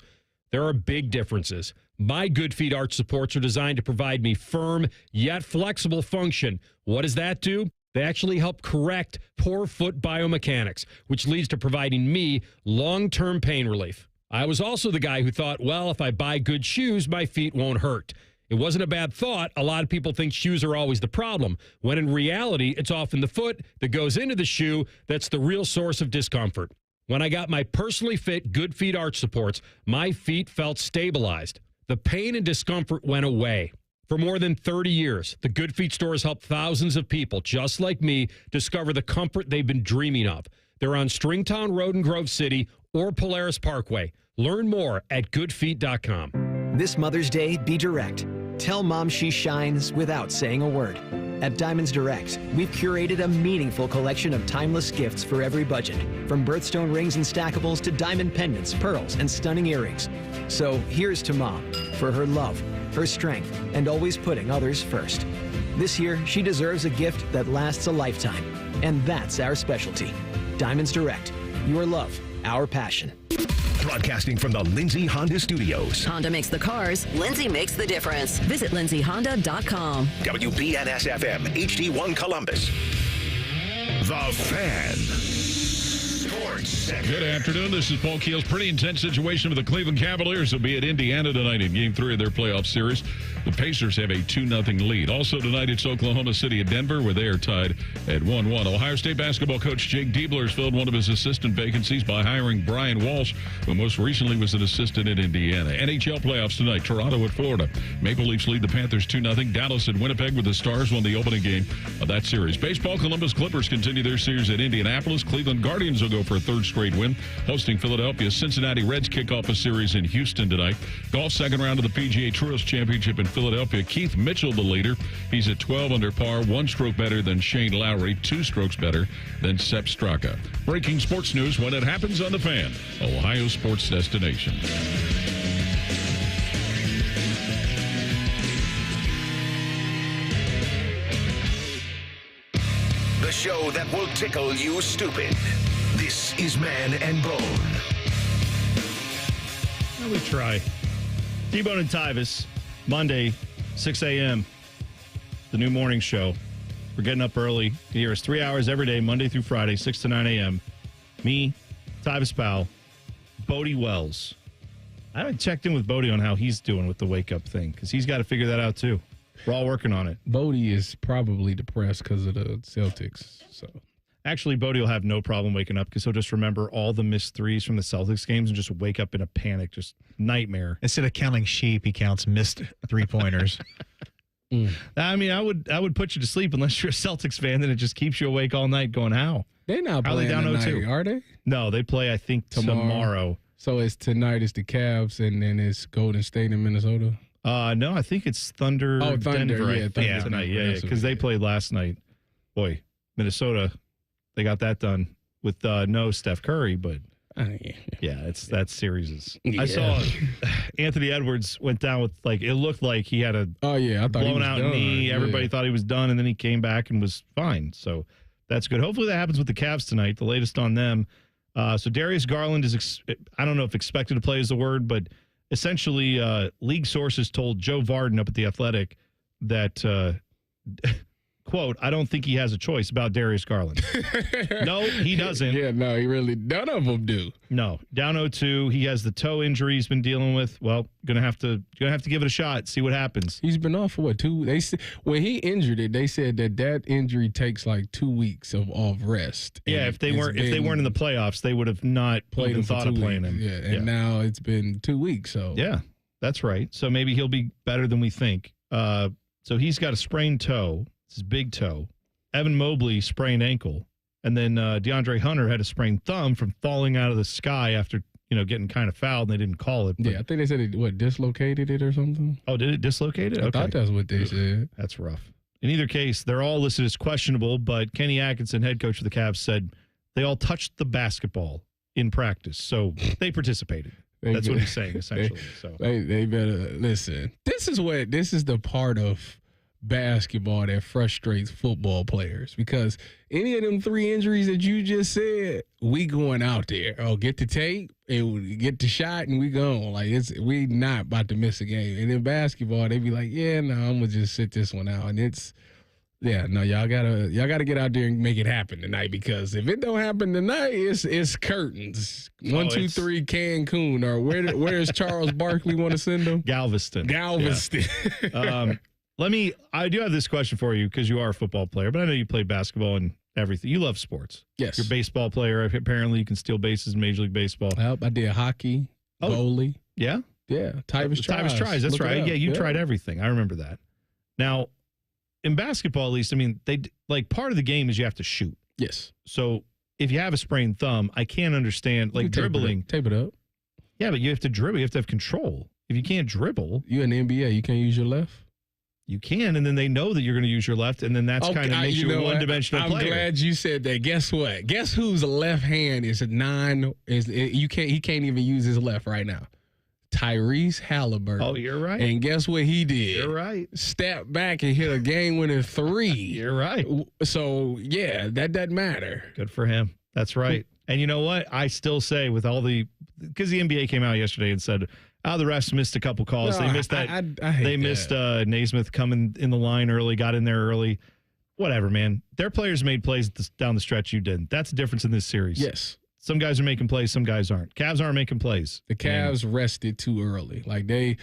There are big differences. My Good Feet arch supports are designed to provide me firm yet flexible function. What does that do? They actually help correct poor foot biomechanics, which leads to providing me long-term pain relief. I was also the guy who thought, well, if I buy good shoes, my feet won't hurt. It wasn't a bad thought. A lot of people think shoes are always the problem, when in reality, it's often the foot that goes into the shoe that's the real source of discomfort. When I got my personally fit Good Feet arch supports, my feet felt stabilized. The pain and discomfort went away. For more than 30 years, the Good Feet store has helped thousands of people just like me discover the comfort they've been dreaming of. They're on Stringtown Road in Grove City or Polaris Parkway. Learn more at goodfeet.com. This Mother's Day, be direct. Tell Mom she shines without saying a word. At Diamonds Direct, we've curated a meaningful collection of timeless gifts for every budget, from birthstone rings and stackables to diamond pendants, pearls, and stunning earrings. So here's to Mom for her love, her strength, and always putting others first. This year, she deserves a gift that lasts a lifetime, and that's our specialty. Diamonds Direct, your love, our passion. Broadcasting from the Lindsay Honda Studios. Honda makes the cars. Lindsay makes the difference. Visit lindsayhonda.com. WBNS-FM, HD1 Columbus. The Fan. Sports Center. Good afternoon. This is Paul Keel's pretty intense situation with the Cleveland Cavaliers will be at Indiana tonight in Game 3 of their playoff series. The Pacers have a 2-0 lead. Also tonight, it's Oklahoma City at Denver, where they are tied at 1-1. Ohio State basketball coach Jake Diebler has filled one of his assistant vacancies by hiring Brian Walsh, who most recently was an assistant at Indiana. NHL playoffs tonight, Toronto at Florida. Maple Leafs lead the Panthers 2-0. Dallas at Winnipeg, with the Stars won the opening game of that series. Baseball, Columbus Clippers continue their series at Indianapolis. Cleveland Guardians will go for a third straight win, hosting Philadelphia. Cincinnati Reds kick off a series in Houston tonight. Golf, second round of the PGA Trios Championship in Philadelphia. Keith Mitchell, the leader. He's at 12 under par, 1 stroke better than Shane Lowry, 2 strokes better than Sepp Straka. Breaking sports news when it happens on The Fan, Ohio sports destination. The show that will tickle you stupid. This is Man and Bone. Let me try. T-Bone and Tyvis, Monday, 6 a.m., the new morning show. We're getting up early. You hear us 3 hours every day, Monday through Friday, 6 to 9 a.m. Me, Tyvis Powell, Bodie Wells. I haven't checked in with Bodie on how he's doing with the wake-up thing, because he's got to figure that out, too. We're all working on it. Bodie is probably depressed because of the Celtics. So actually, Bodie will have no problem waking up because he'll just remember all the missed threes from the Celtics games and just wake up in a panic, just nightmare. Instead of counting sheep, he counts missed three-pointers. I mean, I would put you to sleep unless you're a Celtics fan. Then it just keeps you awake all night going, how? They're not How playing are they down tonight, 0-2? are they? No, they play, I think, tomorrow. So it's tonight, it's the Cavs, and then it's Golden State in Minnesota? No, I think it's Thunder, Denver. Yeah, Thunder tonight. Denver, Yeah, because they played last night. Boy, Minnesota, they got that done with no Steph Curry, but that series is. I saw Anthony Edwards went down with it looked like he had a blown out knee. Everybody thought he was done, and then he came back and was fine. So that's good. Hopefully that happens with the Cavs tonight. The latest on them. So Darius Garland is. I don't know if expected to play is the word, but essentially, league sources told Joe Varden up at The Athletic that, quote, I don't think he has a choice about Darius Garland. No, he doesn't. Yeah, no, he really, none of them do. No, down 0-2. He has the toe injury he's been dealing with. Well, gonna have to give it a shot, see what happens. He's been off for what, 2? They said when he injured it, they said that injury takes like 2 weeks of off rest. Yeah, if they weren't in the playoffs, they would have not even thought of playing him. Yeah, and now it's been 2 weeks. So yeah, that's right. So maybe he'll be better than we think. So he's got a sprained toe. It's his big toe. Evan Mobley sprained ankle. And then DeAndre Hunter had a sprained thumb from falling out of the sky after, getting kind of fouled, and they didn't call it. Yeah, I think they said it, dislocated it or something? Oh, did it dislocate it? I thought that's what they said. That's rough. In either case, they're all listed as questionable, but Kenny Atkinson, head coach of the Cavs, said they all touched the basketball in practice, so they participated. That's what he's saying, essentially. They better listen. This is the part of basketball that frustrates football players, because any of them 3 injuries that you just said, we going out there. Oh, get the tape and get the shot and we gone. We not about to miss a game. And in basketball, they be like, yeah, no, I'm gonna just sit this one out. And Yeah, no, y'all gotta get out there and make it happen tonight, because if it don't happen tonight, it's curtains. 1, 2, 3, Cancun, or where does Charles Barkley want to send them? Galveston. Yeah. I do have this question for you, because you are a football player, but I know you played basketball and everything. You love sports. Yes. You're a baseball player. Apparently you can steal bases in Major League Baseball. I did hockey, goalie. Yeah? Yeah, Tyvis tries. That's right. Yeah, you tried everything. I remember that. Now, in basketball, at least, I mean, part of the game is you have to shoot. Yes. So if you have a sprained thumb, I can't understand, dribbling. Tape it up. Yeah, but you have to dribble. You have to have control. If you can't dribble. You in the NBA, you can't use your left? You can, and then they know that you're going to use your left, and then that's kind of makes you a one-dimensional player. I'm glad you said that. Guess what? Guess whose left hand is he can't even use his left right now. Tyrese Halliburton. Oh, you're right. And guess what he did? You're right. Step back and hit a game-winning 3. You're right. So, yeah, that doesn't matter. Good for him. That's right. And you know what? I still say because the NBA came out yesterday and said, the refs missed a couple calls. No, they missed that. I hate they missed Naismith coming in the line early, got in there early. Whatever, man. Their players made plays down the stretch. You didn't. That's the difference in this series. Yes. Some guys are making plays, some guys aren't. Cavs aren't making plays. The Cavs rested too early. Like they,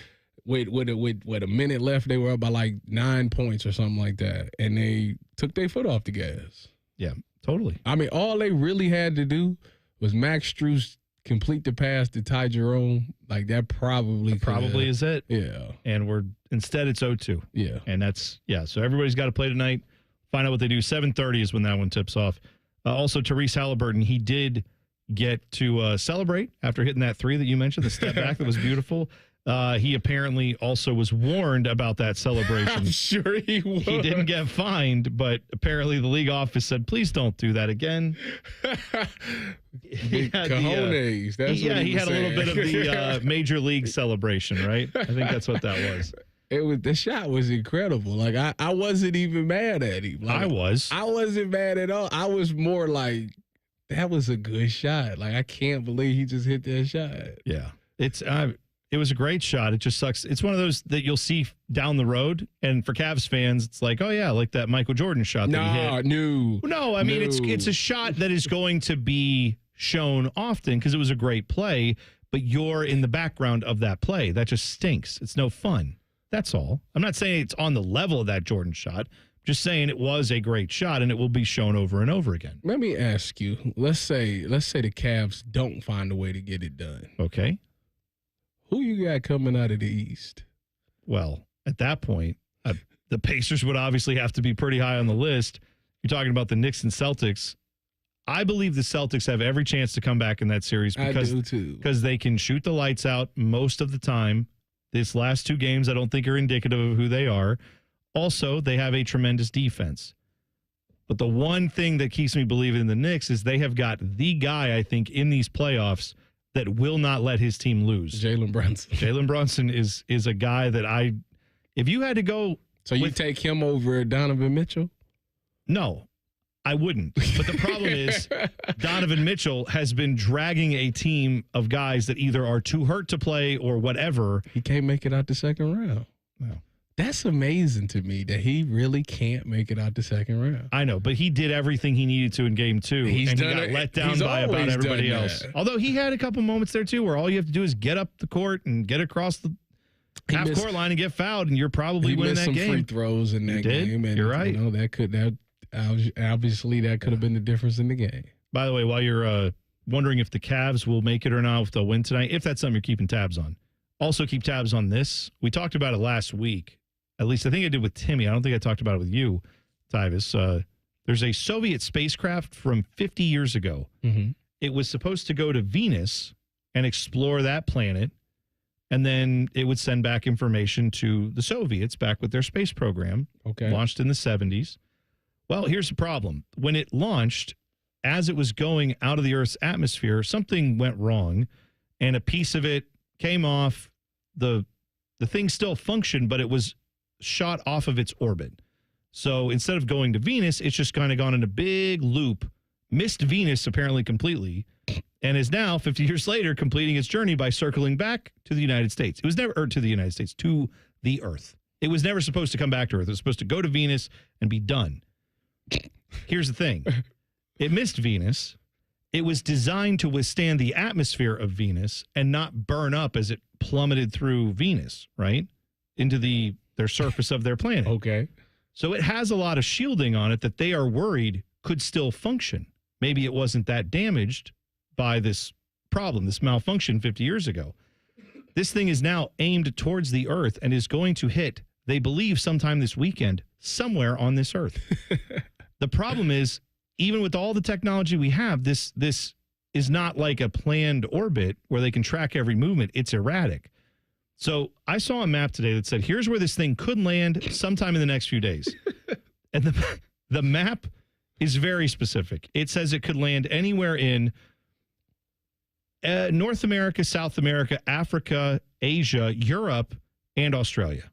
with a minute left, they were up by 9 points or something like that, and they took their foot off the gas. Yeah, totally. I mean, all they really had to do was Max Strus complete the pass to Ty Jerome. Like that probably is it. Yeah. And instead it's 0-2. Yeah. And so everybody's got to play tonight. Find out what they do. 7:30 is when that one tips off. Also, Tyrese Halliburton, he did get to celebrate after hitting that 3 that you mentioned, the step back that was beautiful. He apparently also was warned about that celebration. I'm sure he was. He didn't get fined, but apparently the league office said, please don't do that again. Big cojones. That's what he had a little bit of the major league celebration, right? I think that's what that was. The shot was incredible. Like I wasn't even mad at him. Like, I wasn't mad at all. I was more like, that was a good shot. Like I can't believe he just hit that shot. Yeah. It was a great shot. It just sucks. It's one of those that you'll see down the road. And for Cavs fans, it's like, oh yeah, like that Michael Jordan shot that he hit. No, I mean it's a shot that is going to be shown often because it was a great play, but you're in the background of that play. That just stinks. It's no fun. That's all. I'm not saying it's on the level of that Jordan shot. Just saying it was a great shot and it will be shown over and over again. Let me ask you, let's say the Cavs don't find a way to get it done. Okay. Who you got coming out of the East? Well, at that point, the Pacers would obviously have to be pretty high on the list. You're talking about the Knicks and Celtics. I believe the Celtics have every chance to come back in that series because they can shoot the lights out most of the time. These last 2 games, I don't think are indicative of who they are. Also, they have a tremendous defense. But the one thing that keeps me believing in the Knicks is they have got the guy, I think, in these playoffs that will not let his team lose. Jalen Brunson. Jalen Brunson is a guy that if you had to go. So you take him over Donovan Mitchell? No, I wouldn't. But the problem is Donovan Mitchell has been dragging a team of guys that either are too hurt to play or whatever. He can't make it out the second round. No. That's amazing to me that he really can't make it out the second round. I know, but he did everything he needed to in game 2. And he got let down by about everybody else. Although he had a couple moments there too where all you have to do is get up the court and get across the half-court line and get fouled, and you're probably winning that game. He missed some free throws in that game. And, you're right. Obviously that could have been the difference in the game. By the way, while you're wondering if the Cavs will make it or not, if they'll win tonight, if that's something you're keeping tabs on, also keep tabs on this. We talked about it last week. At least I think I did with Timmy. I don't think I talked about it with you, Tyvis. There's a Soviet spacecraft from 50 years ago. Mm-hmm. It was supposed to go to Venus and explore that planet, and then it would send back information to the Soviets back with their space program. Okay. Launched in the 70s. Well, here's the problem. When it launched, as it was going out of the Earth's atmosphere, something went wrong, and a piece of it came off. The thing still functioned, but it was shot off of its orbit. So instead of going to Venus, it's just kind of gone in a big loop, missed Venus apparently completely, and is now 50 years later completing its journey by circling back to the United States. It was never to the United States, to the Earth. It was never supposed to come back to Earth. It was supposed to go to Venus and be done. Here's the thing. It missed Venus. It was designed to withstand the atmosphere of Venus and not burn up as it plummeted through Venus, right? Into their surface of their planet. Okay. So it has a lot of shielding on it that they are worried could still function. Maybe it wasn't that damaged by this problem, this malfunction 50 years ago. This thing is now aimed towards the Earth and is going to hit, they believe, sometime this weekend, somewhere on this Earth. The problem is, even with all the technology we have, this is not like a planned orbit where they can track every movement. It's erratic. So I saw a map today that said, here's where this thing could land sometime in the next few days. And the map is very specific. It says it could land anywhere in North America, South America, Africa, Asia, Europe, and Australia.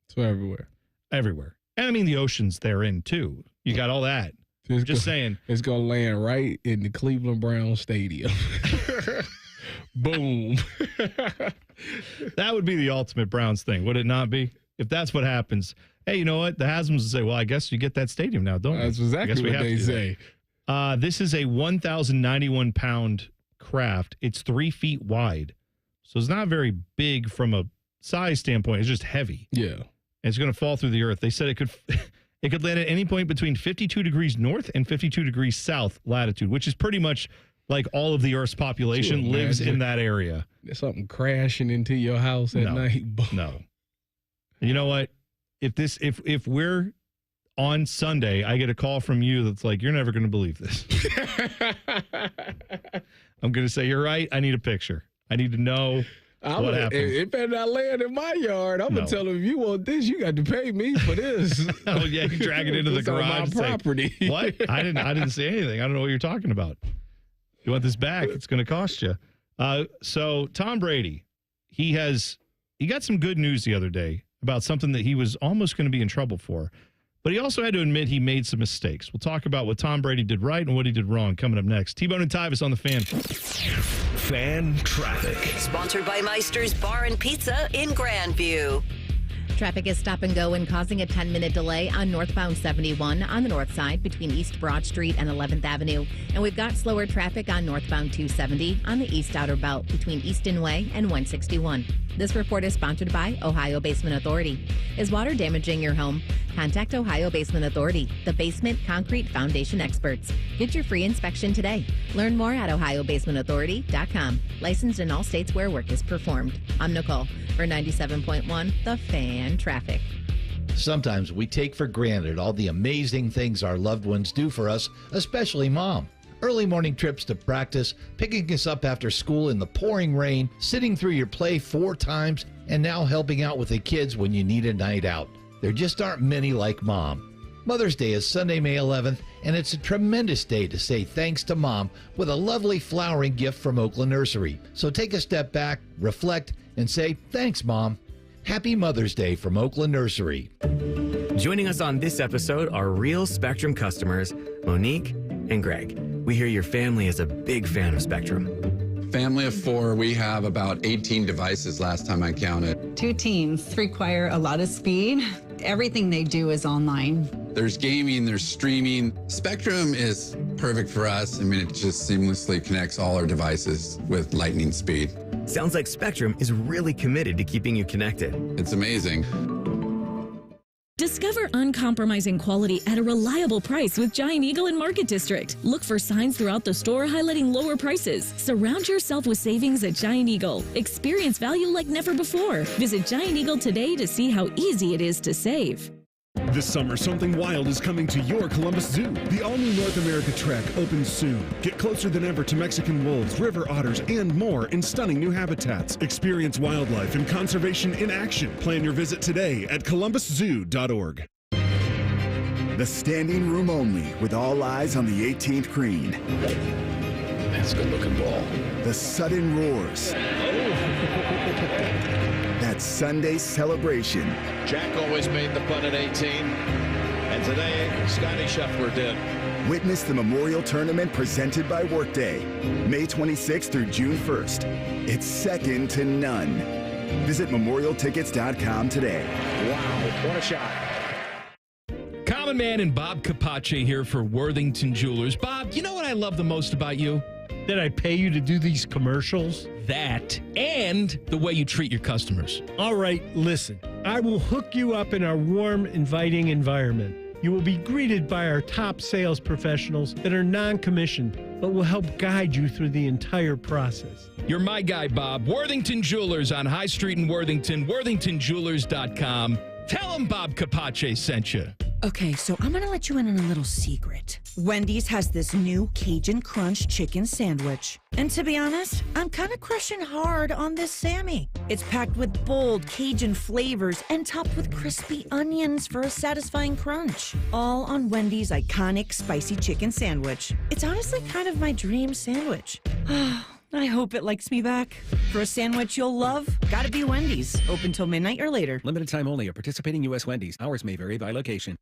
So everywhere. Everywhere. And I mean, the oceans they're in, too. You got all that. Just saying. It's going to land right in the Cleveland Browns Stadium. Boom. That would be the ultimate Browns thing, would it not be? If that's what happens. Hey, you know what? The Haslams would say, well, I guess you get that stadium now, don't we? That's exactly what they say. This is a 1,091-pound craft. It's 3 feet wide. So it's not very big from a size standpoint. It's just heavy. Yeah. And it's going to fall through the earth. They said it could land at any point between 52 degrees north and 52 degrees south latitude, which is pretty much like all of the Earth's population lives in that area. There's something crashing into your house at night. No. And you know what? If we're on Sunday, I get a call from you that's like, you're never going to believe this. I'm going to say, you're right. I need a picture. I need to know what happened. It better not land in my yard. I'm going to tell them, if you want this, you got to pay me for this. Oh, yeah. You drag it into the garage. On my property. What? I didn't say anything. I don't know what you're talking about. You want this back? It's going to cost you. So Tom Brady, he got some good news the other day about something that he was almost going to be in trouble for. But he also had to admit he made some mistakes. We'll talk about what Tom Brady did right and what he did wrong coming up next. T-Bone and Tyvis on the Fan. Fan traffic. Sponsored by Meister's Bar and Pizza in Grandview. Traffic is stop and go and causing a 10-minute delay on northbound 71 on the north side between East Broad Street and 11th Avenue. And we've got slower traffic on northbound 270 on the East Outer Belt between Easton Way and 161. This report is sponsored by Ohio Basement Authority. Is water damaging your home? Contact Ohio Basement Authority, the basement concrete foundation experts. Get your free inspection today. Learn more at ohiobasementauthority.com. Licensed in all states where work is performed. I'm Nicole for 97.1 The Fan Traffic. Sometimes we take for granted all the amazing things our loved ones do for us, especially Mom. Early morning trips to practice, picking us up after school in the pouring rain, sitting through your play 4 times, and now helping out with the kids when you need a night out. There just aren't many like Mom. Mother's Day is Sunday, May 11th, and it's a tremendous day to say thanks to Mom with a lovely flowering gift from Oakland Nursery. So take a step back, reflect, and say, thanks, Mom. Happy Mother's Day from Oakland Nursery. Joining us on this episode are real Spectrum customers, Monique and Greg. We hear your family is a big fan of Spectrum. Family of 4, we have about 18 devices last time I counted. 2 teams require a lot of speed. Everything they do is online. There's gaming, there's streaming. Spectrum is perfect for us. I mean, it just seamlessly connects all our devices with lightning speed. Sounds like Spectrum is really committed to keeping you connected. It's amazing. Discover uncompromising quality at a reliable price with Giant Eagle in Market District. Look for signs throughout the store highlighting lower prices. Surround yourself with savings at Giant Eagle. Experience value like never before. Visit Giant Eagle today to see how easy it is to save. This summer, something wild is coming to your Columbus Zoo. The all-new North America Trek opens soon. Get closer than ever to Mexican wolves, river otters, and more in stunning new habitats. Experience wildlife and conservation in action. Plan your visit today at columbuszoo.org. The standing room only, with all eyes on the 18th green. That's a good-looking ball. The sudden roars. That Sunday celebration. Jack always made the putt at 18, and today Scotty Scheffler did. Witness the Memorial Tournament presented by Workday, May 26th through June 1st. It's second to none. Visit memorialtickets.com today. Wow, what a shot. Common Man and Bob Capace here for Worthington Jewelers. Bob, you know what I love the most about you? That I pay you to do these commercials? That and the way you treat your customers. All right, listen. I will hook you up in our warm, inviting environment. You will be greeted by our top sales professionals that are non-commissioned, but will help guide you through the entire process. You're my guy, Bob. Worthington Jewelers on High Street in Worthington, worthingtonjewelers.com. Tell them Bob Capace sent you. Okay, so I'm gonna let you in on a little secret. Wendy's has this new Cajun Crunch chicken sandwich. And to be honest, I'm kind of crushing hard on this Sammy. It's packed with bold Cajun flavors and topped with crispy onions for a satisfying crunch. All on Wendy's iconic spicy chicken sandwich. It's honestly kind of my dream sandwich. I hope it likes me back. For a sandwich you'll love, gotta be Wendy's. Open till midnight or later. Limited time only at participating U.S. Wendy's. Hours may vary by location.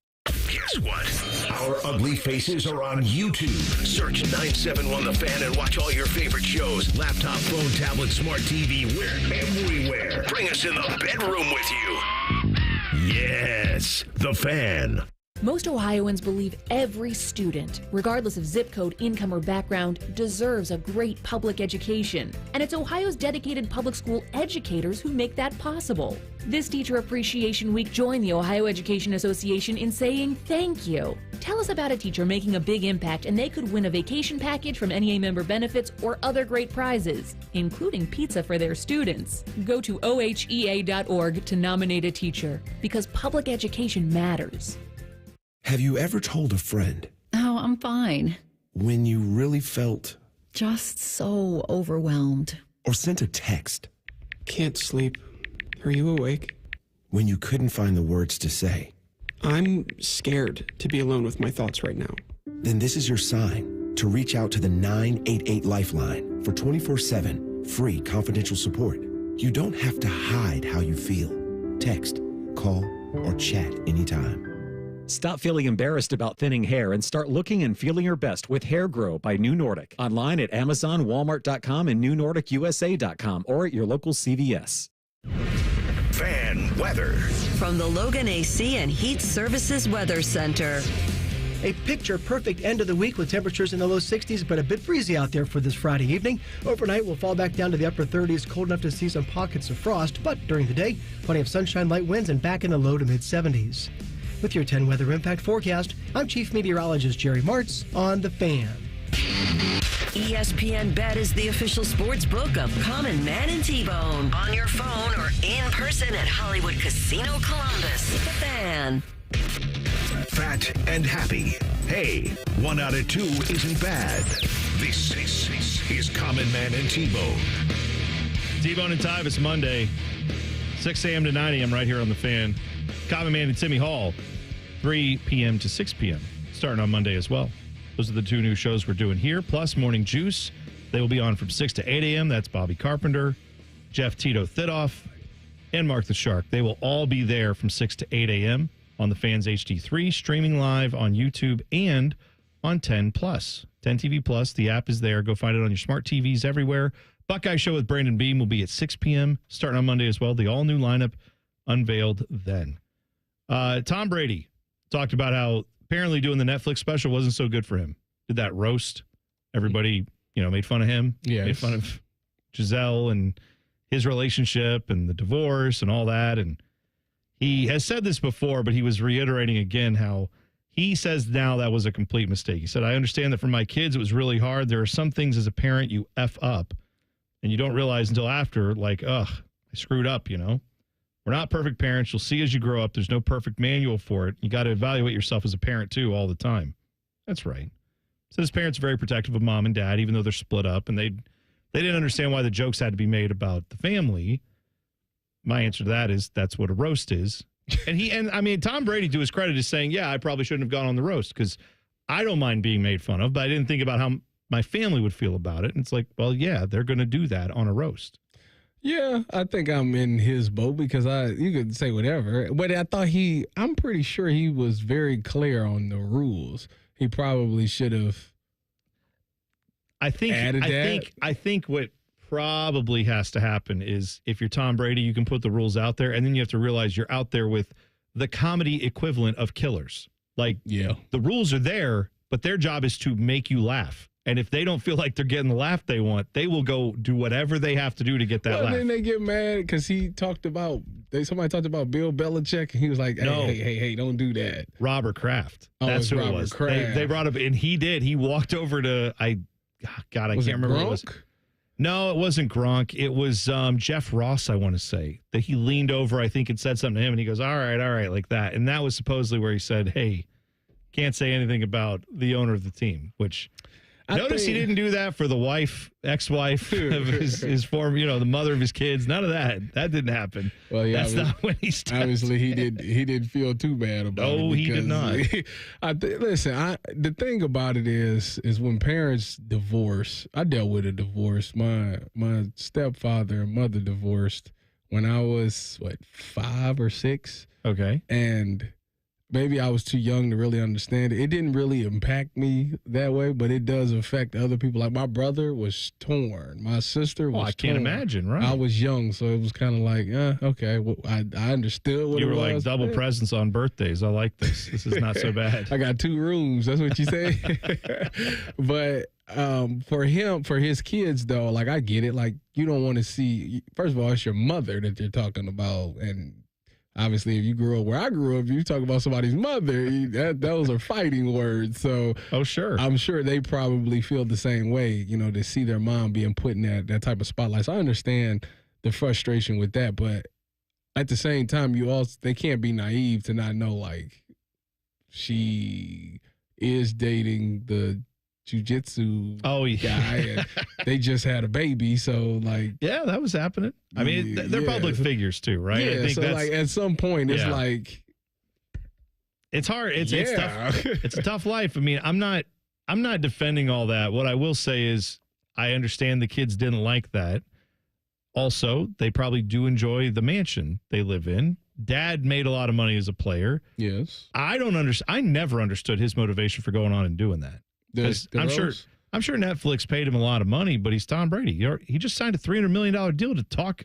Guess what? Our ugly faces are on YouTube. Search 971 The Fan and watch all your favorite shows. Laptop, phone, tablet, smart TV, we're everywhere. Bring us in the bedroom with you. Yes, The Fan. Most Ohioans believe every student, regardless of zip code, income, or background, deserves a great public education. And it's Ohio's dedicated public school educators who make that possible. This Teacher Appreciation Week, join the Ohio Education Association in saying thank you. Tell us about a teacher making a big impact and they could win a vacation package from NEA member benefits or other great prizes, including pizza for their students. Go to ohea.org to nominate a teacher, because public education matters. Have you ever told a friend? Oh, I'm fine. When you really felt? Just so overwhelmed. Or sent a text? Can't sleep. Are you awake? When you couldn't find the words to say? I'm scared to be alone with my thoughts right now. Then this is your sign to reach out to the 988 Lifeline for 24/7 free confidential support. You don't have to hide how you feel. Text, call, or chat anytime. Stop feeling embarrassed about thinning hair and start looking and feeling your best with Hair Grow by New Nordic. Online at Amazon, Walmart.com, and NewNordicUSA.com, or at your local CVS. Fan weather. From the Logan AC and Heat Services Weather Center. A picture-perfect end of the week with temperatures in the low 60s, but a bit breezy out there for this Friday evening. Overnight, we'll fall back down to the upper 30s, cold enough to see some pockets of frost, but during the day, plenty of sunshine, light winds, and back in the low to mid-70s. With your 10 Weather Impact forecast, I'm Chief Meteorologist Jerry Martz on The Fan. ESPN Bet is the official sports book of Common Man and T-Bone. On your phone or in person at Hollywood Casino Columbus. The Fan. Fat and happy. Hey, 1 out of 2 isn't bad. This is Common Man and T-Bone. T-Bone and Tyvis Monday, 6 a.m. to 9 a.m. right here on The Fan. Common Man and Timmy Hall, 3 p.m. to 6 p.m. starting on Monday as well. Those are the 2 new shows we're doing here, plus Morning Juice. They will be on from 6 to 8 a.m. That's Bobby Carpenter, Jeff Tito Thidoff, and Mark the Shark. They will all be there from 6 to 8 a.m. on the Fans HD3, streaming live on YouTube and on 10 Plus. 10 TV Plus, the app is there. Go find it on your smart TVs everywhere. Buckeye Show with Brandon Beam will be at 6 p.m. starting on Monday as well. The all-new lineup unveiled then. Tom Brady talked about how apparently doing the Netflix special wasn't so good for him. Did that roast. Everybody, made fun of him. Yes. Made fun of Giselle and his relationship and the divorce and all that. And he has said this before, but he was reiterating again how he says now that was a complete mistake. He said, I understand that for my kids, it was really hard. There are some things as a parent you F up and you don't realize until after, like, I screwed up, We're not perfect parents. You'll see as you grow up. There's no perfect manual for it. You got to evaluate yourself as a parent, too, all the time. That's right. So his parents are very protective of mom and dad, even though they're split up, and they didn't understand why the jokes had to be made about the family. My answer to that is that's what a roast is. And Tom Brady, to his credit, is saying, yeah, I probably shouldn't have gone on the roast because I don't mind being made fun of, but I didn't think about how my family would feel about it. And it's like, well, yeah, they're going to do that on a roast. Yeah, I think I'm in his boat because you could say whatever, but I'm pretty sure he was very clear on the rules. He probably should have. I think what probably has to happen is if you're Tom Brady, you can put the rules out there, and then you have to realize you're out there with the comedy equivalent of killers. Like, the rules are there, but their job is to make you laugh. And if they don't feel like they're getting the laugh they want, they will go do whatever they have to do to get that laugh. Then they get mad because somebody talked about Bill Belichick, and he was like, hey, don't do that. Robert Kraft. That's who it was. Kraft. They brought up, and he did. He walked over to, I can't remember what it was. No, it wasn't Gronk. It was Jeff Ross, I want to say, that he leaned over, I think, and said something to him, and he goes, all right, like that. And that was supposedly where he said, hey, can't say anything about the owner of the team, which... Notice he didn't do that for the ex-wife of his former, the mother of his kids. None of that. That didn't happen. Well, yeah, that's not when he started. Obviously, he didn't feel too bad about it. No, he did not. The thing about it is when parents divorce, I dealt with a divorce. My stepfather and mother divorced when I was, 5 or 6. Okay. And maybe I was too young to really understand it. It didn't really impact me that way, but it does affect other people. Like my brother was torn. My sister was torn. I can't imagine, right? I was young, so it was kind of like, okay. Well, I understood what it was. You were like double presents on birthdays. I like this. This is not so bad. I got 2 rooms. That's what you say? But for his kids, though, like I get it. Like you don't want to see, first of all, it's your mother that they're talking about, and obviously, if you grew up where I grew up, you talk about somebody's mother, those are fighting words. So, sure. I'm sure they probably feel the same way, to see their mom being put in that type of spotlight. So I understand the frustration with that, but at the same time, they can't be naive to not know, like, she is dating the jiu-jitsu guy, and they just had a baby, so like that was happening. I mean, they're public figures too, right? Yeah, I think so like at some point it's like it's hard. It's tough. It's a tough life. I mean, I'm not defending all that. What I will say is I understand the kids didn't like that. Also, they probably do enjoy the mansion they live in. Dad made a lot of money as a player. Yes. I never understood his motivation for going on and doing that. I'm sure Netflix paid him a lot of money, but he's Tom Brady. He just signed a $300 million deal to talk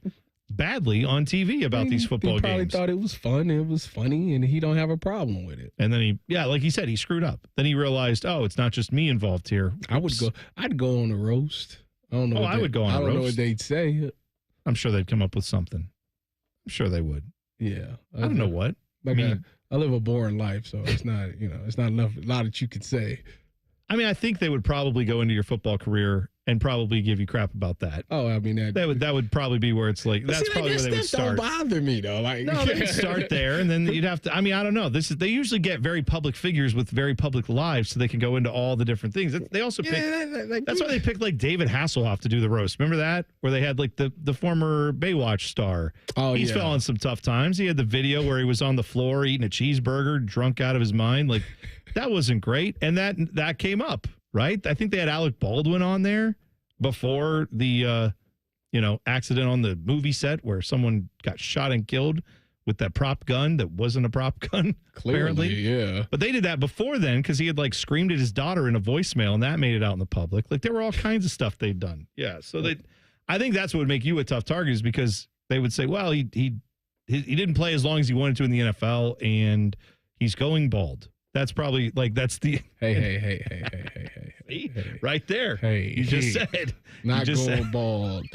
badly on TV about these football games. He probably thought it was fun, it was funny, and he don't have a problem with it. And then like he said, he screwed up. Then he realized, it's not just me involved here. I'd go on a roast. I don't know. I would go on a roast. I don't know what they'd say. I'm sure they'd come up with something. I'm sure they would. Yeah. I don't know what. I live a boring life, so it's not, it's not enough, a lot that you could say. I mean, I think they would probably go into your football career and probably give you crap about that. Oh, I mean that would probably be where it's like that's probably where they would start. That don't bother me though. Like no, they would start there, and then you'd have to. I mean, I don't know. They usually get very public figures with very public lives, so they can go into all the different things. They also pick. That's why they picked like David Hasselhoff to do the roast. Remember that where they had like the former Baywatch star. Oh, he's fell on some tough times. He had the video where he was on the floor eating a cheeseburger, drunk out of his mind. Like that wasn't great, and that came up. Right? I think they had Alec Baldwin on there before the, accident on the movie set where someone got shot and killed with that prop gun that wasn't a prop gun, apparently. Yeah. But they did that before then because he had, like, screamed at his daughter in a voicemail, and that made it out in the public. Like, there were all kinds of stuff they'd done. Yeah, so I think that's what would make you a tough target is because they would say, well, he didn't play as long as he wanted to in the NFL, and he's going bald. That's probably that's the hey. Right there. Hey, you just said not going bald.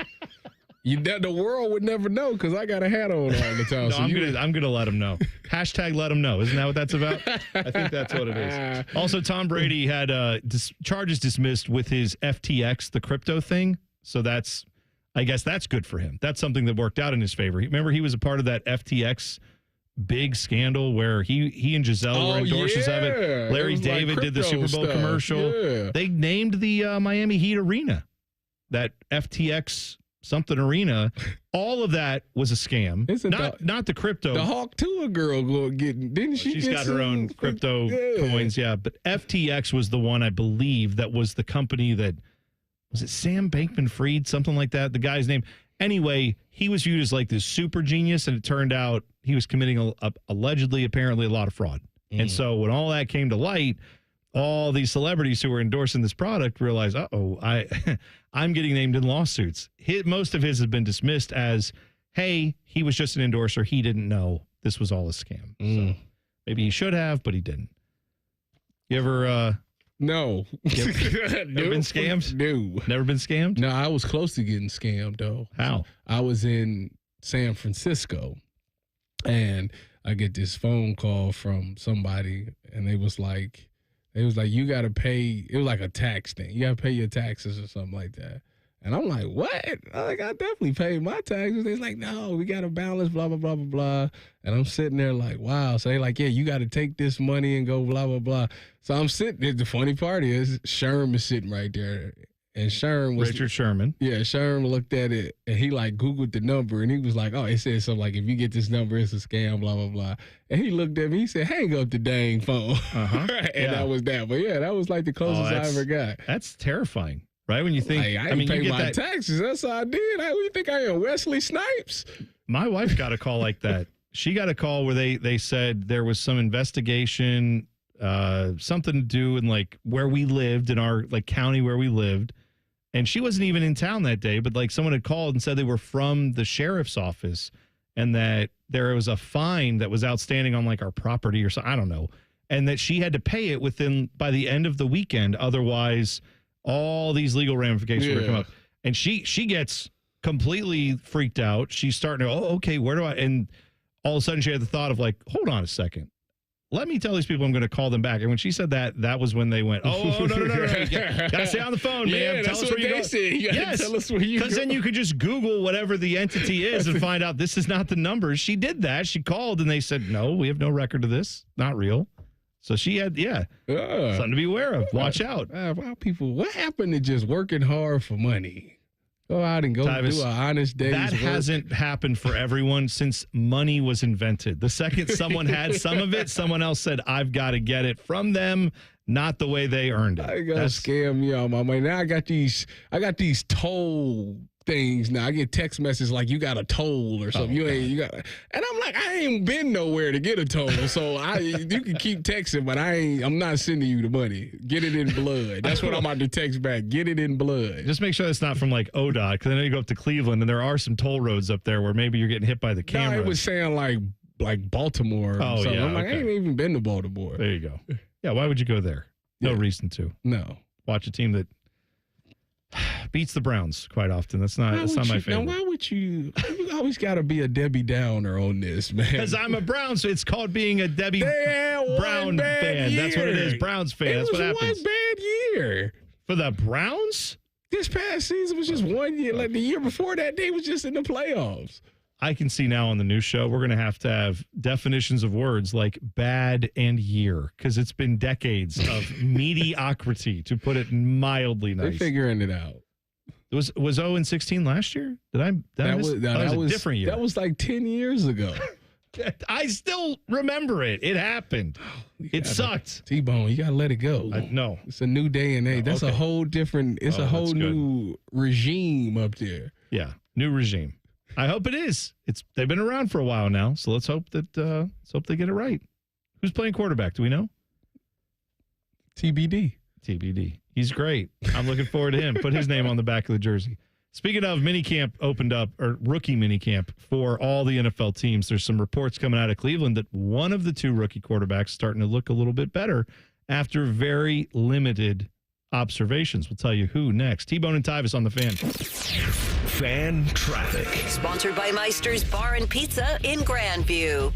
The world would never know because I got a hat on all the time. No, I'm gonna let them know. Hashtag let them know. Isn't that what that's about? I think that's what it is. Also, Tom Brady had charges dismissed with his FTX, the crypto thing. So I guess that's good for him. That's something that worked out in his favor. Remember, he was a part of that FTX big scandal where he and Giselle were endorsers of it. Larry David did the Super Bowl commercial. Yeah. They named the Miami Heat arena, that FTX something arena. All of that was a scam. Not the crypto. The Hawk Tua girl didn't she? She's got her own crypto coins, yeah. But FTX was the one I believe that was the company that was it Sam Bankman-Fried, something like that. The guy's name. Anyway, he was viewed as like this super genius, and it turned out he was committing allegedly, apparently, a lot of fraud. And so when all that came to light, all these celebrities who were endorsing this product realize, I'm getting named in lawsuits. Most of his have been dismissed as, hey, he was just an endorser. He didn't know this was all a scam. So maybe he should have, but he didn't. You ever... No. Never been scammed? No. Never been scammed? No, I was close to getting scammed, though. How? I was in San Francisco, and I get this phone call from somebody, and they was like, you got to pay. It was like a tax thing. You got to pay your taxes or something like that. And I'm like, what? I definitely paid my taxes. They're like, no, we got to balance, blah, blah, blah, blah, blah. And I'm sitting there like, wow. So they're like, yeah, you got to take this money and go blah, blah, blah. So I'm sitting there. The funny part is Sherm is sitting right there. And Sherm was... Richard Sherman. Yeah, Sherm looked at it, and he, like, Googled the number, and he was like, it said something like, if you get this number, it's a scam, blah, blah, blah. And he looked at me, he said, hang up the dang phone. And that was that. But, yeah, that was, like, the closest I ever got. That's terrifying. Right, when you think, I didn't pay my taxes. That's all I did. You think I am Wesley Snipes? My wife got a call like that. She got a call where they said there was some investigation, something to do in like where we lived in our like county where we lived, and she wasn't even in town that day. But like someone had called and said they were from the sheriff's office, and that there was a fine that was outstanding on like our property or something. I don't know, and that she had to pay it by the end of the weekend, otherwise. All these legal ramifications were to come up. And she gets completely freaked out. She's starting to, okay, where do I? And all of a sudden she had the thought of like, hold on a second. Let me tell these people I'm going to call them back. And when she said that, that was when they went, no. Got to stay on the phone, man. Tell us where you go. Yes, tell us where you go. Because then you could just Google whatever the entity is and find out this is not the number. She did that. She called and they said, no, we have no record of this. Not real. So she had, something to be aware of. Watch out. People, what happened to just working hard for money? Go out and go do an honest day's work. That hasn't happened for everyone since money was invented. The second someone had some of it, someone else said, I've got to get it from them, not the way they earned it. I got to scam me on my money. Now I got these toll things now. I get text messages like you got a toll or something. And I'm like, I ain't been nowhere to get a toll. So you can keep texting, but I'm not sending you the money. Get it in blood. That's what I'm about to text back. Get it in blood. Just make sure it's not from like ODOT, because I know you go up to Cleveland and there are some toll roads up there where maybe you're getting hit by the camera. No, it was saying like Baltimore. Oh, yeah. I'm like, I ain't even been to Baltimore. There you go. Yeah, why would you go there? No reason to. No. Watch a team that beats the Browns quite often. That's not my favorite. Now, why would you always got to be a Debbie Downer on this, man? Because I'm a Brown, so it's called being a Debbie Brown fan. Year. That's what it is. Browns fan. That's what happens. One bad year for the Browns. This past season was just 1 year. Like the year before that, they was just in the playoffs. I can see now on the new show, we're going to have definitions of words like bad and year, because it's been decades of mediocrity, to put it mildly nice. They're figuring it out. Was 0-16 last year? That was a different year. That was like 10 years ago. I still remember it. It happened. It sucked. T-Bone, you got to let it go. No. It's a new day and age. That's a whole different, it's a whole new regime up there. Yeah, new regime. I hope it is. They've been around for a while now, so let's hope they get it right. Who's playing quarterback? Do we know? TBD. He's great. I'm looking forward to him. Put his name on the back of the jersey. Speaking of minicamp opened up, or rookie minicamp for all the NFL teams, there's some reports coming out of Cleveland that one of the two rookie quarterbacks is starting to look a little bit better after very limited observations. We'll tell you who next. T-Bone and Tyvis on the Fan. Fan Traffic. Sponsored by Meister's Bar and Pizza in Grandview.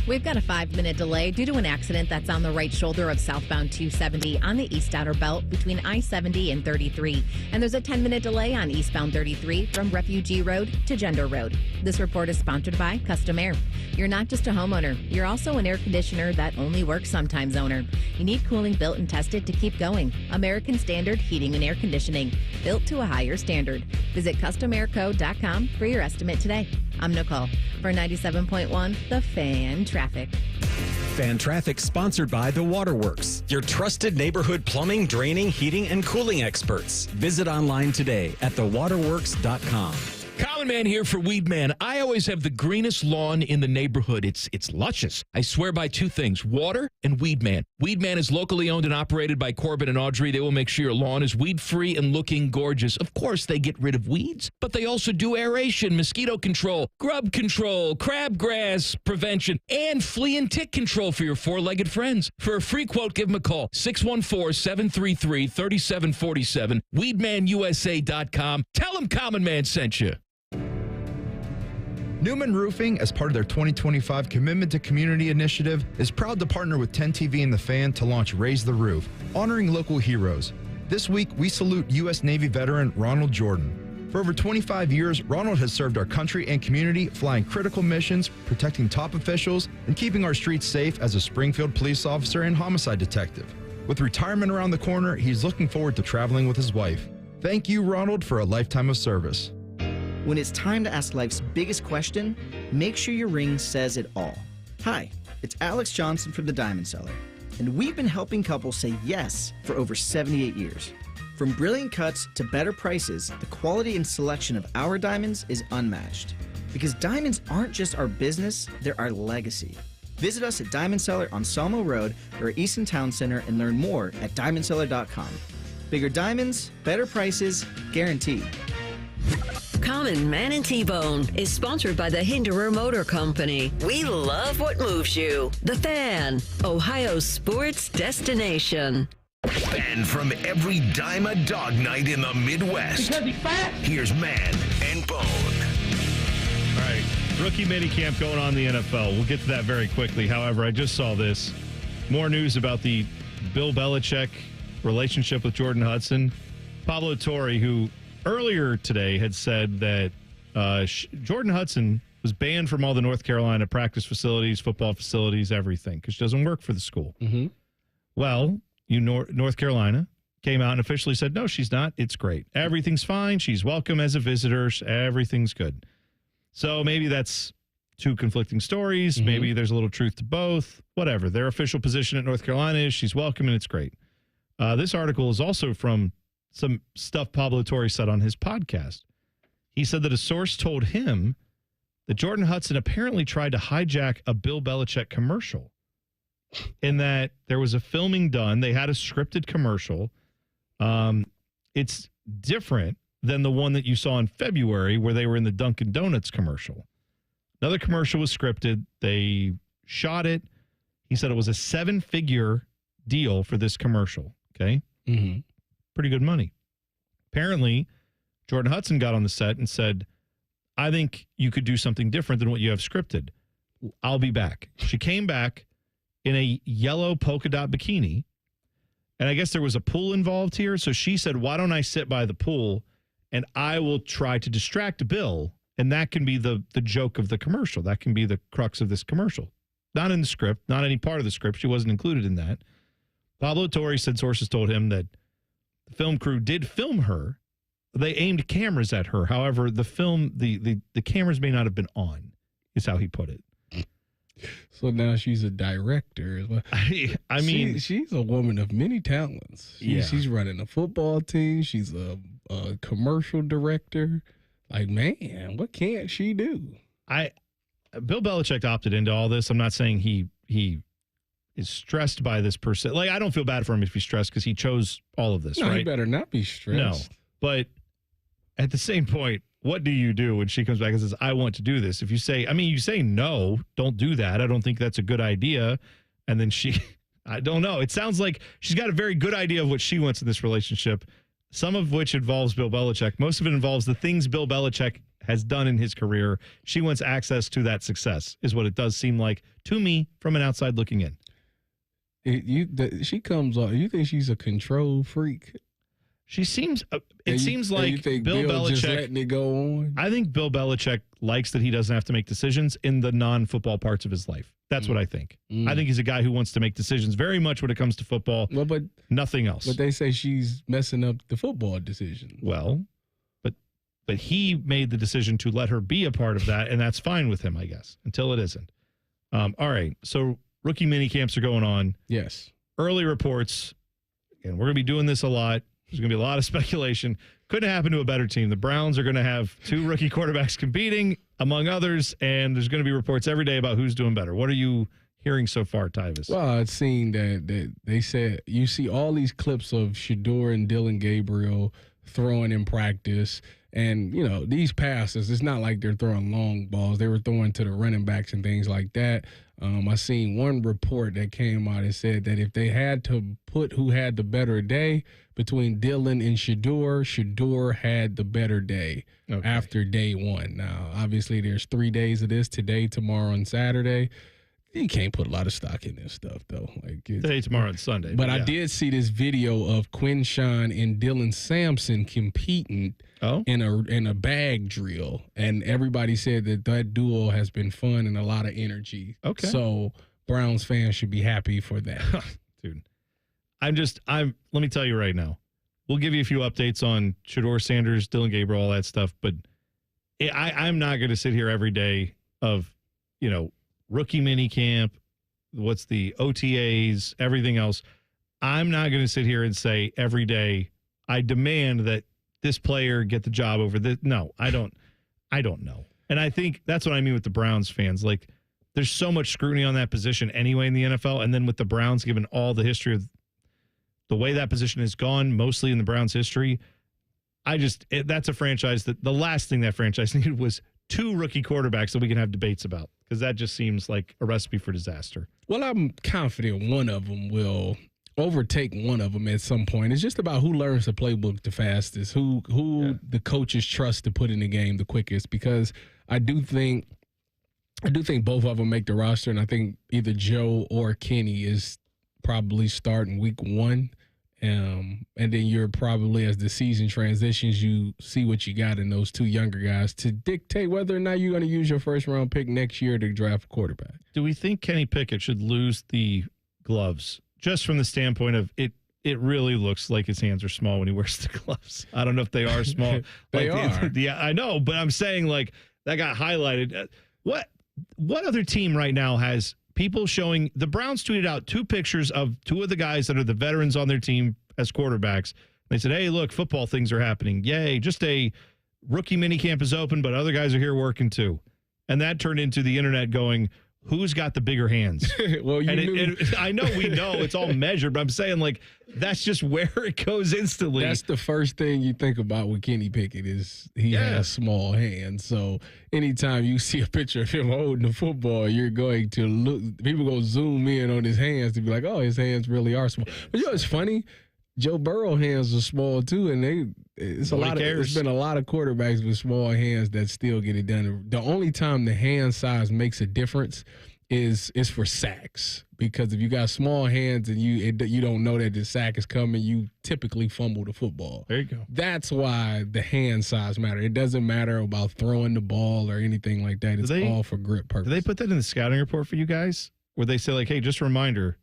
We've got a 5-minute delay due to an accident that's on the right shoulder of southbound 270 on the east outer belt between I-70 and 33. And there's a 10-minute delay on eastbound 33 from Refugee Road to Gender Road. This report is sponsored by Custom Air. You're not just a homeowner. You're also an air conditioner that only works sometimes owner. You need cooling built and tested to keep going. American Standard Heating and Air Conditioning. Built to a higher standard. Visit CustomAirCo.com for your estimate today. I'm Nicole for 97.1 The Fan Traffic. Fan Traffic sponsored by The Waterworks, your trusted neighborhood plumbing, draining, heating, and cooling experts. Visit online today at thewaterworks.com. Colin Common Man here for Weed Man. I always have the greenest lawn in the neighborhood. It's luscious. I swear by two things, water and Weed Man. Weed Man is locally owned and operated by Corbin and Audrey. They will make sure your lawn is weed-free and looking gorgeous. Of course, they get rid of weeds, but they also do aeration, mosquito control, grub control, crabgrass prevention, and flea and tick control for your four-legged friends. For a free quote, give them a call, 614-733-3747, weedmanusa.com. Tell them Common Man sent you. Newman Roofing, as part of their 2025 Commitment to Community initiative, is proud to partner with 10 TV and The Fan to launch Raise the Roof, honoring local heroes. This week, we salute U.S. Navy veteran Ronald Jordan. For over 25 years, Ronald has served our country and community, flying critical missions, protecting top officials, and keeping our streets safe as a Springfield police officer and homicide detective. With retirement around the corner, he's looking forward to traveling with his wife. Thank you, Ronald, for a lifetime of service. When it's time to ask life's biggest question, make sure your ring says it all. Hi, it's Alex Johnson from the Diamond Cellar, and we've been helping couples say yes for over 78 years. From brilliant cuts to better prices, the quality and selection of our diamonds is unmatched. Because diamonds aren't just our business, they're our legacy. Visit us at Diamond Cellar on Sawmill Road or Easton Town Center and learn more at diamondcellar.com. Bigger diamonds, better prices, guaranteed. Common Man and T-Bone is sponsored by the Hinderer Motor Company. We love what moves you. The Fan, Ohio's sports destination. Banned from every dime a dog night in the Midwest. Because he's fat. Here's Man and Bone. All right, rookie minicamp going on in the NFL. We'll get to that very quickly. However, I just saw this. More news about the Bill Belichick relationship with Jordan Hudson. Pablo Torre, who earlier today had said that Jordan Hudson was banned from all the North Carolina practice facilities, football facilities, everything, because she doesn't work for the school. Mm-hmm. Well, North Carolina came out and officially said, no, she's not. It's great. Everything's fine. She's welcome as a visitor. Everything's good. So maybe that's two conflicting stories. Mm-hmm. Maybe there's a little truth to both. Whatever. Their official position at North Carolina is she's welcome and it's great. This article is also from some stuff Pablo Torre said on his podcast. He said that a source told him that Jordan Hudson apparently tried to hijack a Bill Belichick commercial, in that there was a filming done. They had a scripted commercial. It's different than the one that you saw in February where they were in the Dunkin' Donuts commercial. Another commercial was scripted. They shot it. He said it was a 7-figure deal for this commercial. Okay. Mm-hmm. Pretty good money. Apparently, Jordan Hudson got on the set and said, I think you could do something different than what you have scripted. I'll be back. She came back in a yellow polka dot bikini, and I guess there was a pool involved here. So she said, why don't I sit by the pool and I will try to distract Bill, and that can be the joke of the commercial. That can be the crux of this commercial. Not in the script, not any part of the script. She wasn't included in that. Pablo Torre said sources told him that the film crew did film her. They aimed cameras at her. However, the cameras may not have been on, is how he put it. So now she's a director as well. I mean, she's a woman of many talents. She's running a football team. She's a commercial director. Like, man, what can't she do? Bill Belichick opted into all this. I'm not saying he is stressed by this per se. Like, I don't feel bad for him if he's stressed because he chose all of this, no, right? He better not be stressed. No, but at the same point, what do you do when she comes back and says, I want to do this? If you say, you say no, don't do that. I don't think that's a good idea. And then I don't know. It sounds like she's got a very good idea of what she wants in this relationship, some of which involves Bill Belichick. Most of it involves the things Bill Belichick has done in his career. She wants access to that success, is what it does seem like to me from an outside looking in. She comes off. You think she's a control freak? She seems. It seems like you think Bill Belichick just letting it go on. I think Bill Belichick likes that he doesn't have to make decisions in the non-football parts of his life. That's what I think. I think he's a guy who wants to make decisions very much when it comes to football. Well, but nothing else. But they say she's messing up the football decision. Well, but he made the decision to let her be a part of that, and that's fine with him, I guess, until it isn't. All right. So rookie mini camps are going on. Yes. Early reports, and we're going to be doing this a lot. There's going to be a lot of speculation. couldn't happen to a better team. The Browns are going to have 2 rookie quarterbacks competing, among others, and there's going to be reports every day about who's doing better. What are you hearing so far, Tyvis? Well, I've seen that they said you see all these clips of Shedeur and Dylan Gabriel throwing in practice. And, these passes, it's not like they're throwing long balls. They were throwing to the running backs and things like that. I seen one report that came out and said that if they had to put who had the better day between Dylan and Shedeur had the better day after day one. Now, obviously, there's 3 days of this, today, tomorrow, and Saturday. You can't put a lot of stock in this stuff, though. Today, tomorrow, and Sunday. But I did see this video of Quinshawn and Dylan Sampson competing in a bag drill, and everybody said that duo has been fun and a lot of energy. Okay. So Browns fans should be happy for that. Dude, let me tell you right now, we'll give you a few updates on Shedeur Sanders, Dylan Gabriel, all that stuff, but I'm not going to sit here every day of, rookie mini camp, what's the OTAs, everything else. I'm not going to sit here and say every day, I demand that this player get the job over this. No, I don't know. And I think that's what I mean with the Browns fans. Like, there's so much scrutiny on that position anyway in the NFL. And then with the Browns, given all the history of the way that position has gone, mostly in the Browns' history, that's a franchise that the last thing that franchise needed was 2 rookie quarterbacks that we can have debates about, because that just seems like a recipe for disaster. Well, I'm confident one of them will overtake one of them at some point. It's just about who learns the playbook the fastest, who the coaches trust to put in the game the quickest, because I do think both of them make the roster, and I think either Joe or Kenny is probably starting week 1. And then you're probably, as the season transitions, you see what you got in those 2 younger guys to dictate whether or not you're going to use your first-round pick next year to draft a quarterback. Do we think Kenny Pickett should lose the gloves just from the standpoint of it? It really looks like his hands are small when he wears the gloves. I don't know if they are small. They are. Yeah, I know, but I'm saying, like, that got highlighted. What other team right now has people showing? The Browns tweeted out 2 pictures of 2 of the guys that are the veterans on their team as quarterbacks. They said, hey, look, football things are happening. Yay, just a rookie minicamp is open, but other guys are here working too. And that turned into the internet going, who's got the bigger hands? Well, I know we know it's all measured, but I'm saying, like, that's just where it goes instantly. That's the first thing you think about with Kenny Pickett is he has small hands. So anytime you see a picture of him holding the football, you're going to look. People go zoom in on his hands to be like, oh, his hands really are small. But it's funny. Joe Burrow hands are small too, and it's been a lot of quarterbacks with small hands that still get it done. The only time the hand size makes a difference is for sacks, because if you got small hands and you don't know that the sack is coming, you typically fumble the football. There you go. That's why the hand size matter. It doesn't matter about throwing the ball or anything like that. It's all for grip purposes. Do they put that in the scouting report for you guys, where they say, like, hey, just a reminder,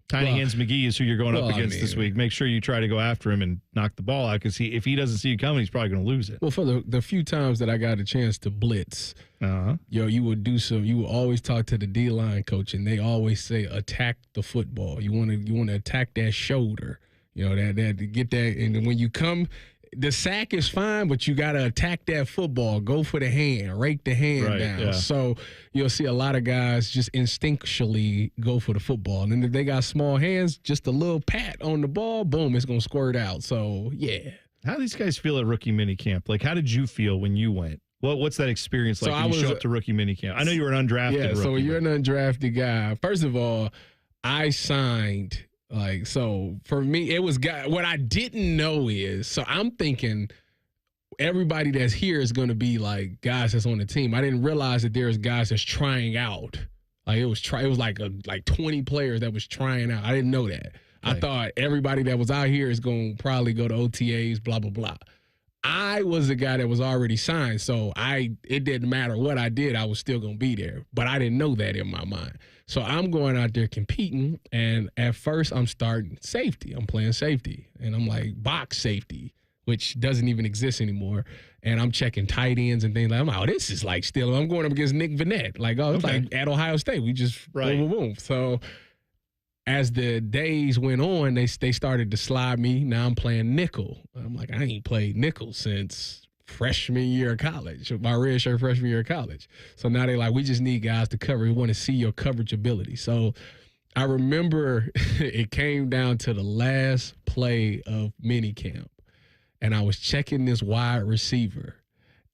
Tiny Hands McGee is who you're going up against this week. Make sure you try to go after him and knock the ball out, because if he doesn't see you coming, he's probably going to lose it. Well, for the few times that I got a chance to blitz, you would always talk to the D-line coach, and they always say, attack the football. You want to attack that shoulder. That to get that, and when you come, the sack is fine, but you got to attack that football. Go for the hand, rake the hand down. Yeah. So you'll see a lot of guys just instinctually go for the football. And if they got small hands, just a little pat on the ball, boom, it's going to squirt out. So, yeah. How do these guys feel at rookie minicamp? Like, how did you feel when you went? What's that experience like when you show up to rookie minicamp? I know you were an undrafted rookie. So you're an undrafted guy. First of all, I signed – so for me, it was what I didn't know is, so I'm thinking everybody that's here is going to be like guys that's on the team. I didn't realize that there's guys that's trying out. Like it was like 20 players that was trying out. I didn't know that. Right. I thought everybody that was out here is going to probably go to OTAs, blah, blah, blah. I was the guy that was already signed, so it didn't matter what I did, I was still going to be there. But I didn't know that in my mind. So I'm going out there competing, and at first I'm starting safety. I'm playing safety, and I'm like box safety, which doesn't even exist anymore. And I'm checking tight ends and things like that. This is like still, I'm going up against Nick Vanette. Like, it's like at Ohio State. We just boom, boom, boom. So as the days went on, they started to slide me. Now I'm playing nickel. I'm like, I ain't played nickel since freshman year of college, my red shirt freshman year of college. So now they like, we just need guys to cover. We want to see your coverage ability. So I remember it came down to the last play of minicamp, and I was checking this wide receiver,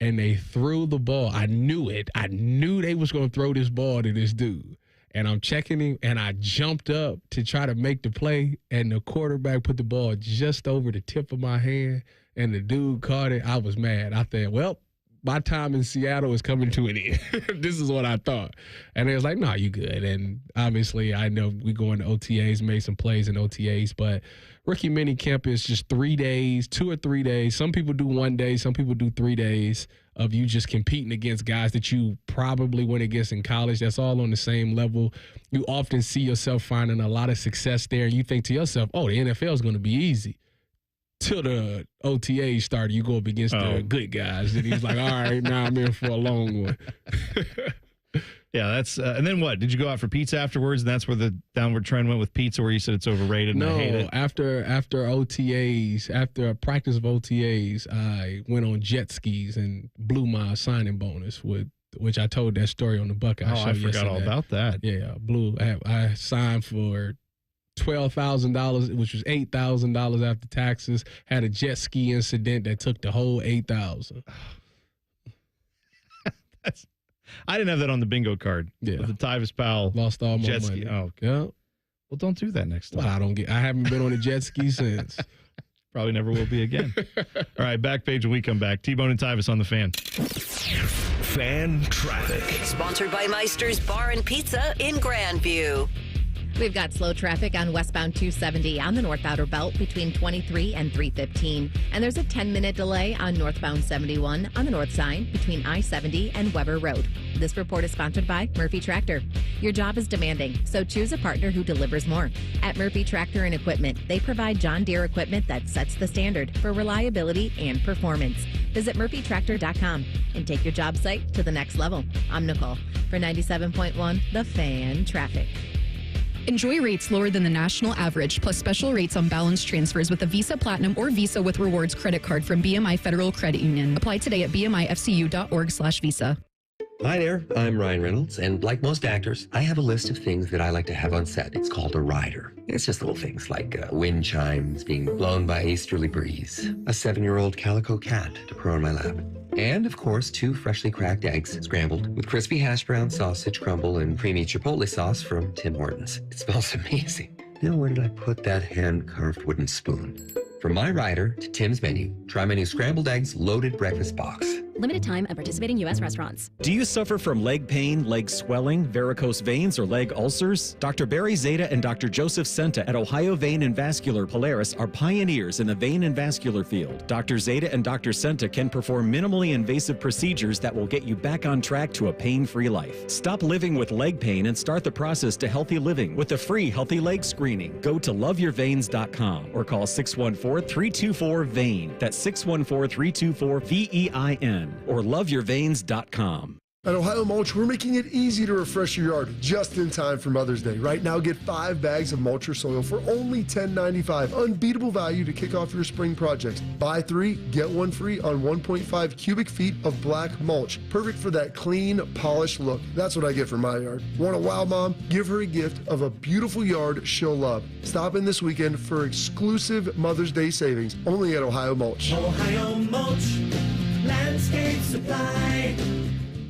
and they threw the ball. I knew it. I knew they was going to throw this ball to this dude. And I'm checking him, and I jumped up to try to make the play, and the quarterback put the ball just over the tip of my hand, and the dude caught it. I was mad. I thought, well, my time in Seattle is coming to an end. This is what I thought. And they was like, no, you good. And obviously, I know we go into OTAs, made some plays in OTAs, but rookie mini camp is just 3 days, 2 or 3 days. Some people do 1 day. Some people do 3 days of you just competing against guys that you probably went against in college. That's all on the same level. You often see yourself finding a lot of success there. And you think to yourself, oh, the NFL is going to be easy. Till the OTA started, you go up against the good guys. And he's like, all right, now I'm in for a long one. Yeah, that's and then what? Did you go out for pizza afterwards? And that's where the downward trend went with pizza, where you said it's overrated and I hate it? After OTAs, after a practice of OTAs, I went on jet skis and blew my signing bonus, which I told that story on the Buckeye show. I forgot all about that. Yeah, I signed for $12,000, which was $8,000 after taxes. Had a jet ski incident that took the whole $8,000. I didn't have that on the bingo card. Yeah, the Tyvis Powell lost all my jet money. ski. Oh, yeah. Well, don't do that next time. Well, I haven't been on a jet ski since. Probably never will be again. All right, back page when we come back. T-Bone and Tyvis on the Fan. Fan traffic. Sponsored by Meister's Bar and Pizza in Grandview. We've got slow traffic on westbound 270 on the North Outer Belt between 23 and 315. And there's a 10-minute delay on northbound 71 on the north side between I-70 and Weber Road. This report is sponsored by Murphy Tractor. Your job is demanding, so choose a partner who delivers more. At Murphy Tractor and Equipment, they provide John Deere equipment that sets the standard for reliability and performance. Visit murphytractor.com and take your job site to the next level. I'm Nicole for 97.1 The Fan Traffic. Enjoy rates lower than the national average, plus special rates on balance transfers with a Visa Platinum or Visa with Rewards credit card from BMI Federal Credit Union. Apply today at bmifcu.org/visa. Hi there, I'm Ryan Reynolds, and like most actors, I have a list of things that I like to have on set. It's called a rider. It's just little things like wind chimes being blown by a easterly breeze, a 7-year-old calico cat to purr on my lap, and of course 2 freshly cracked eggs scrambled with crispy hash brown sausage crumble and creamy chipotle sauce from Tim Hortons. It smells amazing. Now where did I put that hand-carved wooden spoon? From my rider to Tim's menu, try my new scrambled eggs loaded breakfast box. Limited time at participating U.S. restaurants. Do you suffer from leg pain, leg swelling, varicose veins, or leg ulcers? Dr. Barry Zeta and Dr. Joseph Senta at Ohio Vein and Vascular Polaris are pioneers in the vein and vascular field. Dr. Zeta and Dr. Senta can perform minimally invasive procedures that will get you back on track to a pain-free life. Stop living with leg pain and start the process to healthy living with a free healthy leg screening. Go to loveyourveins.com or call 614-324-VEIN. That's 614-324-VEIN. Or loveyourveins.com. At Ohio Mulch, we're making it easy to refresh your yard just in time for Mother's Day. Right now, get 5 bags of mulch or soil for only $10.95. Unbeatable value to kick off your spring projects. Buy 3, get 1 free on 1.5 cubic feet of black mulch. Perfect for that clean, polished look. That's what I get for my yard. Want a wow mom? Give her a gift of a beautiful yard she'll love. Stop in this weekend for exclusive Mother's Day savings only at Ohio Mulch. Ohio Mulch. Landscape Supply.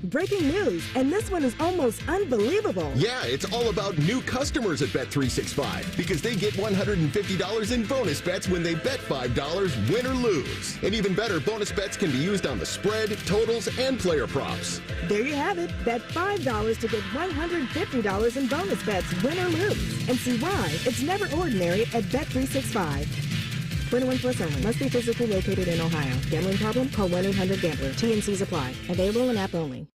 Breaking news, and this one is almost unbelievable. Yeah, it's all about new customers at Bet365 because they get $150 in bonus bets when they bet $5, win or lose. And even better, bonus bets can be used on the spread, totals, and player props. There you have it. Bet $5 to get $150 in bonus bets, win or lose. And see why it's never ordinary at Bet365. 21 plus only. Must be physically located in Ohio. Gambling problem? Call 1-800-GAMBLER. T&Cs apply. Available in app only.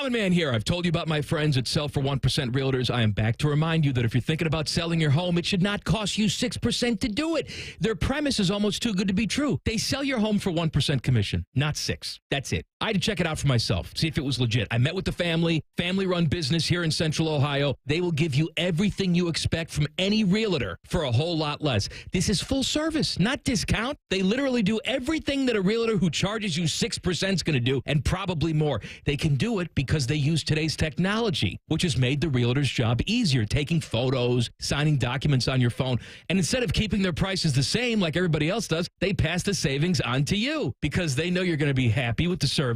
Marlon Mann here. I've told you about my friends at Sell for 1% Realtors. I am back to remind you that if you're thinking about selling your home, it should not cost you 6% to do it. Their premise is almost too good to be true. They sell your home for 1% commission, not 6%. That's it. I had to check it out for myself, see if it was legit. I met with the family-run business here in Central Ohio. They will give you everything you expect from any realtor for a whole lot less. This is full service, not discount. They literally do everything that a realtor who charges you 6% is going to do, and probably more. They can do it because they use today's technology, which has made the realtor's job easier, taking photos, signing documents on your phone. And instead of keeping their prices the same like everybody else does, they pass the savings on to you because they know you're going to be happy with the service.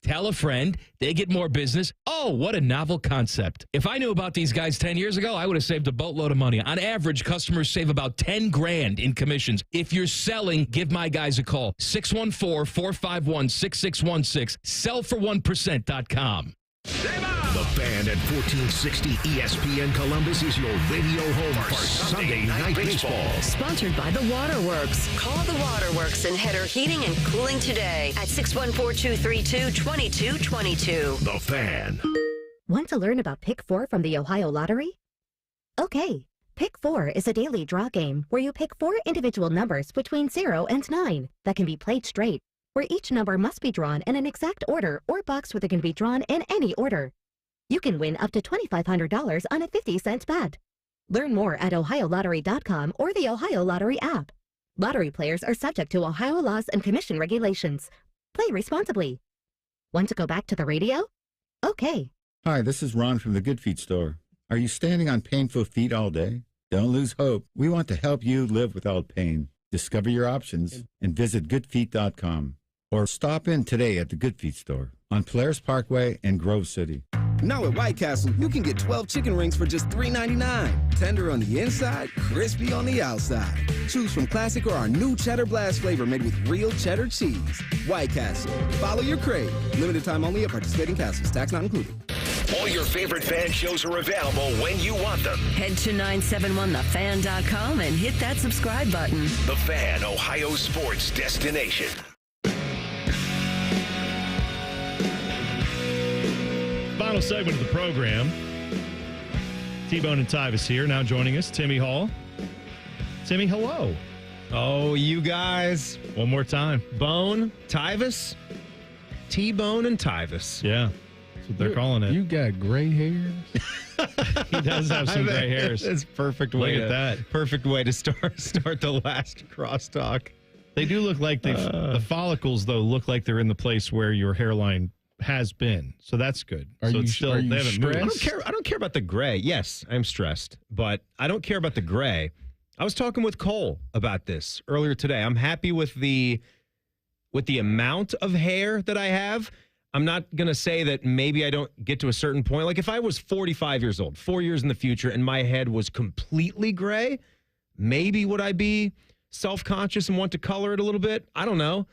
Tell a friend, they get more business. Oh, what a novel concept. If I knew about these guys 10 years ago, I would have saved a boatload of money. On average, customers save about 10 grand in commissions. If you're selling, give my guys a call. 614-451-6616. Sellfor1%.com. The Fan at 1460 ESPN Columbus is your radio home for Sunday Night Baseball. Sponsored by The Waterworks. Call The Waterworks and Header Heating and Cooling today at 614-232-2222. The Fan. Want to learn about Pick 4 from the Ohio Lottery? Okay. Pick 4 is a daily draw game where you pick 4 individual numbers between 0 and 9 that can be played straight, where each number must be drawn in an exact order or box where they can be drawn in any order. You can win up to $2,500 on a 50-cent bet. Learn more at OhioLottery.com or the Ohio Lottery app. Lottery players are subject to Ohio laws and commission regulations. Play responsibly. Want to go back to the radio? Okay. Hi, this is Ron from the Good Feet store. Are you standing on painful feet all day? Don't lose hope. We want to help you live without pain. Discover your options and visit goodfeet.com. Or stop in today at the Good Feet store on Polaris Parkway in Grove City. Now at White Castle, you can get 12 chicken rings for just $3.99. Tender on the inside, crispy on the outside. Choose from classic or our new Cheddar Blast flavor made with real cheddar cheese. White Castle. Follow your crave. Limited time only at participating castles. Tax not included. All your favorite fan shows are available when you want them. Head to 971thefan.com and hit that subscribe button. The Fan, Ohio sports destination. Final segment of the program. T-Bone and Tyvis here. Now joining us, Timmy Hall. Timmy, hello. Oh, you guys. One more time. Bone, Tyvis, T-Bone and Tyvis. Yeah, that's what they're calling it. You got gray hairs? He does have some gray hairs. It's perfect way. Look at that. Perfect way to start the last crosstalk. They do look like the follicles, though, look like they're in the place where your hairline has been, so that's good. Are you they haven't moved. I don't care about the gray. Yes, I'm stressed, but I don't care about the gray. I was talking with Cole about this earlier today. I'm happy with the amount of hair that I have. I'm not going to say that maybe I don't get to a certain point. Like if I was 45 years old, 4 years in the future, and my head was completely gray, maybe would I be self-conscious and want to color it a little bit? I don't know.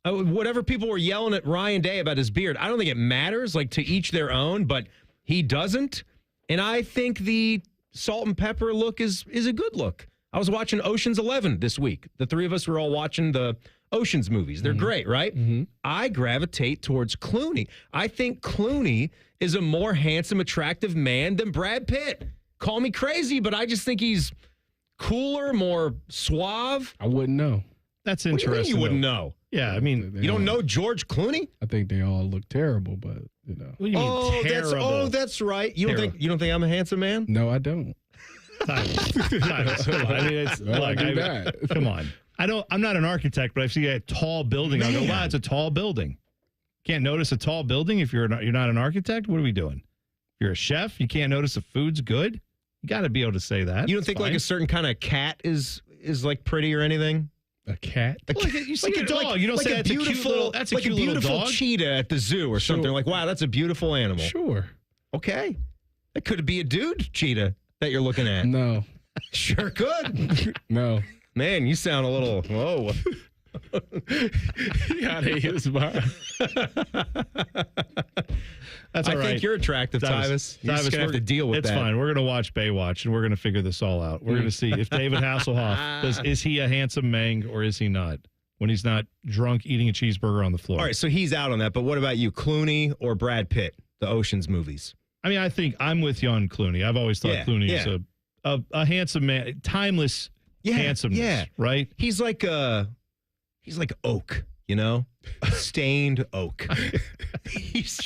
Whatever people were yelling at Ryan Day about his beard, I don't think it matters, like to each their own, but he doesn't. And I think the salt and pepper look is a good look. I was watching Ocean's 11 this week. The three of us were all watching the Ocean's movies. They're great, right? Mm-hmm. I gravitate towards Clooney. I think Clooney is a more handsome, attractive man than Brad Pitt. Call me crazy, but I just think he's cooler, more suave. I wouldn't know. That's What do interesting. you mean you wouldn't know? Yeah, I mean, you don't know George Clooney? I think they all look terrible, but you know. What do you mean terrible? That's right. You don't think I'm a handsome man? No, I don't. Tyvis, hold on. I mean, it's come on. I'm not an architect, but I see a tall building. I go, wow, it's a tall building. Can't notice a tall building if you're not an architect. What are we doing? If you're a chef, you can't notice the food's good. You got to be able to say that. You don't think like a certain kind of cat is like pretty or anything? A cat? You see a dog. You don't say that's a cute little beautiful dog? cheetah at the zoo or something. Like, wow, that's a beautiful animal. Sure. Okay. It could be a dude cheetah that you're looking at. No. Sure could. No. Man, you sound a little, whoa. He out of his mind. That's all right. I think you're attractive, Tyvis. You're just going to have to deal with that. It's fine. We're going to watch Baywatch, and we're going to figure this all out. We're going to see if David Hasselhoff, is he a handsome mang or is he not? When he's not drunk eating a cheeseburger on the floor. All right, so he's out on that. But what about you, Clooney or Brad Pitt? the Ocean's movies. I mean, I think I'm with you on Clooney. I've always thought Clooney is a handsome man, timeless handsomeness, right? He's like oak, you know, stained oak. He's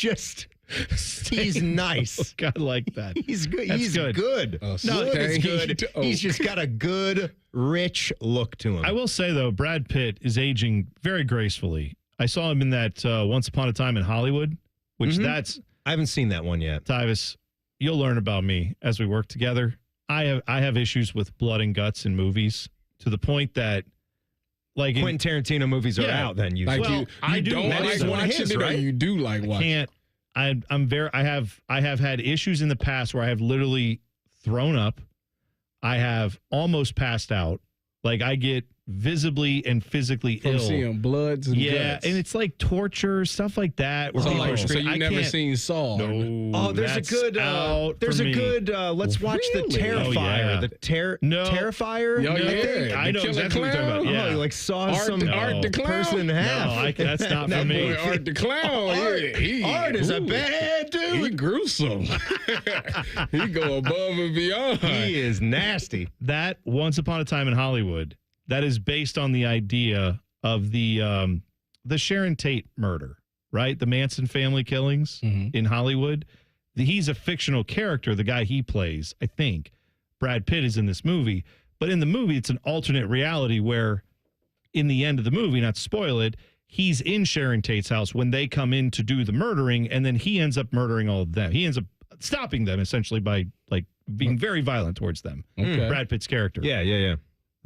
nice. I like that. He's good. That's He's good. No, it's good. He's just got a good, rich look to him. I will say though, Brad Pitt is aging very gracefully. I saw him in that Once Upon a Time in Hollywood, which I haven't seen that one yet. Tyvis, you'll learn about me as we work together. I have issues with blood and guts in movies to the point that, like, Quentin Tarantino movies are out. Then you, I don't like watching it, or you do like watching. I have had issues in the past where I have literally thrown up. I have almost passed out. Like, I get visibly and physically ill. Seeing bloods and guts. And it's like torture, stuff like that. Where people are so you never seen Saw? No. Oh, there's a good. Let's watch the Terrifier. The Terrifier. I know exactly what you're talking about. Yeah, like saw some Art the Clown. person in half. No, that's not for me. Boy, Art the Clown. Art is a bad dude. He gruesome. He go above and beyond. He is nasty. That Once Upon a Time in Hollywood. That is based on the idea of the Sharon Tate murder, right? The Manson family killings in Hollywood. He's a fictional character, the guy he plays, I think. Brad Pitt is in this movie. But in the movie, it's an alternate reality where in the end of the movie, not to spoil it, he's in Sharon Tate's house when they come in to do the murdering, and then he ends up murdering all of them. He ends up stopping them, essentially, by like being very violent towards them. Okay. Brad Pitt's character. Yeah.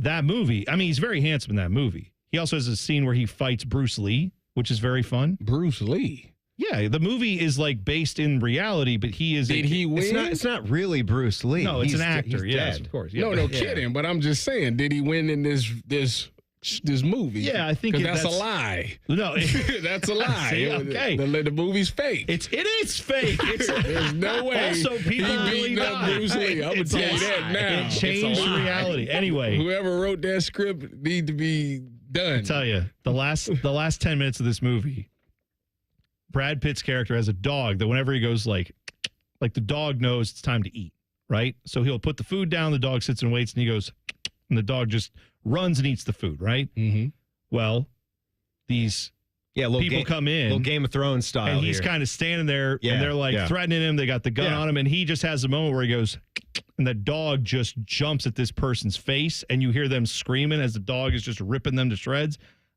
That movie, I mean, he's very handsome in that movie. He also has a scene where he fights Bruce Lee, which is very fun. Bruce Lee? Yeah, the movie is like based in reality, but he is. Did he win? It's not really Bruce Lee. No, it's an actor. Yes, of course. Yeah, no kidding. But I'm just saying, did he win in this movie? Yeah, I think that's a lie. No, that's a lie. See, okay, the movie's fake. It is fake. There's no way. Also, people really beat up Bruce Lee. I'm gonna tell you that now. It changed reality. Anyway, whoever wrote that script need to be done. I tell you, the last 10 minutes of this movie, Brad Pitt's character has a dog that whenever he goes like the dog knows it's time to eat, right? So he'll put the food down. The dog sits and waits, and he goes, and the dog just runs and eats the food, right? Mm-hmm. Well, these people come in. Little Game of Thrones style. And he's kind of standing there, and they're like threatening him. They got the gun on him, and he just has a moment where he goes, and the dog just jumps at this person's face, and you hear them screaming as the dog is just ripping them to shreds.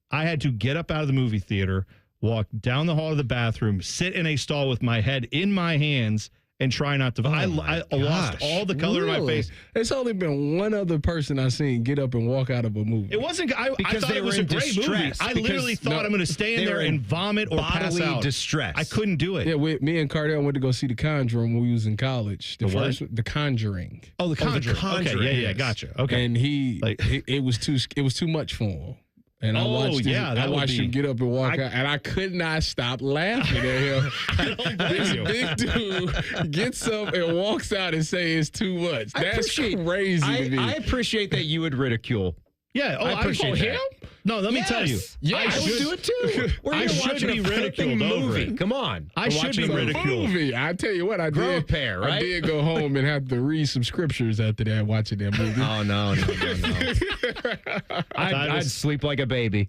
I had to get up out of the movie theater, walk down the hall to the bathroom, sit in a stall with my head in my hands, and try not to. I lost all the color in my face. It's only been one other person I've seen get up and walk out of a movie. It wasn't. I thought it was a great movie. I literally thought I'm going to stay in there and vomit or pass out. Distress. I couldn't do it. Yeah, me and Cardell went to go see The Conjuring when we was in college. The Conjuring. Oh, The Conjuring. Okay, yeah, gotcha. Okay, and it was too much for him. And I watched him get up and walk out, and I could not stop laughing at him. This big dude gets up and walks out and say it's too much. That's crazy to me. I appreciate that you would ridicule. Yeah, I appreciate him. No, let me tell you. Yeah, I would do it too. I should be ridiculed over it. Come on. I should be ridiculed. Movie. I tell you what, I Grow did. a pair, right? I did go home and have to read some scriptures after that watching that movie. Oh, no. I'd sleep like a baby.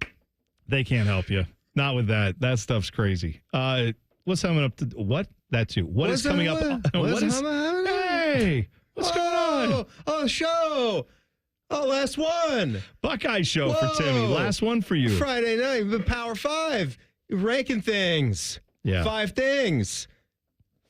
They can't help you. Not with that. That stuff's crazy. What's coming up? What? That too. What is coming up? Hey, what's going on? Oh, show. Oh, last one. Buckeye show for Timmy. Last one for you. Friday night, the Power 5. Ranking things. Yeah. 5 things.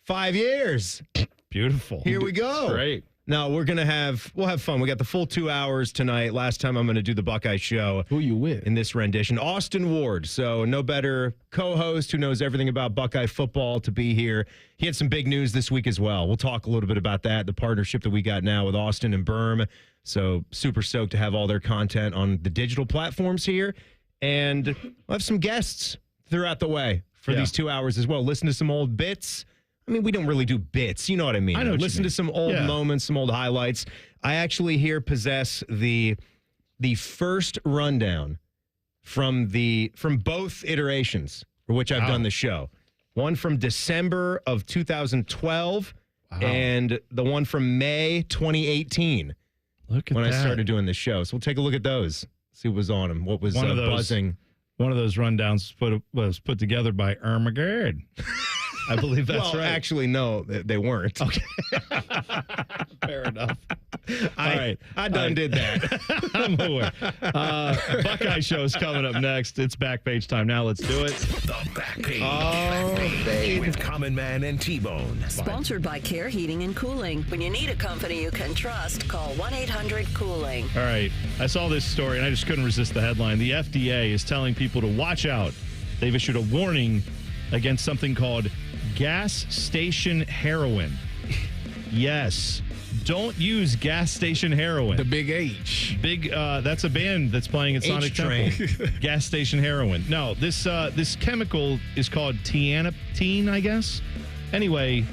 5 years. Beautiful. Here we go. Great. Now, we'll have fun. We got the full 2 hours tonight. Last time I'm going to do the Buckeye show. Who you with? In this rendition. Austin Ward. So no better co-host who knows everything about Buckeye football to be here. He had some big news this week as well. We'll talk a little bit about that, the partnership that we got now with Austin and Berm. So super stoked to have all their content on the digital platforms here. And we'll have some guests throughout the way for these 2 hours as well. Listen to some old bits. I mean, we don't really do bits. You know what I mean? I know. Listen to some old moments, some old highlights. I actually here possess the first rundown from both iterations for which I've done the show. one from December of 2012, and the one from May 2018. Look at when that. I started doing this show. So we'll take a look at those. See what was on them. What was buzzing. One of those rundowns was put together by Armageddon. I believe that's right. Actually, no, they weren't. Okay. Fair enough. I did that. I'm aware. Buckeye Show's coming up next. It's back page time. Now let's do it. The back page. With Common Man and T-Bone. Sponsored by Care Heating and Cooling. When you need a company you can trust, call 1-800-COOLING. All right. I saw this story, and I just couldn't resist the headline. The FDA is telling people to watch out. They've issued a warning against something called gas station heroin. Yes. Don't use gas station heroin. The Big H. That's a band that's playing at Sonic Temple. Gas station heroin. No, this chemical is called tianeptine, I guess. Anyway,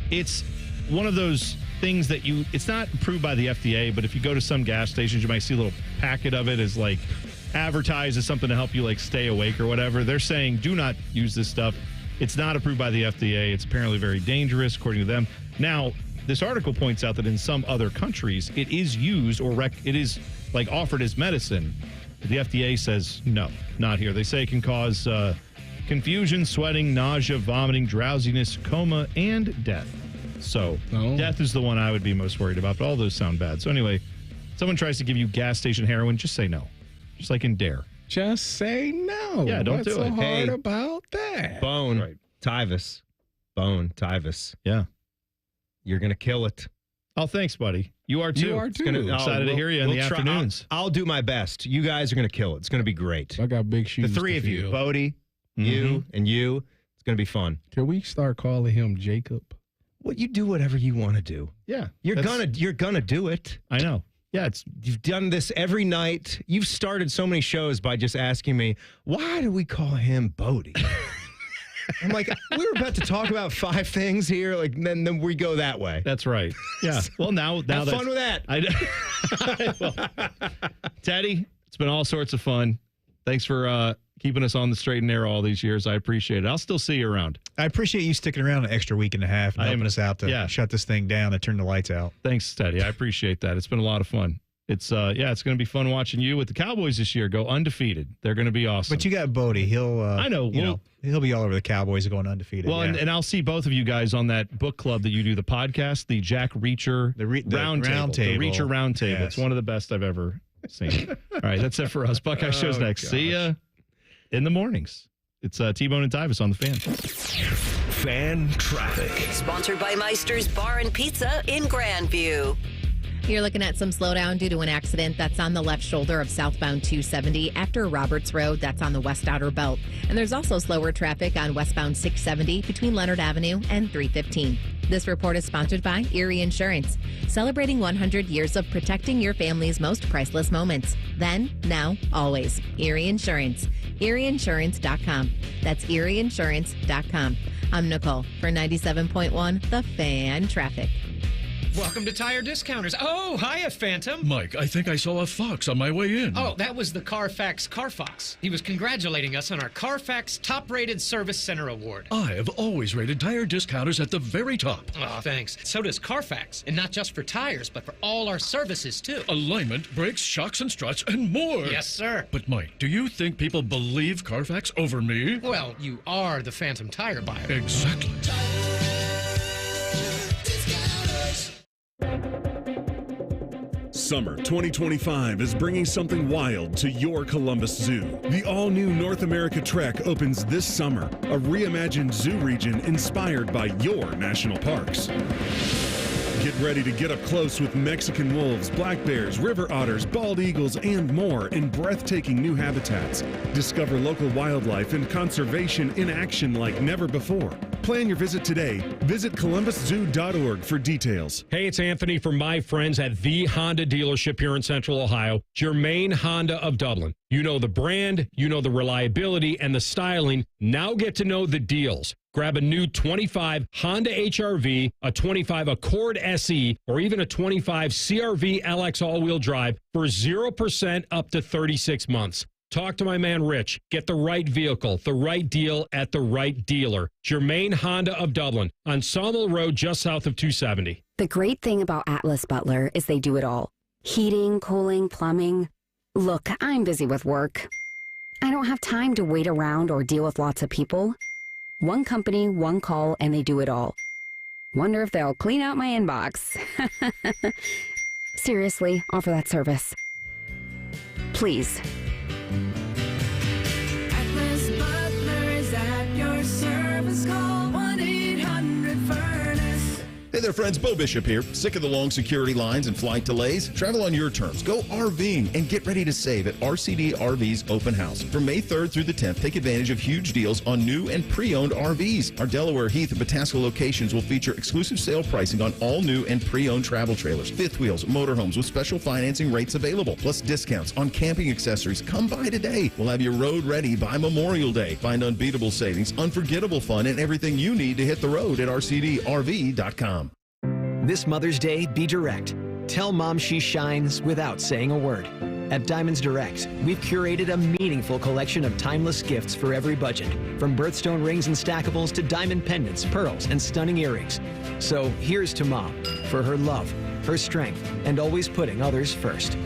it's one of those things that it's not approved by the FDA, but if you go to some gas stations, you might see a little packet of it as like advertised as something to help you like stay awake or whatever. They're saying do not use this stuff. It's not approved by the FDA. It's apparently very dangerous, according to them. Now, this article points out that in some other countries, it is used or it is like offered as medicine. But the FDA says no, not here. They say it can cause confusion, sweating, nausea, vomiting, drowsiness, coma, and death. So death is the one I would be most worried about. But all those sound bad. So anyway, someone tries to give you gas station heroin, just say no. Just like in Dare. Just say no. Yeah, don't What's do so it. hard about that? Bone Tyvis. Bone Tyvis. Yeah. You're going to kill it. Oh, thanks, buddy. You are too. You are too. Excited to hear you in the afternoons. I'll do my best. You guys are going to kill it. It's going to be great. I got big shoes. The three of you, Bodie, you, and you. It's going to be fun. Can we start calling him Jacob? Well, you do whatever you want to do. Yeah. You're gonna do it. I know. Yeah, you've done this every night. You've started so many shows by just asking me, why do we call him Bodie? I'm like, we were about to talk about 5 things here, like then we go that way. That's right. Yeah. Well, now have fun with that. Teddy, it's been all sorts of fun. Thanks for keeping us on the straight and narrow all these years. I appreciate it. I'll still see you around. I appreciate you sticking around an extra week and a half and helping us out to shut this thing down and turn the lights out. Thanks, Teddy. I appreciate that. It's been a lot of fun. It's it's going to be fun watching you with the Cowboys this year go undefeated. They're going to be awesome. But you got Bodie. He'll I know. He'll be all over the Cowboys going undefeated. Well, and I'll see both of you guys on that book club that you do, the podcast, the Jack Reacher Round Table. The Reacher Round Table. Yes. It's one of the best I've ever seen. All right, that's it for us. Buckeye Show's next. Gosh. See ya in the mornings. It's T-Bone and Tyvis on the Fan. Fan Traffic. Sponsored by Meister's Bar and Pizza in Grandview. You're looking at some slowdown due to an accident that's on the left shoulder of southbound 270 after Roberts Road. That's on the west outer belt. And there's also slower traffic on westbound 670 between Leonard Avenue and 315. This report is sponsored by Erie Insurance, celebrating 100 years of protecting your family's most priceless moments. Then, now, always. Erie Insurance. ErieInsurance.com. That's ErieInsurance.com. I'm Nicole for 97.1 The Fan Traffic. Welcome to Tire Discounters. Oh, hiya, Phantom. Mike, I think I saw a fox on my way in. Oh, that was the Carfax Carfox. He was congratulating us on our Carfax Top-Rated Service Center Award. I have always rated Tire Discounters at the very top. Oh, thanks. So does Carfax. And not just for tires, but for all our services, too. Alignment, brakes, shocks, and struts, and more. Yes, sir. But, Mike, do you think people believe Carfax over me? Well, you are the Phantom tire buyer. Exactly. Summer 2025 is bringing something wild to your Columbus Zoo. The all-new North America Trek opens this summer, a reimagined zoo region inspired by your national parks. Get ready to get up close with Mexican wolves, black bears, river otters, bald eagles, and more in breathtaking new habitats. Discover local wildlife and conservation in action like never before. Plan your visit today. Visit columbuszoo.org for details. Hey, it's Anthony from my friends at the Honda dealership here in Central Ohio, Germain Honda of Dublin. You know the brand, you know the reliability and the styling. Now get to know the deals. Grab a new 25 Honda HR-V, a 25 Accord SE, or even a 25 CR-V LX all-wheel drive for 0% up to 36 months. Talk to my man Rich. Get the right vehicle, the right deal at the right dealer. Germain Honda of Dublin on Sawmill Road just south of 270. The great thing about Atlas Butler is they do it all. Heating, cooling, plumbing. Look, I'm busy with work. I don't have time to wait around or deal with lots of people. One company, one call, and they do it all. Wonder if they'll clean out my inbox. Seriously, offer that service. Please. Atlas Butler is at your service. Call 1-800-FURNACE. Hey there, friends. Bo Bishop here. Sick of the long security lines and flight delays? Travel on your terms. Go RVing and get ready to save at RCD RV's Open House. From May 3rd through the 10th, take advantage of huge deals on new and pre-owned RVs. Our Delaware, Heath, and Pataska locations will feature exclusive sale pricing on all new and pre-owned travel trailers, fifth wheels, motorhomes with special financing rates available, plus discounts on camping accessories. Come by today. We'll have your road ready by Memorial Day. Find unbeatable savings, unforgettable fun, and everything you need to hit the road at rcdrv.com. This Mother's Day, be direct. Tell Mom she shines without saying a word. At Diamonds Direct, we've curated a meaningful collection of timeless gifts for every budget, from birthstone rings and stackables to diamond pendants, pearls, and stunning earrings. So here's to Mom for her love, her strength, and always putting others first.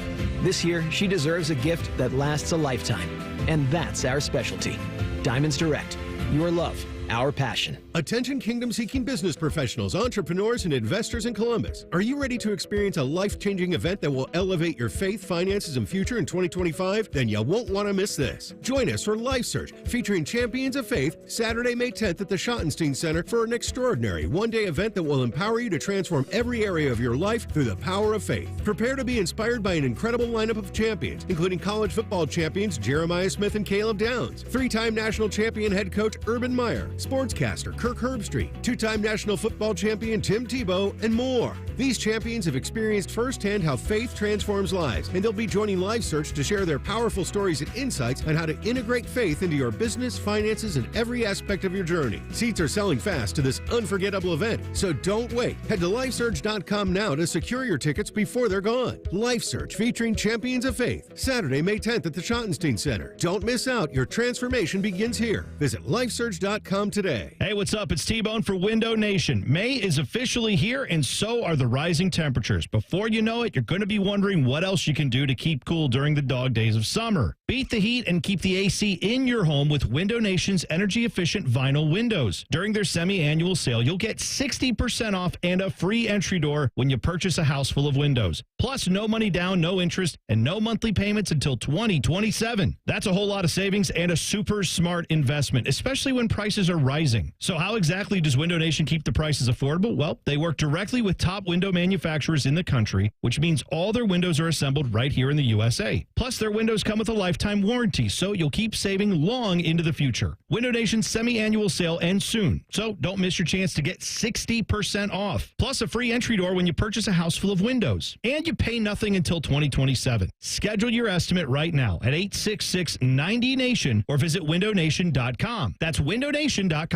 This year, she deserves a gift that lasts a lifetime, and that's our specialty. Diamonds Direct, your love, our passion. Attention kingdom-seeking business professionals, entrepreneurs, and investors in Columbus. Are you ready to experience a life-changing event that will elevate your faith, finances, and future in 2025? Then you won't want to miss this. Join us for Life Search, featuring champions of faith, Saturday, May 10th at the Schottenstein Center for an extraordinary one-day event that will empower you to transform every area of your life through the power of faith. Prepare to be inspired by an incredible lineup of champions, including college football champions Jeremiah Smith and Caleb Downs, three-time national champion head coach Urban Meyer, sportscaster Kirk Herbstreit, two-time national football champion Tim Tebow, and more. These champions have experienced firsthand how faith transforms lives, and they'll be joining Life Search to share their powerful stories and insights on how to integrate faith into your business, finances, and every aspect of your journey. Seats are selling fast to this unforgettable event, so don't wait. Head to lifesearch.com now to secure your tickets before they're gone. Life Search featuring champions of faith, Saturday, May 10th at the Schottenstein Center. Don't miss out. Your transformation begins here. Visit lifesearch.com today. Hey, what's up? It's T-Bone for Window Nation. May is officially here, and so are the rising temperatures. Before you know it, you're going to be wondering what else you can do to keep cool during the dog days of summer. Beat the heat and keep the AC in your home with Window Nation's energy-efficient vinyl windows. During their semi-annual sale, you'll get 60% off and a free entry door when you purchase a house full of windows. Plus, no money down, no interest, and no monthly payments until 2027. That's a whole lot of savings and a super smart investment, especially when prices are rising. So how exactly does Window Nation keep the prices affordable? Well, they work directly with top window manufacturers in the country, which means all their windows are assembled right here in the USA. Plus, their windows come with a lifetime warranty, so you'll keep saving long into the future. Window Nation's semi-annual sale ends soon, so don't miss your chance to get 60% off. Plus, a free entry door when you purchase a house full of windows. And you pay nothing until 2027. Schedule your estimate right now at 866-90-NATION or visit windownation.com. That's windownation.com.